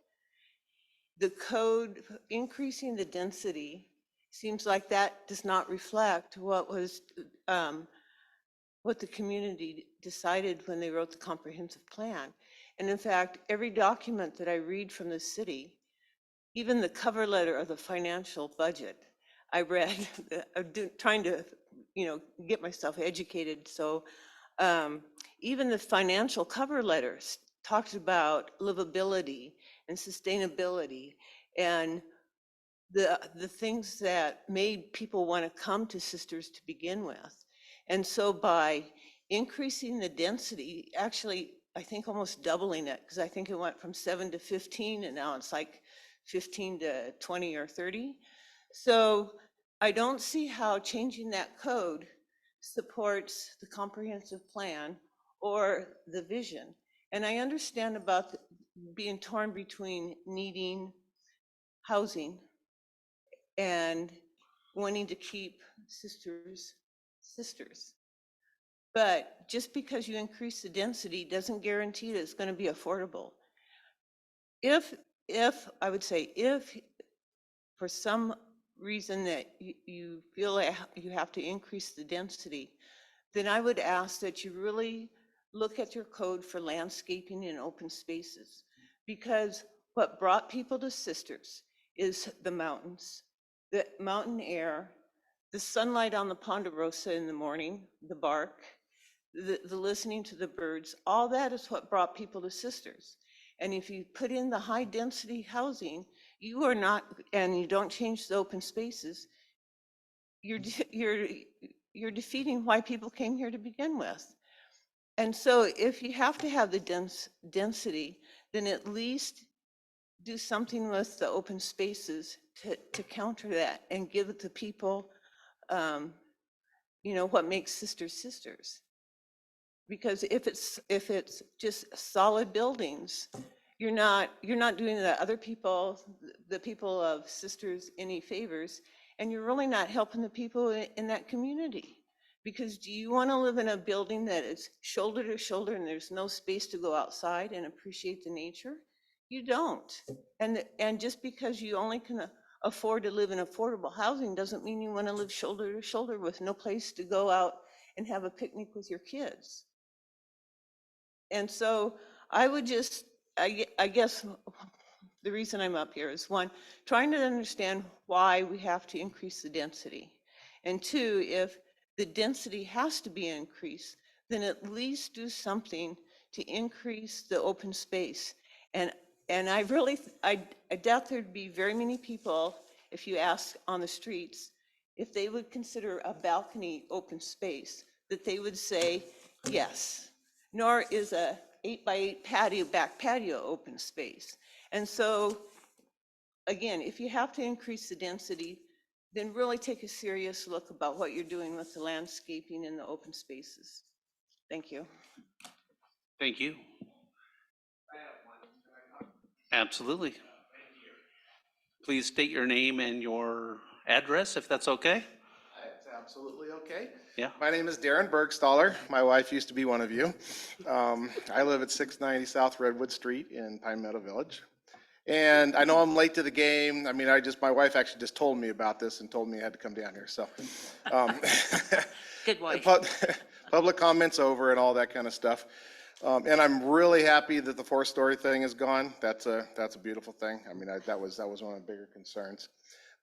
the code increasing the density seems like that does not reflect what was what the community decided when they wrote the comprehensive plan. And in fact, every document that I read from the city, even the cover letter of the financial budget, I read, trying to, get myself educated. So even the financial cover letters talked about livability and sustainability and the things that made people want to come to Sisters to begin with. And so by increasing the density, actually, I think almost doubling it, because I think it went from 7 to 15 and now it's like 15 to 20 or 30. So I don't see how changing that code supports the comprehensive plan or the vision. And I understand about being torn between needing housing and wanting to keep sisters. But just because you increase the density doesn't guarantee that it's going to be affordable. If I would say, if for some reason that you feel like you have to increase the density, then I would ask that you really look at your code for landscaping and open spaces, because what brought people to Sisters is the mountains, the mountain air, the sunlight on the ponderosa in the morning, the bark, the listening to the birds, all that is what brought people to Sisters. And if you put in the high density housing, you are not, and you don't change the open spaces, you're defeating why people came here to begin with. And so if you have to have the density, then at least do something with the open spaces to counter that and give it to people, what makes sisters sisters. Because if it's just solid buildings, you're not doing the other people, the people of sisters, any favors, and you're really not helping the people in that community. Because do you want to live in a building that is shoulder to shoulder and there's no space to go outside and appreciate the nature? You don't. And just because you only can afford to live in affordable housing doesn't mean you want to live shoulder to shoulder with no place to go out and have a picnic with your kids. And so I would just, I guess the reason I'm up here is, one, trying to understand why we have to increase the density. And two, if the density has to be increased, then at least do something to increase the open space. And I really, I doubt there'd be very many people, if you ask on the streets, if they would consider a balcony open space, that they would say yes. Nor is a 8x8 patio, back patio open space. And so, again, if you have to increase the density, then really take a serious look about what you're doing with the landscaping and the open spaces. Thank you. Thank you. Absolutely. Please state your name and your address, if that's okay. It's absolutely okay. Yeah. My name is Darren Bergstaller. My wife used to be one of you. I live at 690 South Redwood Street in Pine Meadow Village. And I know I'm late to the game. I mean, my wife actually just told me about this and told me I had to come down here, so. Good wife. Public comments over and all that kind of stuff. And I'm really happy that the 4-story thing is gone. That's a beautiful thing. I mean, that was one of the bigger concerns.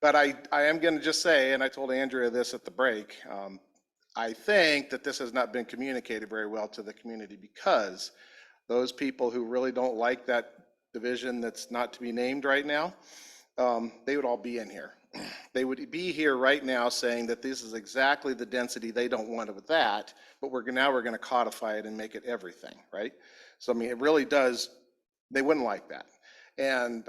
But I am going to just say, and I told Andrea this at the break, I think that this has not been communicated very well to the community, because those people who really don't like that division that's not to be named right now, they would all be in here. They would be here right now saying that this is exactly the density they don't want with that, but now we're going to codify it and make it everything, right? So, I mean, it really does, they wouldn't like that. And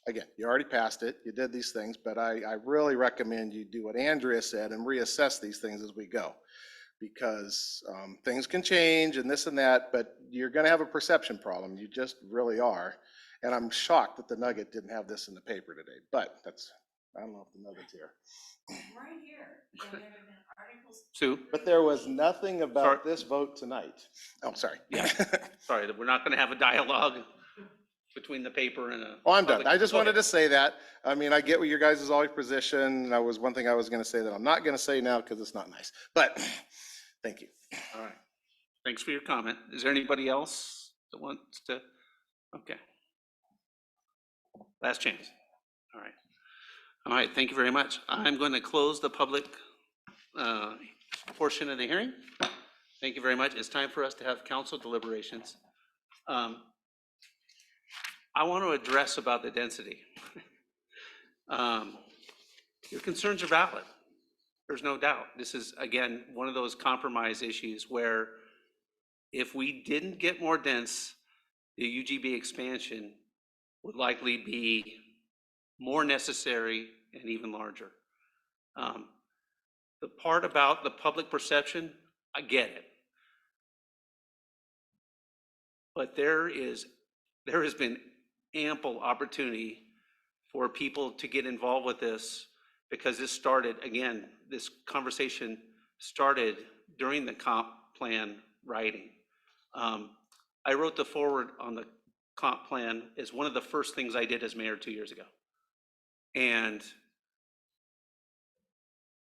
again, you already passed it, you did these things, but I really recommend you do what Andrea said and reassess these things as we go. Because things can change and this and that, but you're going to have a perception problem. You just really are. And I'm shocked that the Nugget didn't have this in the paper today, but I don't know if the Nugget's here. Right here. And there have been articles. Sue? But there was nothing about this vote tonight. Oh, sorry. Yeah. Sorry, we're not going to have a dialogue between the paper and a. Oh, I'm done. I just wanted to say that. I mean, I get what your guys' is always position. That was one thing I was going to say that I'm not going to say now because it's not nice, but thank you. All right. Thanks for your comment. Is there anybody else that wants to? Okay. Last chance. All right. All right. Thank you very much. I'm going to close the public portion of the hearing. Thank you very much. It's time for us to have council deliberations. I want to address about the density. Your concerns are valid. There's no doubt. This is, again, one of those compromise issues where if we didn't get more dense, the UGB expansion would likely be more necessary and even larger. The part about the public perception, I get it. But there has been ample opportunity for people to get involved with this, because this started, again, this conversation started during the comp plan writing. I wrote the forward on the comp plan as one of the first things I did as mayor 2 years ago. And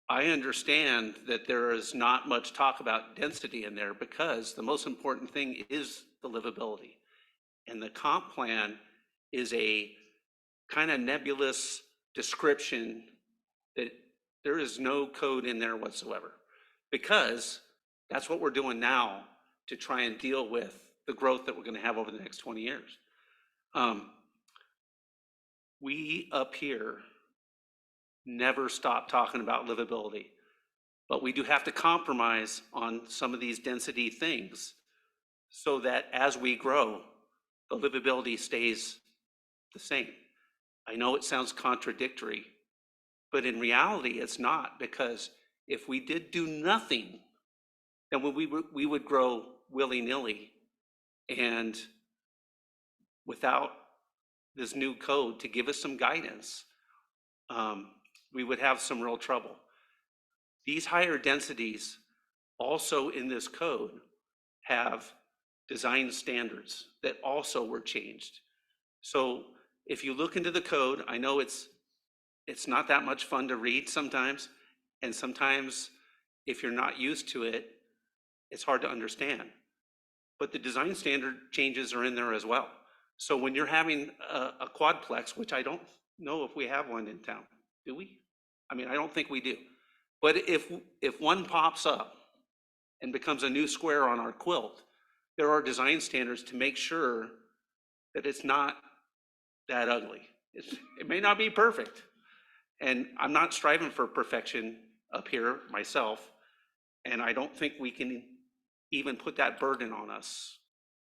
I understand that there is not much talk about density in there, because the most important thing is the livability. And the comp plan is a kind of nebulous description that there is no code in there whatsoever, because that's what we're doing now to try and deal with the growth that we're gonna have over the next 20 years. We up here never stop talking about livability, but we do have to compromise on some of these density things so that as we grow, the livability stays the same. I know it sounds contradictory, but in reality, it's not, because if we did do nothing, then we would grow willy-nilly, and without this new code to give us some guidance, we would have some real trouble. These higher densities also in this code have design standards that also were changed. So if you look into the code, I know it's not that much fun to read sometimes, and sometimes if you're not used to it, it's hard to understand. But the design standard changes are in there as well. So when you're having a quadplex, which I don't know if we have one in town, do we? I mean, I don't think we do. But if one pops up and becomes a new square on our quilt, there are design standards to make sure that it's not that ugly. It may not be perfect. And I'm not striving for perfection up here myself. And I don't think we can even put that burden on us.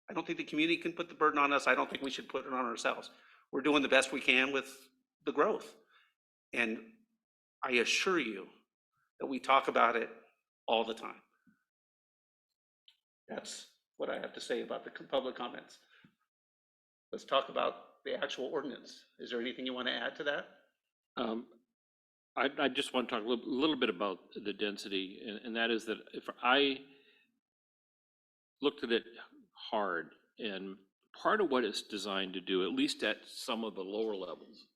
I don't think the community can put the burden on us. I don't think we should put it on ourselves. We're doing the best we can with the growth. And I assure you that we talk about it all the time. That's what I have to say about the public comments. Let's talk about the actual ordinance. Is there anything you want to add to that? I just want to talk a little bit about the density, and that is that if I looked at it hard, and part of what it's designed to do, at least at some of the lower levels,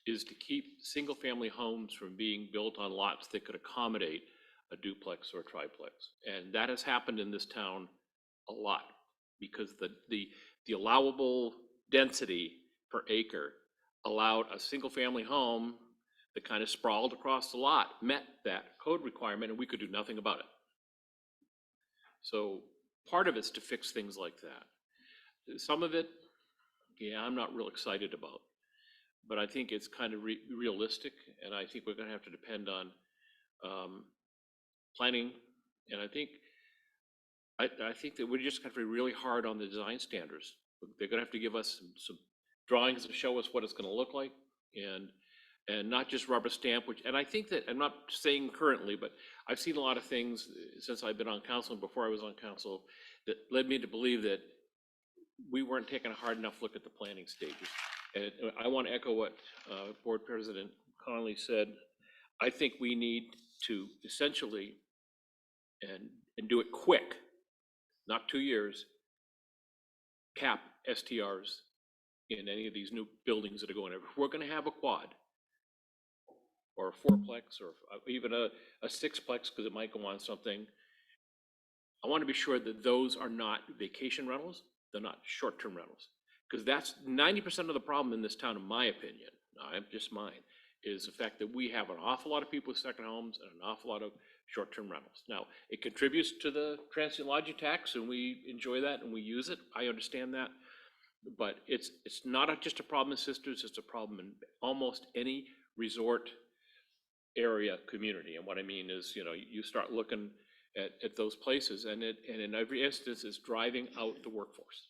is to keep single-family homes from being built on lots that could accommodate a duplex or a triplex. And that has happened in this town a lot, because the allowable density per acre allowed a single-family home that kind of sprawled across the lot, met that code requirement, and we could do nothing about it. So part of it's to fix things like that. Some of it, yeah, I'm not real excited about, but I think it's kind of realistic, and I think we're going to have to depend on planning. And I think that we're just going to be really hard on the design standards. They're going to have to give us some drawings to show us what it's going to look like, and not just rubber stamp. And I think that, I'm not saying currently, but I've seen a lot of things since I've been on council and before I was on council that led me to believe that we weren't taking a hard enough look at the planning stages. And I want to echo what Board President Connolly said. I think we need to essentially, and do it quick, not 2 years, cap STRs in any of these new buildings that are going. If we're going to have a quad or a fourplex or even a sixplex, because it might go on something, I want to be sure that those are not vacation rentals. They're not short-term rentals, because that's 90% of the problem in this town, in my opinion. I'm just mine, is the fact that we have an awful lot of people with second homes and an awful lot of short-term rentals. Now, it contributes to the transient lodging tax, and we enjoy that and we use it. I understand that, but it's not just a problem in Sisters. It's a problem in almost any resort area community. And what I mean is, you start looking at those places, and in every instance is driving out the workforce.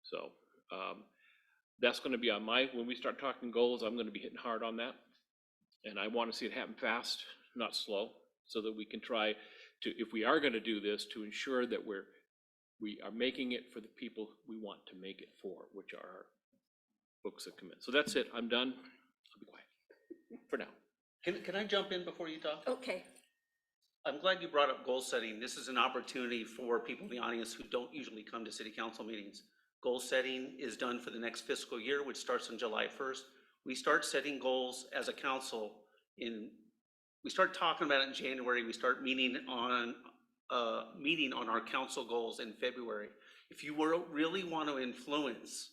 So that's going to be on when we start talking goals, I'm going to be hitting hard on that. And I want to see it happen fast, not slow, so that we can try to, if we are going to do this, to ensure that we are making it for the people we want to make it for, which are our folks that come in. So that's it. I'm done. I'll be quiet for now. Can I jump in before you talk? Okay. I'm glad you brought up goal setting. This is an opportunity for people in the audience who don't usually come to city council meetings. Goal setting is done for the next fiscal year, which starts on July 1st. We start setting goals as a council we start talking about it in January. We start meeting on our council goals in February. If you really want to influence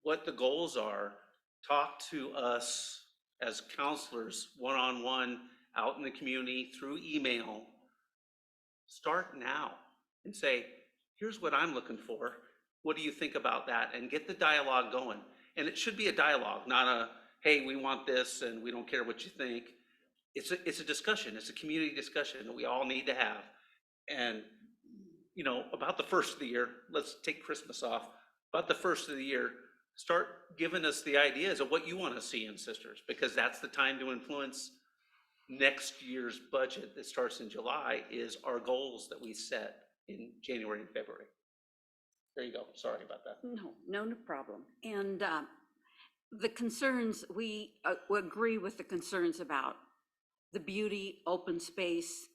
what the goals are, talk to us as counselors one-on-one out in the community through email. Start now and say, here's what I'm looking for. What do you think about that? And get the dialogue going. And it should be a dialogue, not a, hey, we want this and we don't care what you think. It's a discussion. It's a community discussion that we all need to have. And, you know, about the first of the year, let's take Christmas off. About the first of the year, start giving us the ideas of what you want to see in Sisters, because that's the time to influence next year's budget that starts in July, is our goals that we set in January and February. There you go. Sorry about that. No problem. And the concerns, we agree with the concerns about the beauty, open space,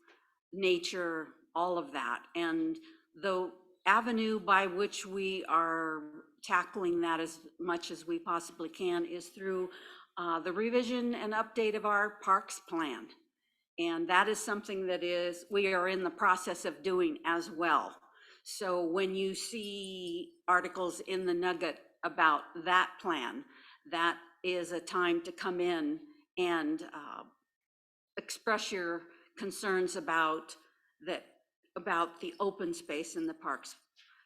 nature, all of that. And the avenue by which we are tackling that as much as we possibly can is through the revision and update of our parks plan. And that is something that we are in the process of doing as well. So when you see articles in the Nugget about that plan, that is a time to come in and express your concerns about the open space in the parks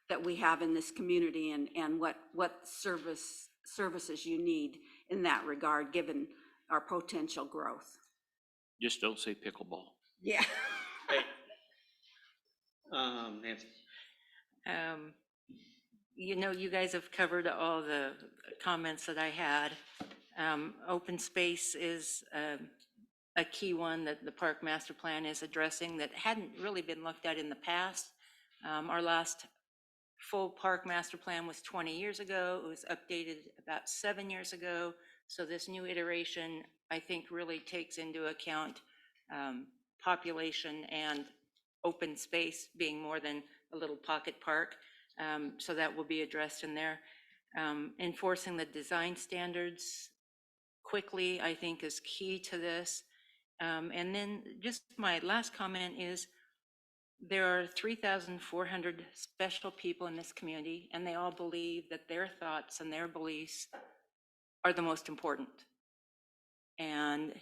that we have in this community, and what services you need in that regard, given our potential growth. Just don't say pickleball. Yeah. Hey. Nancy. You know, you guys have covered all the comments that I had. Open space is a key one that the park master plan is addressing that hadn't really been looked at in the past. Our last full park master plan was 20 years ago. It was updated about 7 years ago. So this new iteration, I think, really takes into account population and open space being more than a little pocket park. So that will be addressed in there. Enforcing the design standards quickly, I think, is key to this. And then just my last comment is, there are 3,400 special people in this community, and they all believe that their thoughts and their beliefs are the most important. And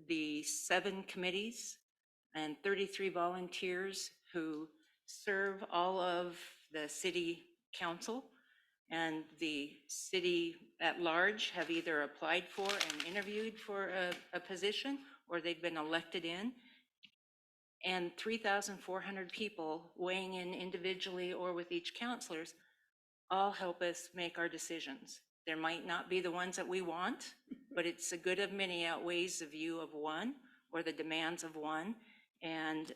the 7 committees and 33 volunteers who serve all of the city council and the city at large have either applied for and interviewed for a position, or they've been elected in. And 3,400 people weighing in individually or with each counselors all help us make our decisions. There might not be the ones that we want, but it's a good of many outweighs the view of one or the demands of one. And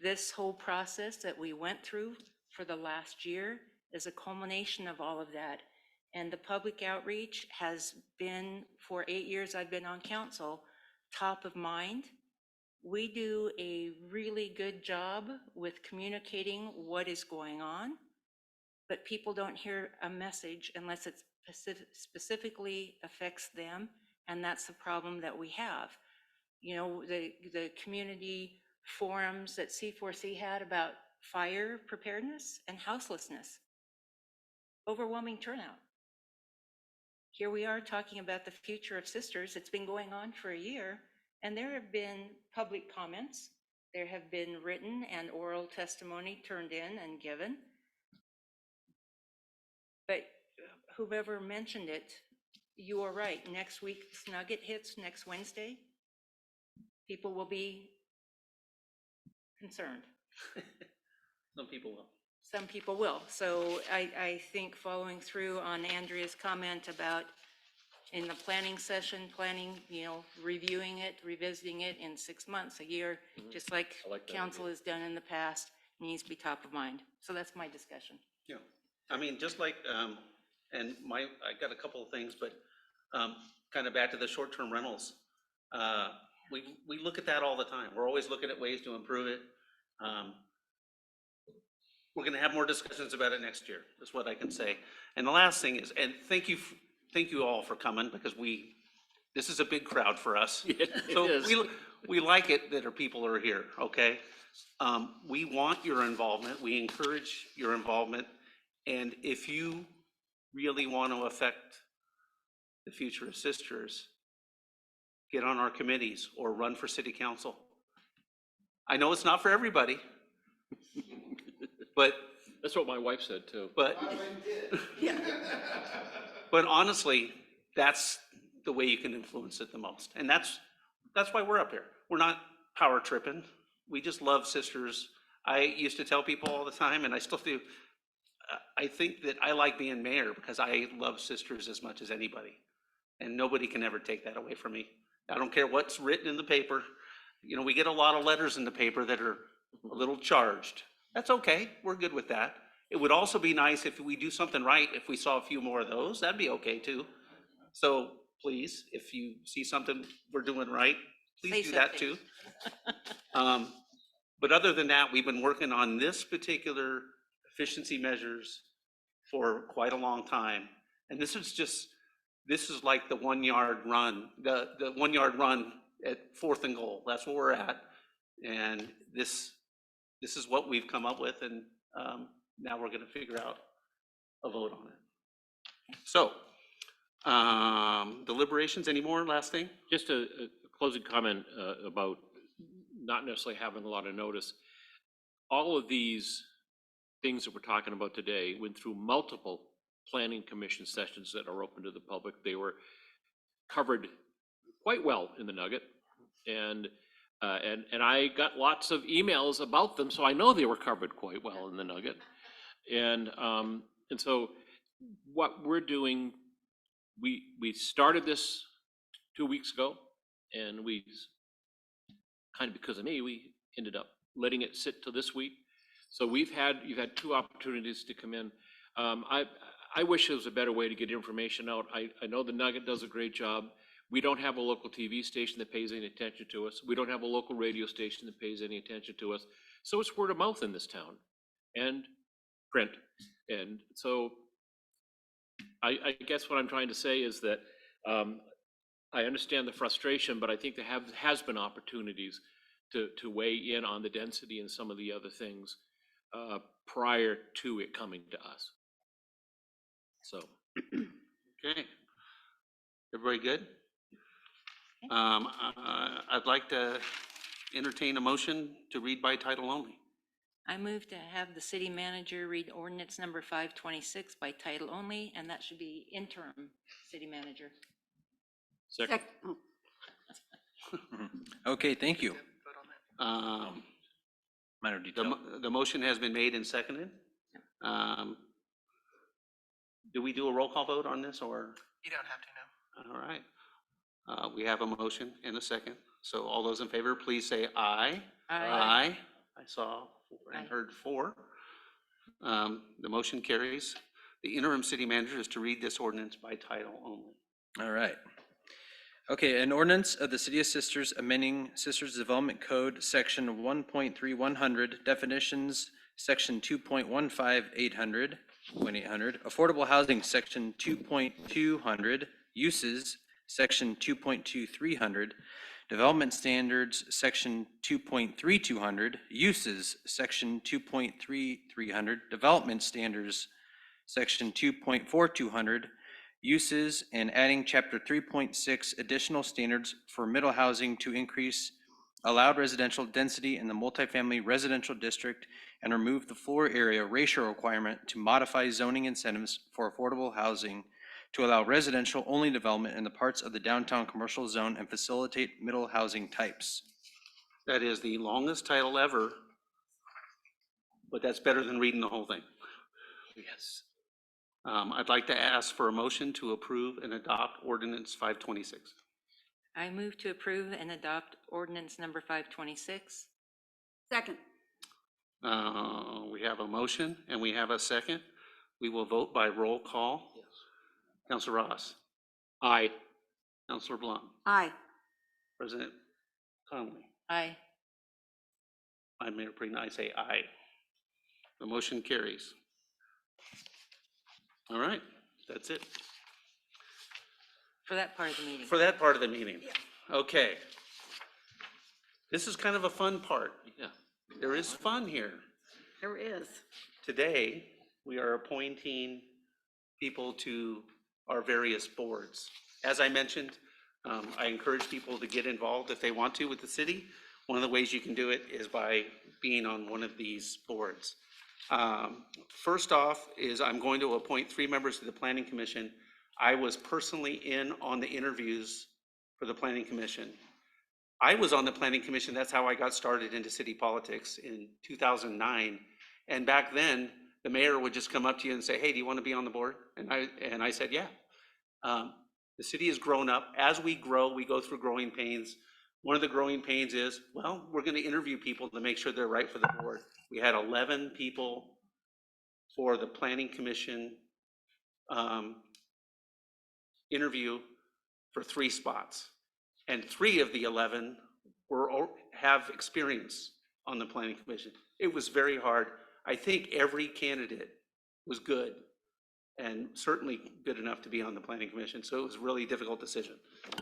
this whole process that we went through for the last year is a culmination of all of that. And the public outreach has been, for 8 years I've been on council, top of mind. We do a really good job with communicating what is going on, but people don't hear a message unless it specifically affects them, and that's the problem that we have. You know, the community forums that C4C had about fire preparedness and houselessness, overwhelming turnout. Here we are talking about the future of Sisters. It's been going on for a year, and there have been public comments. There have been written and oral testimony turned in and given. But whoever mentioned it, you are right. Next week, Nugget hits next Wednesday. People will be concerned. Some people will. Some people will. So I think following through on Andrea's comment about in the planning session, you know, reviewing it, revisiting it in 6 months, a year, just like council has done in the past, needs to be top of mind. So that's my discussion. Yeah. I mean, just like, and I got a couple of things, but kind of back to the short-term rentals. We look at that all the time. We're always looking at ways to improve it. We're going to have more discussions about it next year. That's what I can say. And the last thing is, and thank you all for coming, because this is a big crowd for us. So we like it that our people are here, okay? We want your involvement. We encourage your involvement. And if you really want to affect the future of Sisters, get on our committees or run for city council. I know it's not for everybody, but That's what my wife said too. But, but honestly, that's the way you can influence it the most. And that's why we're up here. We're not power tripping. We just love sisters. I used to tell people all the time, and I still do, I think that I like being mayor because I love sisters as much as anybody. And nobody can ever take that away from me. I don't care what's written in the paper. You know, we get a lot of letters in the paper that are a little charged. That's okay. We're good with that. It would also be nice if we do something right, if we saw a few more of those, that'd be okay too. So please, if you see something we're doing right, please do that too. But other than that, we've been working on this particular efficiency measures for quite a long time. And this is like the 1 yard run, the 1 yard run at 4th and goal. That's where we're at. And this is what we've come up with. And now we're gonna figure out a vote on it. So, deliberations, any more, last thing? Just a closing comment about not necessarily having a lot of notice. All of these things that we're talking about today went through multiple planning commission sessions that are open to the public. They were covered quite well in the Nugget, and I got lots of emails about them, so I know they were covered quite well in the Nugget. And so what we're doing, we started this 2 weeks ago, and we kind of because of me, we ended up letting it sit till this week. So you've had 2 opportunities to come in. I wish there was a better way to get information out. I know the Nugget does a great job. We don't have a local TV station that pays any attention to us. We don't have a local radio station that pays any attention to us. So it's word of mouth in this town and print. And so I guess what I'm trying to say is that I understand the frustration, but I think there has been opportunities to weigh in on the density and some of the other things prior to it coming to us. So, Okay. Everybody good? I'd like to entertain a motion to read by title only. I move to have the city manager read ordinance number 526 by title only, and that should be interim city manager. second. Okay, thank you. Minor detail. The motion has been made and seconded. Do we do a roll call vote on this, or? You don't have to, no. All right. We have a motion and a second. So all those in favor, please say aye. Aye. I saw and heard 4. The motion carries. The interim city manager is to read this ordinance by title only. All right. Okay, an ordinance of the City of Sisters amending Sisters Development Code, Section 1.3100, definitions, Section 2.15800, affordable housing, Section 2.200, uses, Section 2.2300, development standards, Section 2.3200, uses, Section 2.3300, development standards, Section 2.4200, uses, and adding Chapter 3.6 additional standards for middle housing to increase allowed residential density in the multifamily residential district and remove the floor area ratio requirement to modify zoning incentives for affordable housing to allow residential only development in the parts of the downtown commercial zone and facilitate middle housing types. That is the longest title ever, but that's better than reading the whole thing. Yes. I'd like to ask for a motion to approve and adopt ordinance 526. I move to approve and adopt ordinance number 526. Second. We have a motion and we have a second. We will vote by roll call. Yes. Councilor Ross. Aye. Councilor Blum. Aye. President Conley. Aye. I'm Mayor Preen. I say aye. The motion carries. All right, that's it. For that part of the meeting. For that part of the meeting. Yeah. Okay. This is kind of a fun part. Yeah. There is fun here. There is. Today, we are appointing people to our various boards. As I mentioned, I encourage people to get involved if they want to with the city. One of the ways you can do it is by being on one of these boards. First off is I'm going to appoint 3 members to the Planning Commission. I was personally in on the interviews for the Planning Commission. I was on the Planning Commission, that's how I got started into city politics in 2009. And back then, the mayor would just come up to you and say, hey, do you want to be on the board? And I said, yeah. The city has grown up. As we grow, we go through growing pains. One of the growing pains is, well, we're going to interview people to make sure they're right for the board. We had 11 people for the Planning Commission interview for 3 spots. And 3 of the 11 have experience on the Planning Commission. It was very hard. I think every candidate was good and certainly good enough to be on the Planning Commission. So it was a really difficult decision.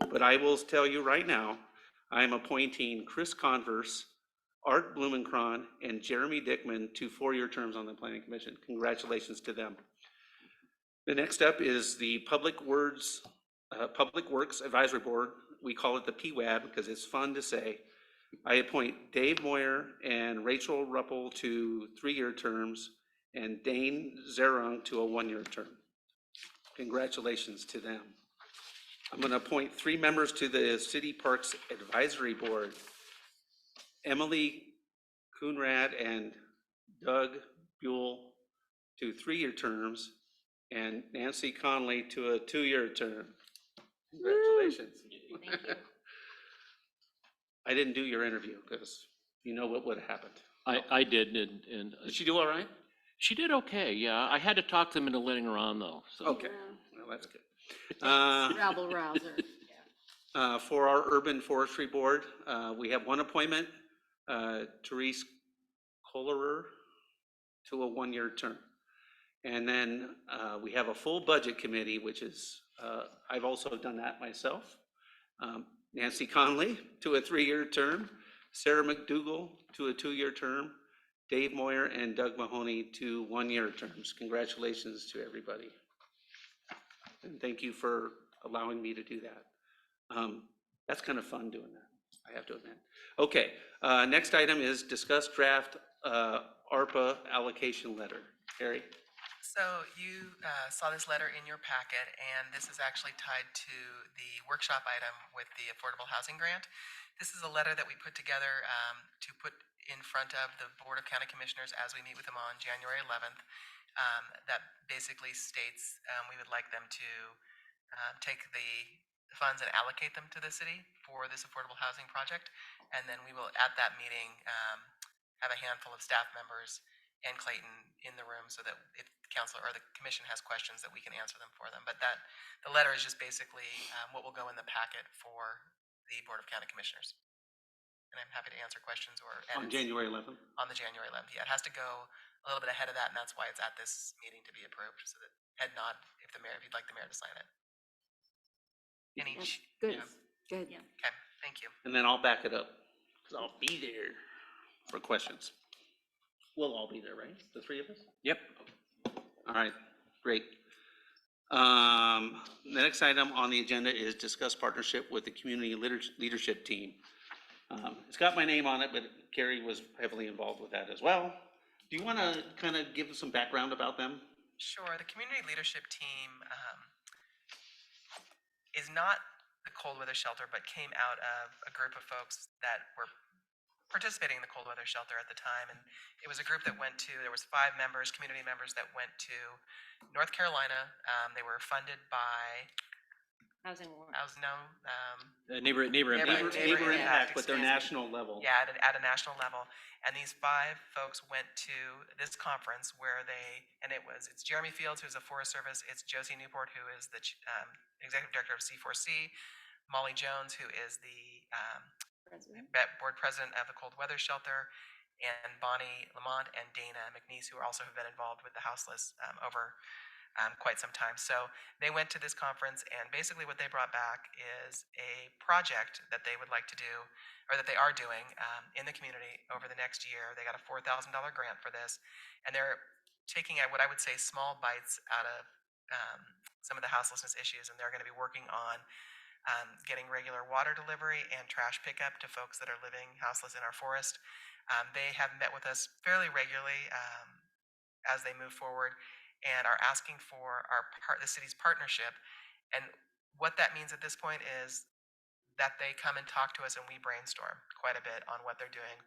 But I will tell you right now, I'm appointing Chris Converse, Art Blumenkron, and Jeremy Dickman to 4-year terms on the Planning Commission. Congratulations to them. The next up is the Public Works Advisory Board. We call it the PWAB because it's fun to say. I appoint Dave Moyer and Rachel Ruppel to 3-year terms and Dane Zerung to a 1-year term. Congratulations to them. I'm going to appoint 3 members to the City Parks Advisory Board. Emily Coonrad and Doug Buell to 3-year terms and Nancy Conley to a 2-year term. Congratulations. Thank you. I didn't do your interview because you know what would have happened. I did, and Did she do all right? she did okay, yeah. I had to talk them into letting her on, though, so. Okay, well, that's good. Rabble rouser. For our Urban Forestry Board, we have 1 appointment, Therese Kohlerer to a 1-year term. And then we have a full budget committee, which is, I've also done that myself. Nancy Conley to a 3-year term, Sarah McDougall to a 2-year term, Dave Moyer and Doug Mahoney to 1-year terms. Congratulations to everybody. And thank you for allowing me to do that. That's kind of fun doing that, I have to admit. Okay, next item is discuss draft ARPA allocation letter. Harry? So you saw this letter in your packet, and this is actually tied to the workshop item with the Affordable Housing Grant. This is a letter that we put together to put in front of the Board of County Commissioners as we meet with them on January 11th. That basically states we would like them to take the funds and allocate them to the city for this affordable housing project. And then we will, at that meeting, have a handful of staff members and Clayton in the room so that if the council or the commission has questions that we can answer them for them. But the letter is just basically what will go in the packet for the Board of County Commissioners. And I'm happy to answer questions or On January 11th? On the January 11th, yeah. It has to go a little bit ahead of that, and that's why it's at this meeting to be approved, so that head nod if you'd like the mayor to sign it. Good, good. Okay, thank you. And then I'll back it up, because I'll be there for questions. We'll all be there, right? The 3 of us? Yep. All right, great. The next item on the agenda is discuss partnership with the community leadership team. It's got my name on it, but Carrie was heavily involved with that as well. Do you want to kind of give us some background about them? Sure. The community leadership team is not the cold weather shelter, but came out of a group of folks that were participating in the cold weather shelter at the time. And it was a group that there was 5 members, community members that went to North Carolina. They were funded by Housing War. Neighbor impact, but they're excuse me. national level. Yeah, at a national level. And these 5 folks went to this conference where it's Jeremy Fields, who's a Forest Service. It's Josie Newport, who is the executive director of C4C. Molly Jones, who is the board president of the Cold Weather Shelter, and Bonnie Lamont and Dana McNeese, who also have been involved with the houseless over quite some time. So they went to this conference, and basically what they brought back is a project that they would like to do, or that they are doing in the community over the next year. They got a $4,000 grant for this, and they're taking what I would say small bites out of some of the houselessness issues, and they're going to be working on getting regular water delivery and trash pickup to folks that are living houseless in our forest. They have met with us fairly regularly. as they move forward and are asking for the city's partnership. And what that means at this point is that they come and talk to us and we brainstorm quite a bit on what they're doing.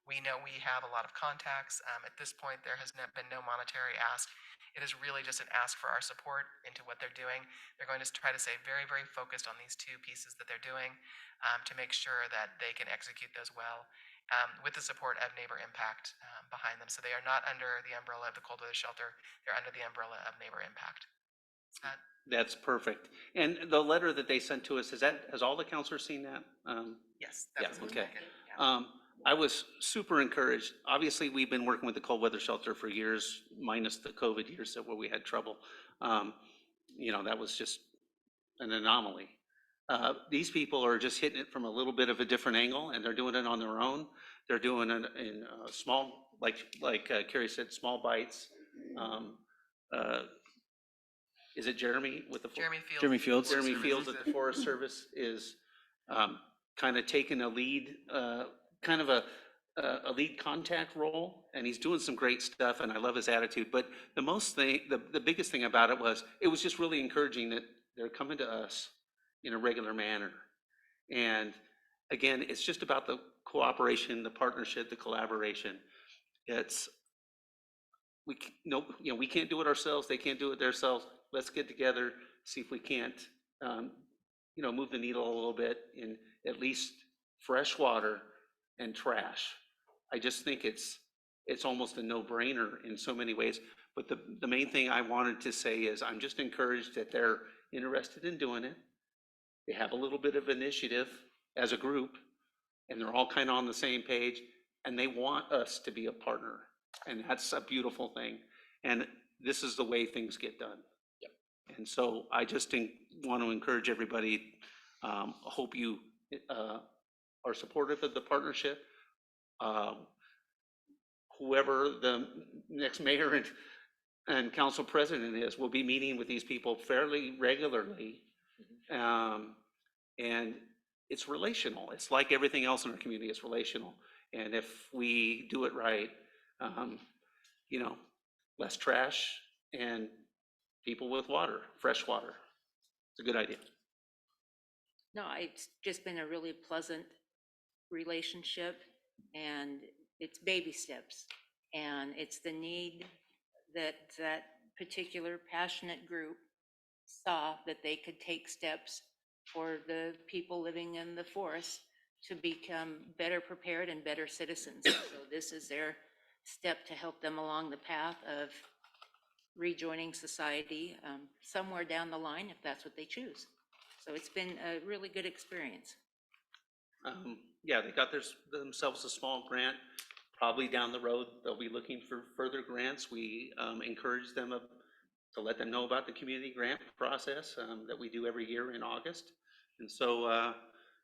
We know we have a lot of contacts. At this point, there has been no monetary ask. It is really just an ask for our support into what they're doing. They're going to try to stay very, very focused on these two pieces that they're doing to make sure that they can execute those well with the support of Neighbor Impact behind them. So they are not under the umbrella of the Cold Weather Shelter. They're under the umbrella of Neighbor Impact. That's perfect. And the letter that they sent to us, has all the counselors seen that? Yes. Yeah, That was okay. yeah. I was super encouraged. Obviously, we've been working with the cold weather shelter for years, minus the COVID years where we had trouble. That was just an anomaly. These people are just hitting it from a little bit of a different angle, and they're doing it on their own. They're doing it in small, like Carrie said, small bites. Is it Jeremy with the Jeremy Fields. Jeremy Fields. Jeremy Fields at the Forest Service is kind of taking a lead, kind of a lead contact role, and he's doing some great stuff, and I love his attitude. But the biggest thing about it was just really encouraging that they're coming to us in a regular manner. And again, it's just about the cooperation, the partnership, the collaboration. We can't do it ourselves. They can't do it themselves. Let's get together, see if we can't, move the needle a little bit in at least fresh water and trash. I just think it's almost a no-brainer in so many ways. But the main thing I wanted to say is I'm just encouraged that they're interested in doing it. They have a little bit of initiative as a group, and they're all kind of on the same page, and they want us to be a partner. And that's a beautiful thing. And this is the way things get done. Yep. And so I just want to encourage everybody, hope you are supportive of the partnership. Whoever the next mayor and council president is, will be meeting with these people fairly regularly. And it's relational. It's like everything else in our community, it's relational. And if we do it right, less trash and people with water, fresh water. It's a good idea. No, it's just been a really pleasant relationship, and it's baby steps. And it's the need that that particular passionate group saw, that they could take steps for the people living in the forest to become better prepared and better citizens. So this is their step to help them along the path of rejoining society somewhere down the line, if that's what they choose. So it's been a really good experience. They got themselves a small grant. Probably down the road, they'll be looking for further grants. We encourage them to let them know about the community grant process that we do every year in August. And so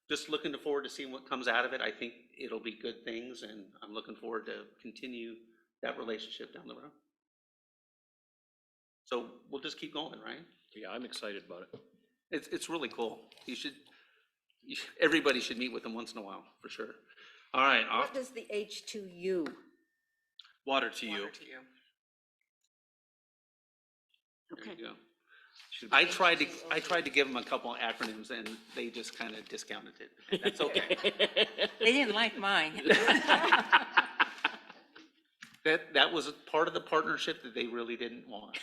just looking forward to seeing what comes out of it. I think it'll be good things, and I'm looking forward to continue that relationship down the road. So we'll just keep going, right? Yeah, I'm excited about it. It's really cool. Everybody should meet with them once in a while, for sure. All right. What does the H2U? Water to you. There you go. I tried to give them a couple of acronyms, and they just kind of discounted it. That's okay. They didn't like mine. That was a part of the partnership that they really didn't want.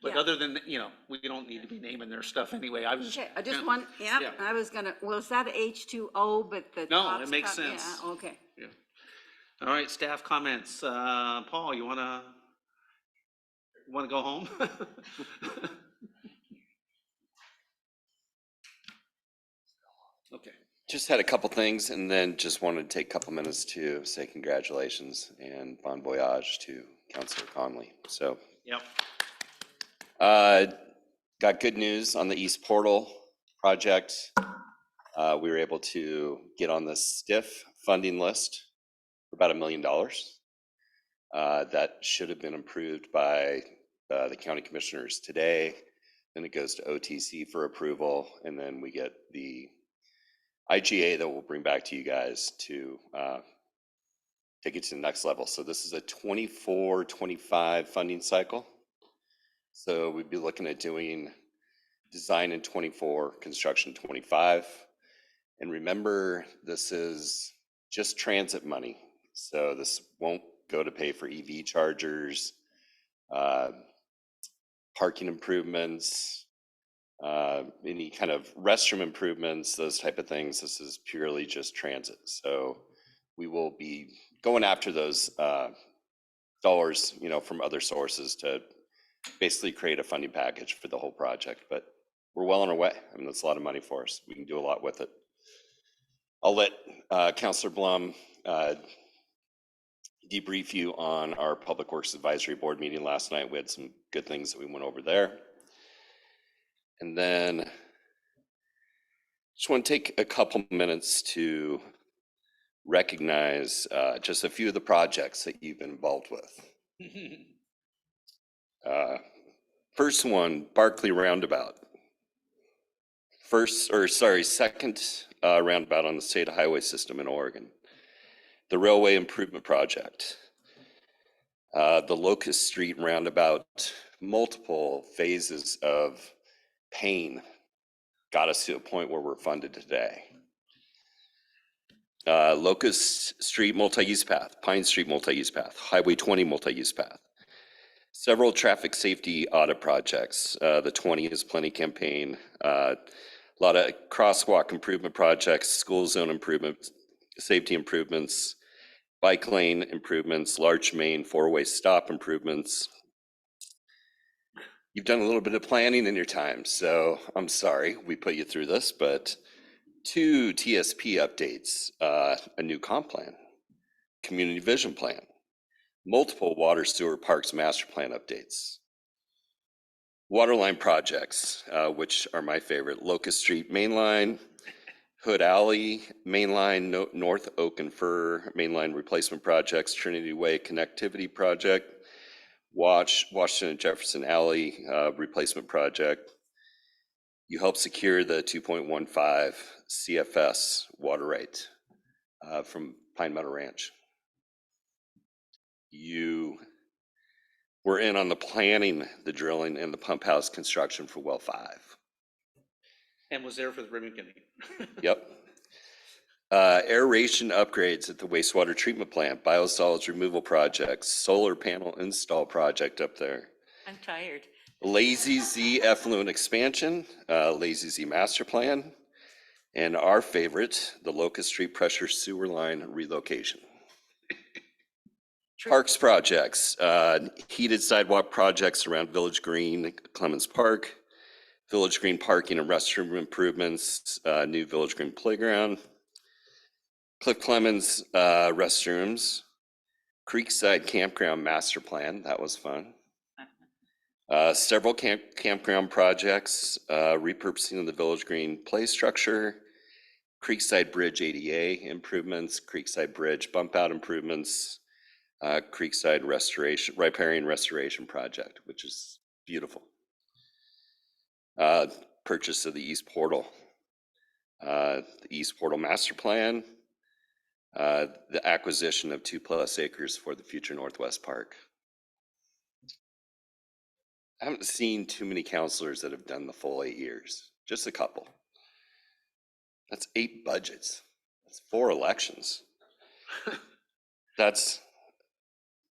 But Yeah. other than, we don't need to be naming their stuff anyway. I was. Okay, I just want, yeah, I was gonna, was that H2O, but the. No, top's it makes cut- sense. Yeah, okay. Yeah. All right, staff comments. Paul, you wanna go home? Okay. Just had a couple things, and then just wanted to take a couple minutes to say congratulations and bon voyage to Councilor Conley. So. Yep. Got good news on the East Portal project. We were able to get on the STIF funding list for about $1 million. That should have been approved by the county commissioners today. Then it goes to OTC for approval, and then we get the IGA that we'll bring back to you guys to take it to the next level. So this is a 24-25 funding cycle. So we'd be looking at doing design in 24, construction 25. And remember, this is just transit money. So this won't go to pay for EV chargers, parking improvements, any kind of restroom improvements, those type of things. This is purely just transit. So we will be going after those dollars, from other sources to basically create a funding package for the whole project. But we're well on our way. I mean, that's a lot of money for us. We can do a lot with it. I'll let Councilor Blum debrief you on our Public Works Advisory Board meeting last night. We had some good things that we went over there. And then just want to take a couple minutes to recognize just a few of the projects that you've been involved with. First one, Barkley Roundabout. Second roundabout on the state highway system in Oregon. The Railway Improvement Project. The Locust Street Roundabout, multiple phases of pain got us to a point where we're funded today. Locust Street multi-use path, Pine Street multi-use path, Highway 20 multi-use path. Several traffic safety audit projects, the 20 is Plenty campaign, a lot of crosswalk improvement projects, school zone improvements, safety improvements, bike lane improvements, large main four-way stop improvements. You've done a little bit of planning in your time, so I'm sorry we put you through this, but 2 TSP updates, a new comp plan, community vision plan, multiple water sewer parks master plan updates, waterline projects, which are my favorite, Locust Street Mainline, Hood Alley Mainline, North Oak and Fir Mainline replacement projects, Trinity Way connectivity project, Washington and Jefferson Alley replacement project. You helped secure the 2.15 CFS water right from Pine Meadow Ranch. You were in on the planning, the drilling, and the pump house construction for well 5. And was there for the ribbon cutting. Yep. Aeration upgrades at the wastewater treatment plant, biosolids removal projects, solar panel install project up there. I'm tired. Lazy Z effluent expansion, Lazy Z master plan, and our favorite, the Locust Street pressure sewer line relocation. Parks projects, heated sidewalk projects around Village Green, Clemens Park, Village Green parking and restroom improvements, new Village Green playground, Cliff Clemens restrooms, Creekside campground master plan, that was fun. Several campground projects, repurposing of the Village Green play structure, Creekside Bridge ADA improvements, Creekside Bridge bump out improvements, Creekside restoration, riparian restoration project, which is beautiful. Purchase of the East Portal, the East Portal master plan, the acquisition of 2+ acres for the future Northwest Park. I haven't seen too many counselors that have done the full 8 years, just a couple. That's 8 budgets. That's 4 elections. That's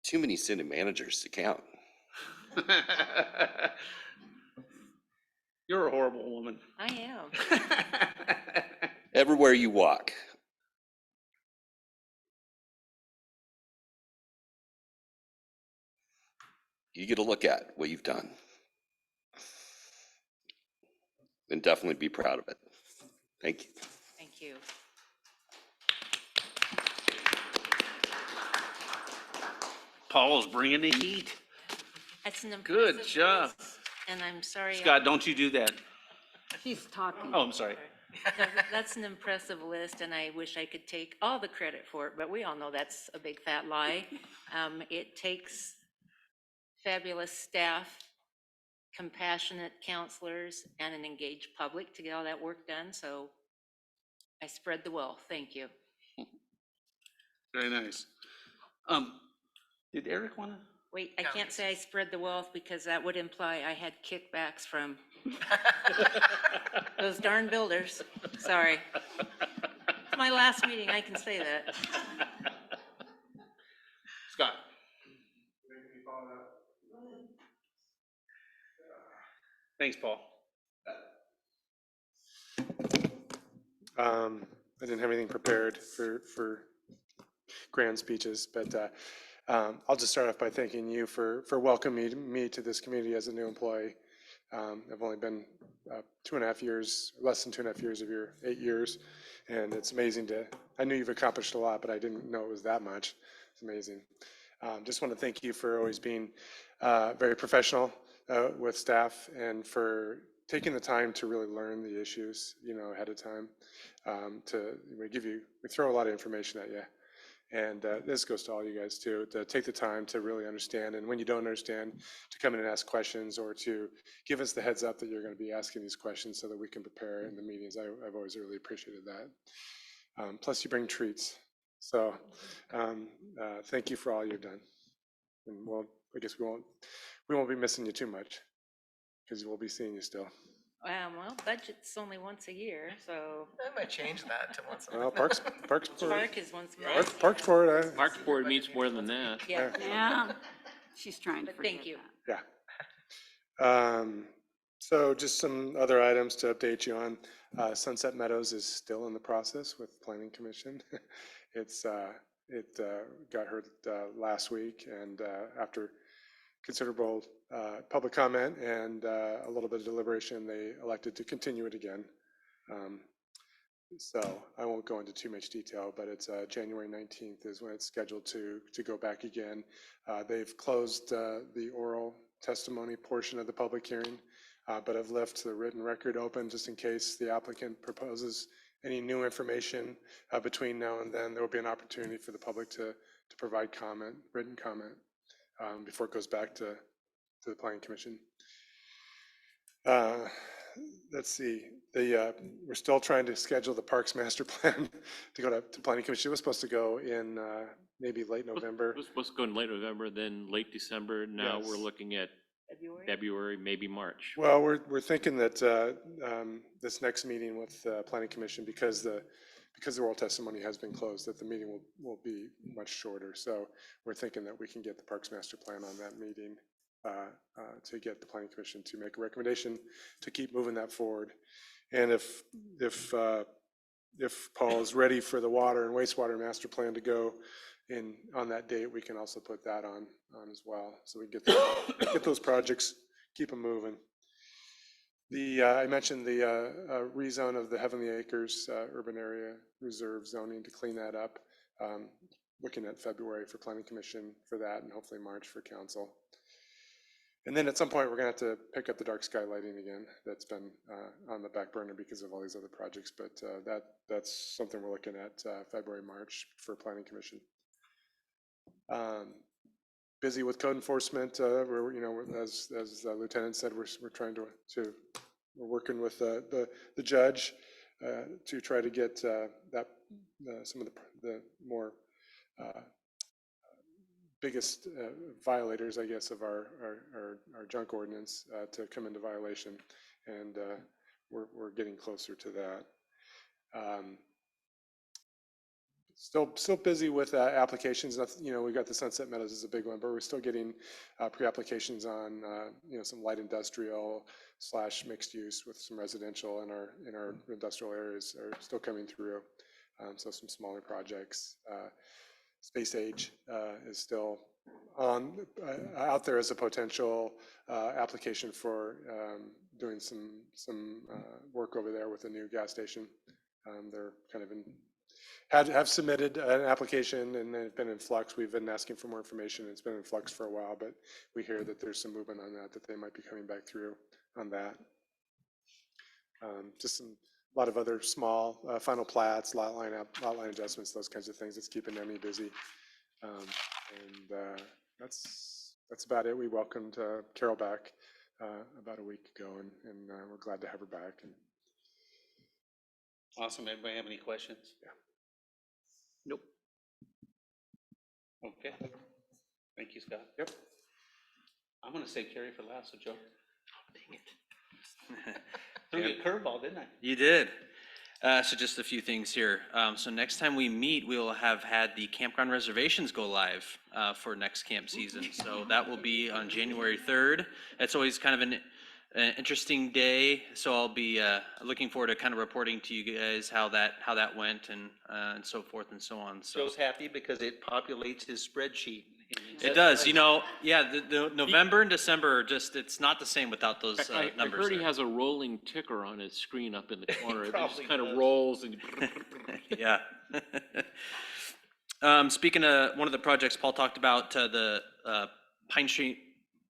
too many city managers to count. You're a horrible woman. I am. Everywhere you walk, you get a look at what you've done. And definitely be proud of it. Thank you. Thank you. Paul's bringing the heat. That's an Good impressive job. list, and I'm sorry. Scott, don't you do that. She's talking. Oh, I'm sorry. That's an impressive list, and I wish I could take all the credit for it, but we all know that's a big fat lie. It takes fabulous staff, compassionate counselors, and an engaged public to get all that work done, so I spread the wealth. Thank you. Very nice. Did Eric want to? Wait, I can't say I spread the wealth because that would imply I had kickbacks from those darn builders. Sorry. It's my last meeting, I can say that. Scott? Thanks, Paul. I didn't have anything prepared for grand speeches, but I'll just start off by thanking you for welcoming me to this community as a new employee. I've only been 2.5 years, less than 2.5 years of your 8 years, and it's amazing I knew you've accomplished a lot, but I didn't know it was that much. It's amazing. Just want to thank you for always being very professional with staff and for taking the time to really learn the issues, ahead of time. We throw a lot of information at you. And this goes to all you guys too, to take the time to really understand. And when you don't understand, to come in and ask questions or to give us the heads up that you're going to be asking these questions so that we can prepare in the meetings. I've always really appreciated that. Plus you bring treats. So thank you for all you've done. And I guess we won't be missing you too much because we'll be seeing you still. Well, budget's only once a year, so. I might change that to once a Well, month. Parks Park is once a month. Parks Board. Parks Board meets more than that. Yeah. Yeah, she's trying to But forget thank you. that. Yeah. So just some other items to update you on. Sunset Meadows is still in the process with Planning Commission. It got heard last week, and after considerable public comment and a little bit of deliberation, they elected to continue it again. So I won't go into too much detail, but it's January 19th is when it's scheduled to go back again. They've closed the oral testimony portion of the public hearing, but have left the written record open just in case the applicant proposes any new information between now and then. There will be an opportunity for the public to provide comment, written comment, before it goes back to the Planning Commission. Let's see, we're still trying to schedule the Parks Master Plan to go to Planning Commission. It was supposed to go in maybe late November. It was supposed to go in late November, then late December. Now we're Yes. looking at February, maybe March. Well, we're thinking that this next meeting with Planning Commission, because the oral testimony has been closed, that the meeting will be much shorter. So we're thinking that we can get the Parks Master Plan on that meeting to get the Planning Commission to make a recommendation to keep moving that forward. And if Paul is ready for the water and wastewater master plan to go in on that date, we can also put that on as well. So we get those projects, keep them moving. I mentioned the rezone of the Heavenly Acres urban area reserve zoning to clean that up. Looking at February for Planning Commission for that, and hopefully March for council. And then at some point, we're gonna have to pick up the dark sky lighting again. That's been on the back burner because of all these other projects, but that's something we're looking at February, March for Planning Commission. Busy with code enforcement. We're, as the lieutenant said, we're trying to we're working with the judge to try to get some of the more biggest violators, I guess, of our junk ordinance to come into violation, and we're getting closer to that. Still busy with applications. We got the Sunset Meadows is a big one, but we're still getting pre-applications on some light industrial / mixed use with some residential in our industrial areas are still coming through. So some smaller projects. Space Age is still out there as a potential application for doing some work over there with a new gas station. They're kind of have submitted an application and then it's been in flux. We've been asking for more information. It's been in flux for a while, but we hear that there's some movement on that they might be coming back through on that. Just a lot of other small final plats, lot line adjustments, those kinds of things. It's keeping Emmy busy. And that's about it. We welcomed Carol back about a week ago, and we're glad to have her back. And Awesome. Everybody have any questions? Yeah. Nope. Okay. Thank you, Scott. Yep. I'm gonna say Carrie for last, so Joe. Oh, dang it. Threw me a curveball, didn't I? You did. So just a few things here. So next time we meet, we will have had the campground reservations go live for next camp season. So that will be on January 3rd. It's always kind of an interesting day. So I'll be looking forward to kind of reporting to you guys how that went and so forth and so on. So Joe's happy because it populates his spreadsheet. it does. You know, yeah. The November and December are just it's not the same without those I numbers. heard he there. has a rolling ticker on his screen up in the corner. It probably just kind of does. rolls and. Yeah. Speaking of one of the projects Paul talked about, the Pine Street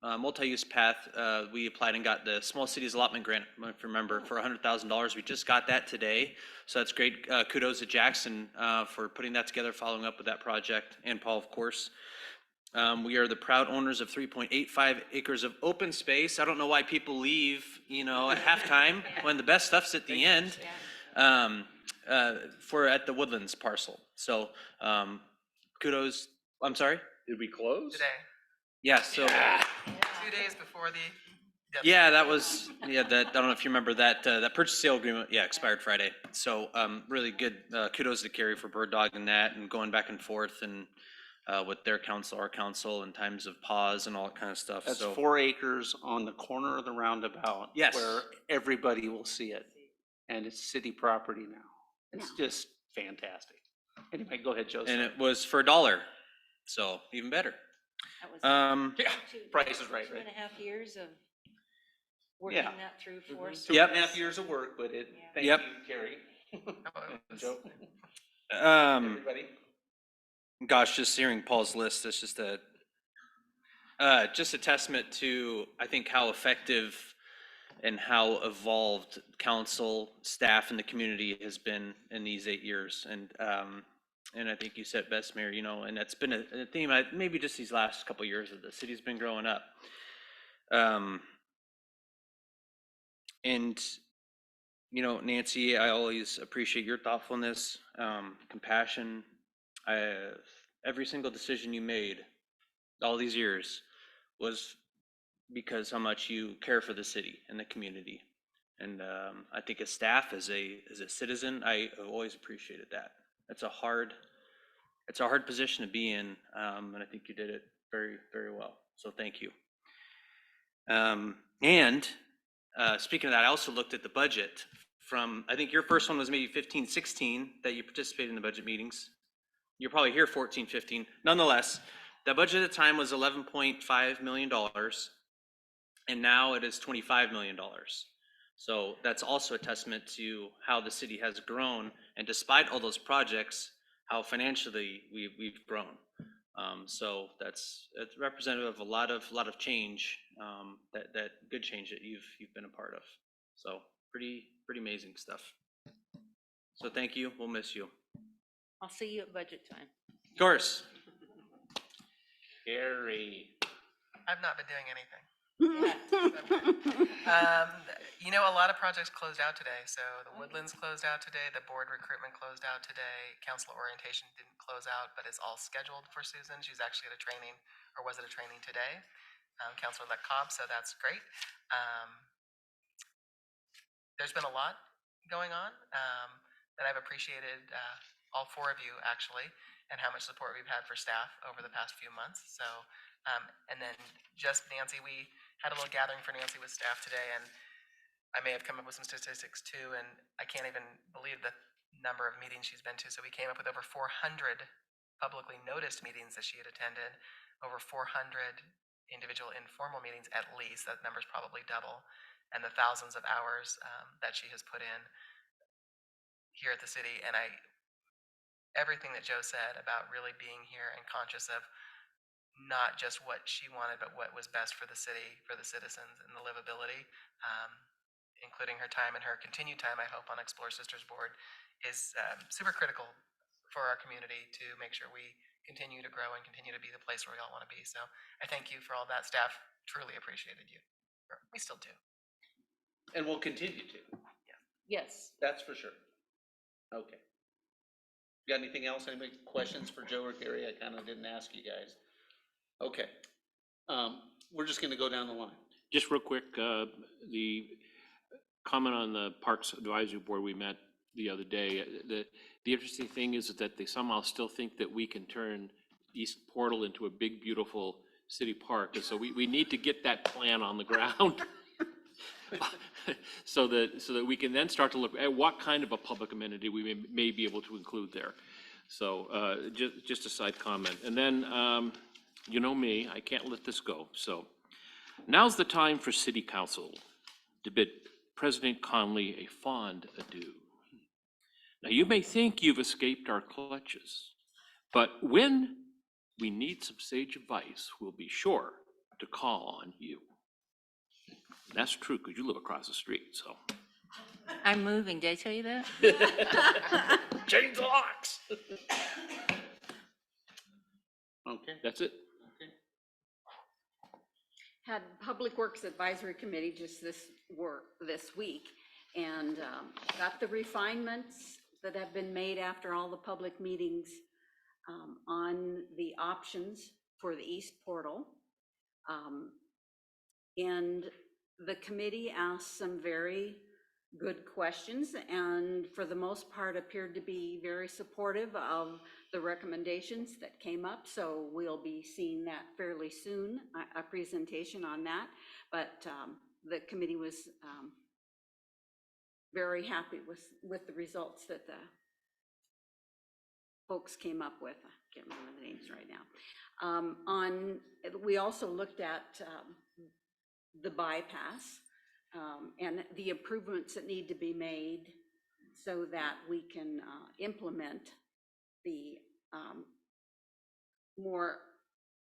multi-use path, we applied and got the Small Cities Allotment Grant, if you remember, for $100,000. We just got that today, so that's great. Kudos to Jackson for putting that together, following up with that project, and Paul, of course. We are the proud owners of 3.85 acres of open space. I don't know why people leave, at halftime when the best stuff's at the end. For at the Woodlands parcel. So kudos. I'm sorry. Did we close? Today, Yeah. So 2 days before the. yeah, that was That I don't know if you remember that that purchase sale agreement. Yeah, expired Friday. So really good. Kudos to Carrie for bird dogging that and going back and forth and with their council, our council, and times of pause and all that kind of stuff. That's so 4 acres on the corner of the roundabout. Yes. Where everybody will see it. And it's city property now. It's just fantastic. Anyway, go ahead, Joe. and it was for $1, so even better. That was Yeah, price is right, two right? and a half years of working Yeah. that through for us. 2.5 years of work, but thank Yep. you, Carrie. Joe. Um, Everybody. Gosh, just hearing Paul's list, that's just a testament to, I think, how effective and how evolved council, staff, and the community has been in these 8 years. And I think you said it best, Mayor, and that's been a theme, maybe just these last couple of years that the city's been growing up. And, Nancy, I always appreciate your thoughtfulness, compassion. Every single decision you made all these years was because how much you care for the city and the community. And I think as staff, as a citizen, I have always appreciated that. It's a hard position to be in, and I think you did it very, very well. So thank you. And speaking of that, I also looked at the budget from, I think your first one was maybe 15, 16 that you participated in the budget meetings. You're probably here 14, 15. Nonetheless, the budget at the time was $11.5 million, and now it is $25 million. So that's also a testament to how the city has grown, and despite all those projects, how financially we've grown. So it's representative of a lot of change, that good change that you've been a part of. So pretty amazing stuff. So thank you. We'll miss you. I'll see you at budget time. Of course. Carrie. I've not been doing anything. Yeah. A lot of projects closed out today. So the Woodlands closed out today, the board recruitment closed out today, council orientation didn't close out, but is all scheduled for Susan. She's actually at a training, or was at a training today, Councilor-elect Cobb, so that's great. There's been a lot going on that I've appreciated, all 4 of you actually, and how much support we've had for staff over the past few months. So, and then just Nancy, we had a little gathering for Nancy with staff today, and I may have come up with some statistics too, and I can't even believe the number of meetings she's been to. So we came up with over 400 publicly noticed meetings that she had attended, over 400 individual informal meetings at least. That number's probably double, and the thousands of hours that she has put in here at the city. And everything that Joe said about really being here and conscious of not just what she wanted, but what was best for the city, for the citizens, and the livability, including her time and her continued time, I hope, on Explore Sisters Board, is super critical for our community to make sure we continue to grow and continue to be the place where we all want to be. So I thank you for all that. Staff truly appreciated you. We still do. And we'll continue to. Yes. That's for sure. Okay. Got anything else? Any questions for Joe or Gary? I kind of didn't ask you guys. Okay. We're just gonna go down the line. Just real quick, the comment on the Parks Advisory Board we met the other day, the interesting thing is that they somehow still think that we can turn East Portal into a big, beautiful city park. And so we need to get that plan on the ground. So that we can then start to look at what kind of a public amenity we may be able to include there. So just a side comment. And then, you know me, I can't let this go. So now's the time for City Council to bid President Conley a fond adieu. Now, you may think you've escaped our clutches, but when we need some sage advice, we'll be sure to call on you. And that's true, because you live across the street, so. I'm moving. Did I tell you that? Change the locks. Okay. That's it. Okay. Had Public Works Advisory Committee just this week, and got the refinements that have been made after all the public meetings on the options for the East Portal. And the committee asked some very good questions, and for the most part appeared to be very supportive of the recommendations that came up. So we'll be seeing that fairly soon, a presentation on that. But the committee was very happy with the results that the folks came up with. I can't remember the names right now. We also looked at the bypass and the improvements that need to be made so that we can implement the more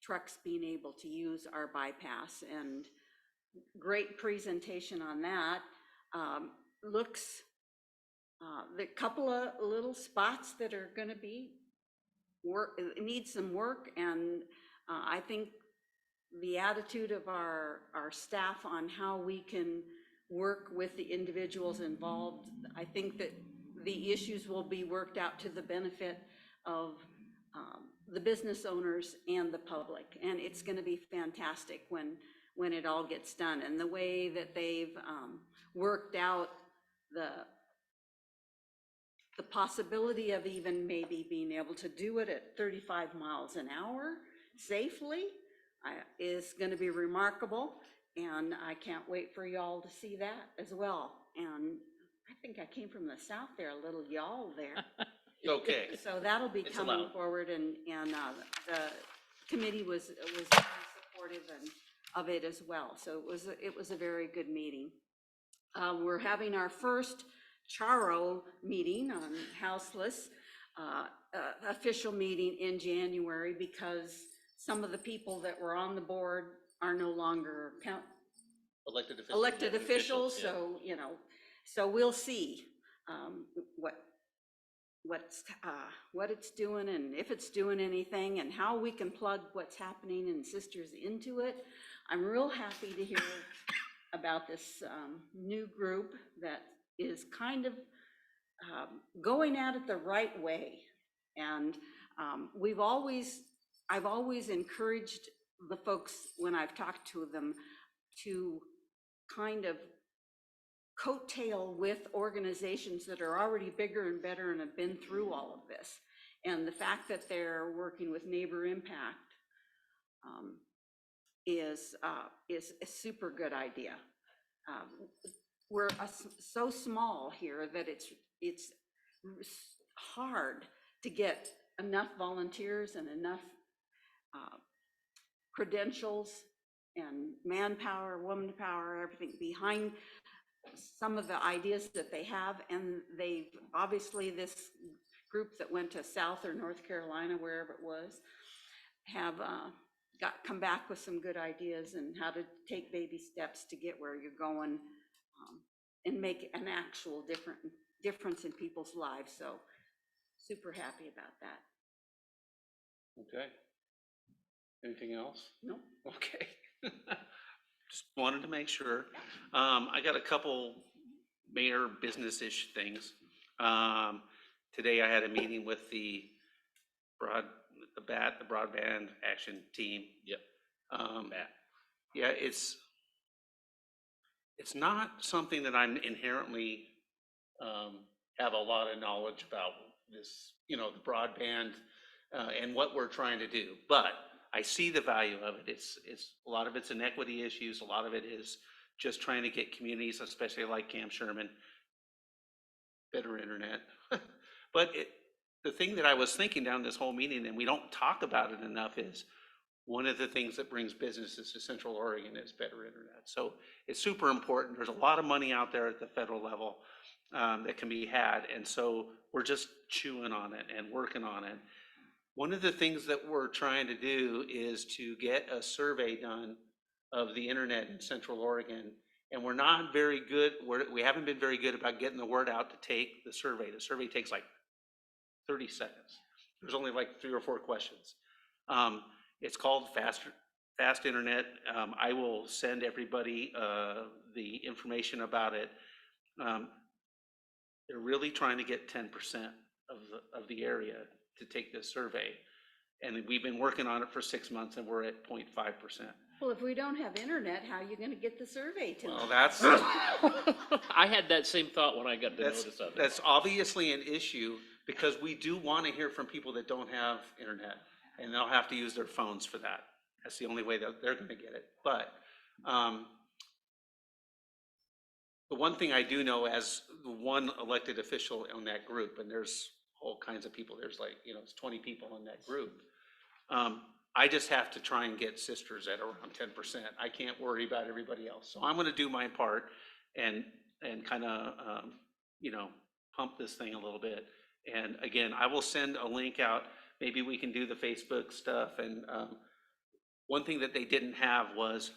trucks being able to use our bypass. And great presentation on that. Looks, the couple of little spots that are going to be need some work, and I think the attitude of our staff on how we can work with the individuals involved, I think that the issues will be worked out to the benefit of the business owners and the public, and it's going to be fantastic when it all gets done. And the way that they've worked out the possibility of even maybe being able to do it at 35 miles an hour safely is going to be remarkable, and I can't wait for y'all to see that as well. And I think I came from the south there, a little y'all there. Okay. So that'll be It's coming allowed. forward, and the committee was very supportive of it as well. So it was a very good meeting. We're having our first Charo meeting on houseless, official meeting in January, because some of the people that were on the board are no longer elected officials. Yeah. So, so we'll see what it's doing, and if it's doing anything, and how we can plug what's happening in Sisters into it. I'm real happy to hear about this new group that is kind of going at it the right way. And I've always encouraged the folks when I've talked to them to kind of coattail with organizations that are already bigger and better and have been through all of this. And the fact that they're working with Neighbor Impact is a super good idea. We're so small here that it's hard to get enough volunteers and enough credentials and manpower, woman power, everything behind some of the ideas that they have. And they've obviously, this group that went to South or North Carolina, wherever it was, have come back with some good ideas and how to take baby steps to get where you're going, and make an actual difference in people's lives. So super happy about that. Okay. Anything else? No. Okay. Just wanted to make sure. I got a couple mayor business-ish things. Today I had a meeting with the broadband action team. Yep. Yeah, it's not something that I'm inherently have a lot of knowledge about this, the broadband and what we're trying to do. But I see the value of it. It's a lot of it's inequity issues. A lot of it is just trying to get communities, especially like Camp Sherman, better internet. But the thing that I was thinking down this whole meeting, and we don't talk about it enough, is one of the things that brings businesses to Central Oregon is better internet. So it's super important. There's a lot of money out there at the federal level that can be had. And so we're just chewing on it and working on it. One of the things that we're trying to do is to get a survey done of the internet in Central Oregon. And we're not very good, we haven't been very good about getting the word out to take the survey. The survey takes like 30 seconds. There's only like 3 or 4 questions. It's called Fast Internet. I will send everybody the information about it. They're really trying to get 10% of the area to take this survey. And we've been working on it for 6 months and we're at 0.5%. Well, if we don't have internet, how are you going to get the survey to Well, them? that's, I had that same thought when I got the notice of it. that's obviously an issue because we do want to hear from people that don't have internet and they'll have to use their phones for that. That's the only way that they're going to get it. But the one thing I do know as the one elected official in that group, and there's all kinds of people, there's like, it's 20 people in that group. I just have to try and get sisters at around 10%. I can't worry about everybody else. So I'm going to do my part and kind of, pump this thing a little bit. And again, I will send a link out. Maybe we can do the Facebook stuff. And one thing that they didn't have was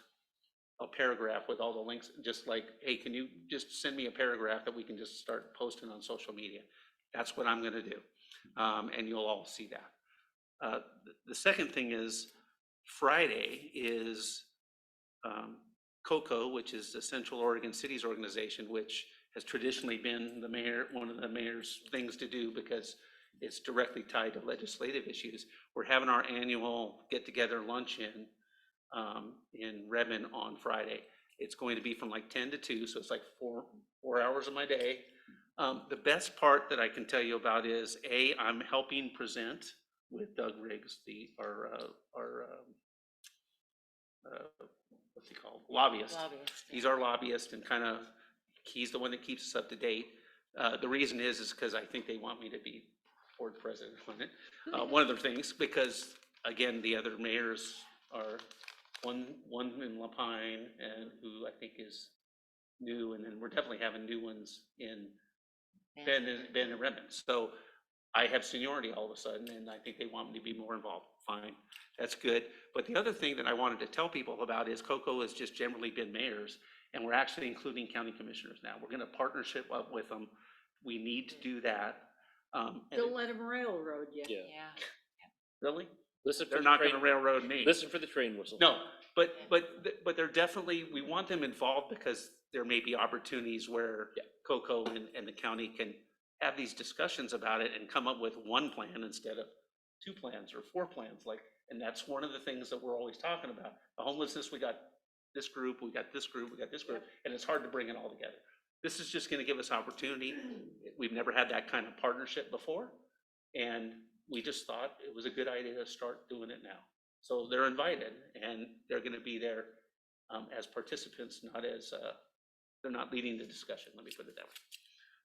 a paragraph with all the links, just like, hey, can you just send me a paragraph that we can just start posting on social media? That's what I'm going to do. And you'll all see that. The second thing is Friday is COCO, which is the Central Oregon Cities Organization, which has traditionally been one of the mayor's things to do because it's directly tied to legislative issues. We're having our annual get-together luncheon in Redmond on Friday. It's going to be from like 10 to 2, so it's like 4 hours of my day. The best part that I can tell you about is, I'm helping present with Doug Riggs, our what's he called? Lobbyist. He's our lobbyist and he's the one that keeps us up to date. The reason is because I think they want me to be board president on it. One of the things, because again, the other mayors are one in La Pine and who I think is new, and then we're definitely having new ones in Ben and Redmond. So I have seniority all of a sudden, and I think they want me to be more involved. Fine, that's good. But the other thing that I wanted to tell people about is COCO has just generally been mayors, and we're actually including county commissioners now. We're going to partnership up with them. We need to do that. Don't let them railroad you. Yeah. Really? Listen for They're the not going train- to railroad me. Listen for the train whistle. No, but they're definitely, we want them involved because there may be opportunities where COCO and the county can have these discussions about it and come up with one plan instead of 2 plans or 4 plans. And that's one of the things that we're always talking about. The homelessness, we got this group, we got this group, we got this group, and it's hard to bring it all together. This is just going to give us opportunity. We've never had that kind of partnership before, and we just thought it was a good idea to start doing it now. So they're invited, and they're going to be there as participants, not as, they're not leading the discussion, let me put it that way.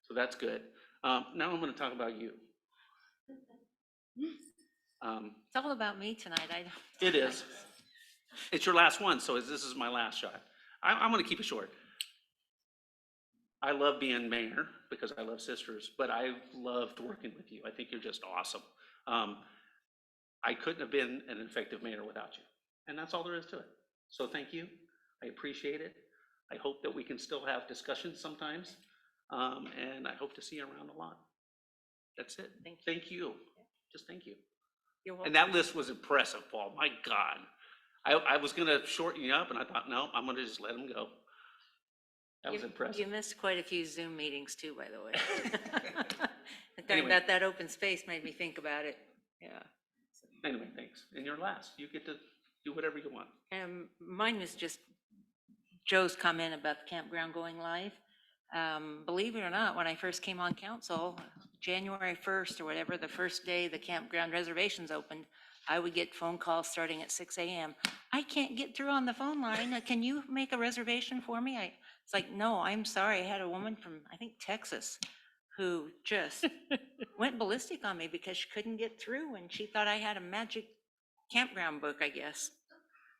So that's good. Now I'm going to talk about you. It's all about me tonight. It is. It's your last one, so this is my last shot. I'm going to keep it short. I love being mayor because I love sisters, but I loved working with you. I think you're just awesome. I couldn't have been an effective mayor without you, and that's all there is to it. So thank you. I appreciate it. I hope that we can still have discussions sometimes, and I hope to see you around a lot. That's it. Thank you. Just thank you. You're welcome. And that list was impressive, Paul. My God. I was going to shorten you up, and I thought, no, I'm going to just let them go. That was impressive. You missed quite a few Zoom meetings too, by the way. Anyway. about that open space made me think about it. Yeah. Anyway, thanks. And you're last. You get to do whatever you want. Mine was just Joe's comment about the campground going live. Believe it or not, when I first came on council, January 1st or whatever, the first day the campground reservations opened, I would get phone calls starting at 6 a.m. I can't get through on the phone line. Can you make a reservation for me? It's like, no, I'm sorry. I had a woman from, I think, Texas who just went ballistic on me because she couldn't get through and she thought I had a magic campground book, I guess.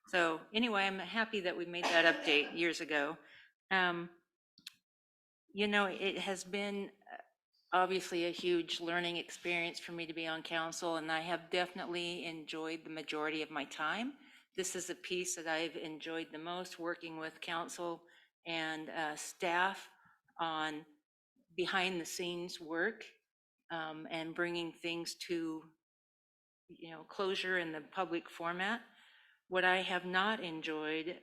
So anyway, I'm happy that we made that update years ago. You know, it has been obviously a huge learning experience for me to be on council, and I have definitely enjoyed the majority of my time. This is a piece that I've enjoyed the most, working with council and staff on behind the scenes work and bringing things to, you know, closure in the public format. What I have not enjoyed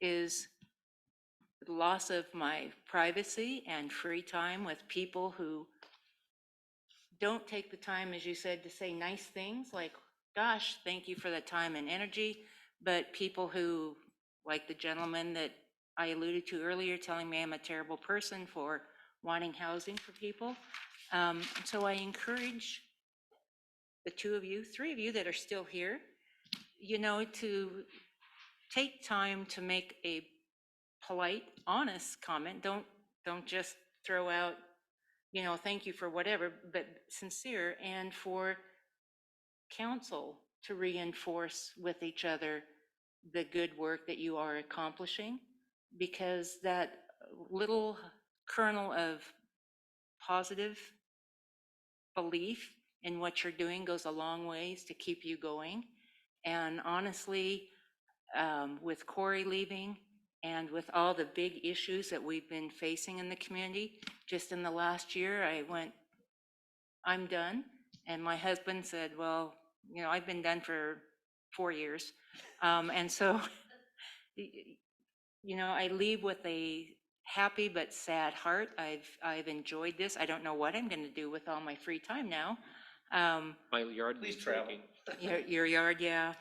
is the loss of my privacy and free time with people who don't take the time, as you said, to say nice things like, gosh, thank you for the time and energy. But people who, like the gentleman that I alluded to earlier, telling me I'm a terrible person for wanting housing for people. So I encourage the two of you, three of you that are still here, you know, to take time to make a polite, honest comment. Don't just throw out, you know, thank you for whatever, but sincere, and for council to reinforce with each other the good work that you are accomplishing, because that little kernel of positive belief in what you're doing goes a long ways to keep you going. And honestly, with Corey leaving and with all the big issues that we've been facing in the community, just in the last year, I went, I'm done. And my husband said, well, you know, I've been done for 4 years. And so, you know, I leave with a happy but sad heart. I've enjoyed this. I don't know what I'm going to do with all my free time now. My yard Please needs travel. raking. Your yard, yeah.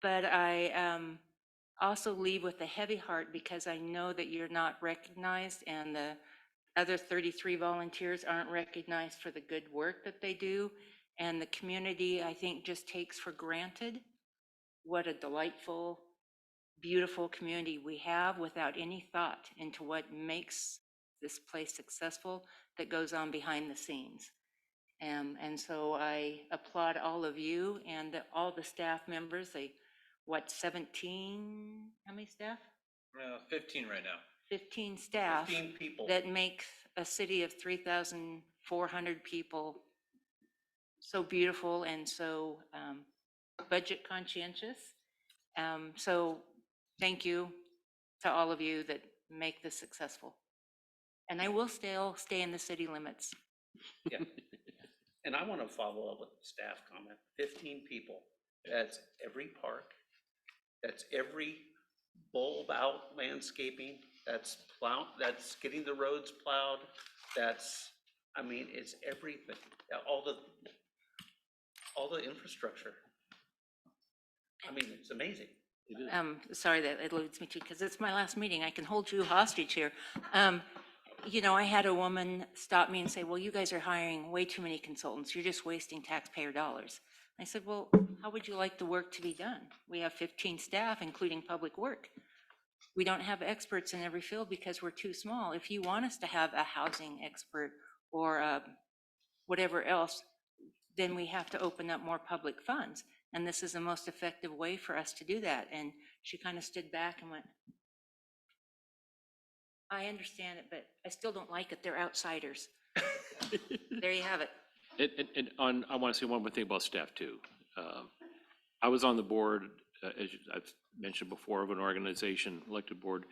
But I also leave with a heavy heart because I know that you're not recognized, and the other 33 volunteers aren't recognized for the good work that they do. And the community, I think, just takes for granted what a delightful, beautiful community we have without any thought into what makes this place successful that goes on behind the scenes. And so I applaud all of you and all the staff members. 17, how many staff? 15 right now. 15 staff 15 people. that make a city of 3,400 people so beautiful and so budget conscientious. So thank you to all of you that make this successful. And I will still stay in the city limits. Yeah. And I want to follow up with the staff comment. 15 people. That's every park. That's every bulb out landscaping. That's getting the roads plowed. I mean, it's everything. All the infrastructure. I mean, it's amazing. Sorry that it leads me to, because it's my last meeting. I can hold you hostage here. You know, I had a woman stop me and say, well, you guys are hiring way too many consultants. You're just wasting taxpayer dollars. I said, well, how would you like the work to be done? We have 15 staff, including public work. We don't have experts in every field because we're too small. If you want us to have a housing expert or whatever else, then we have to open up more public funds. And this is the most effective way for us to do that. And she kind of stood back and went, I understand it, but I still don't like it. They're outsiders. There you have it. I want to say one more thing about staff too. I was on the board, as I've mentioned before, of an organization, elected board,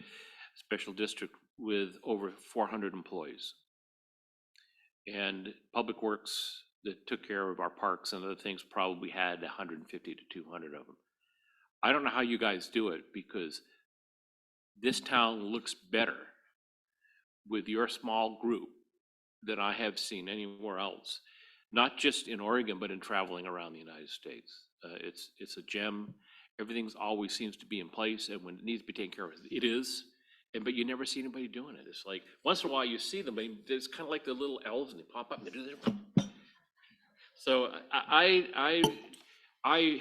special district with over 400 employees. And Public Works that took care of our parks and other things probably had 150 to 200 of them. I don't know how you guys do it, because this town looks better with your small group than I have seen anywhere else, not just in Oregon, but in traveling around the United States. It's a gem. Everything's always seems to be in place, and when it needs to be taken care of, it is. But you never see anybody doing it. It's like, once in a while you see them, but it's kind of like the little elves, and they pop up and they do their. So I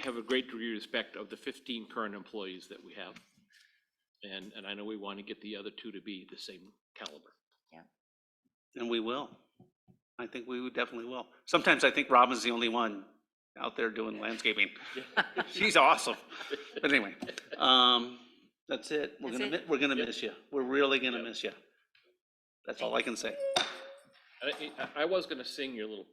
have a great degree of respect of the 15 current employees that we have. And I know we want to get the other 2 to be the same caliber. And we will. I think we would definitely will. Sometimes I think Robin's the only one out there doing landscaping. She's awesome. But anyway, that's it. We're gonna miss you. We're really gonna miss you. That's all I can say. I was gonna sing your little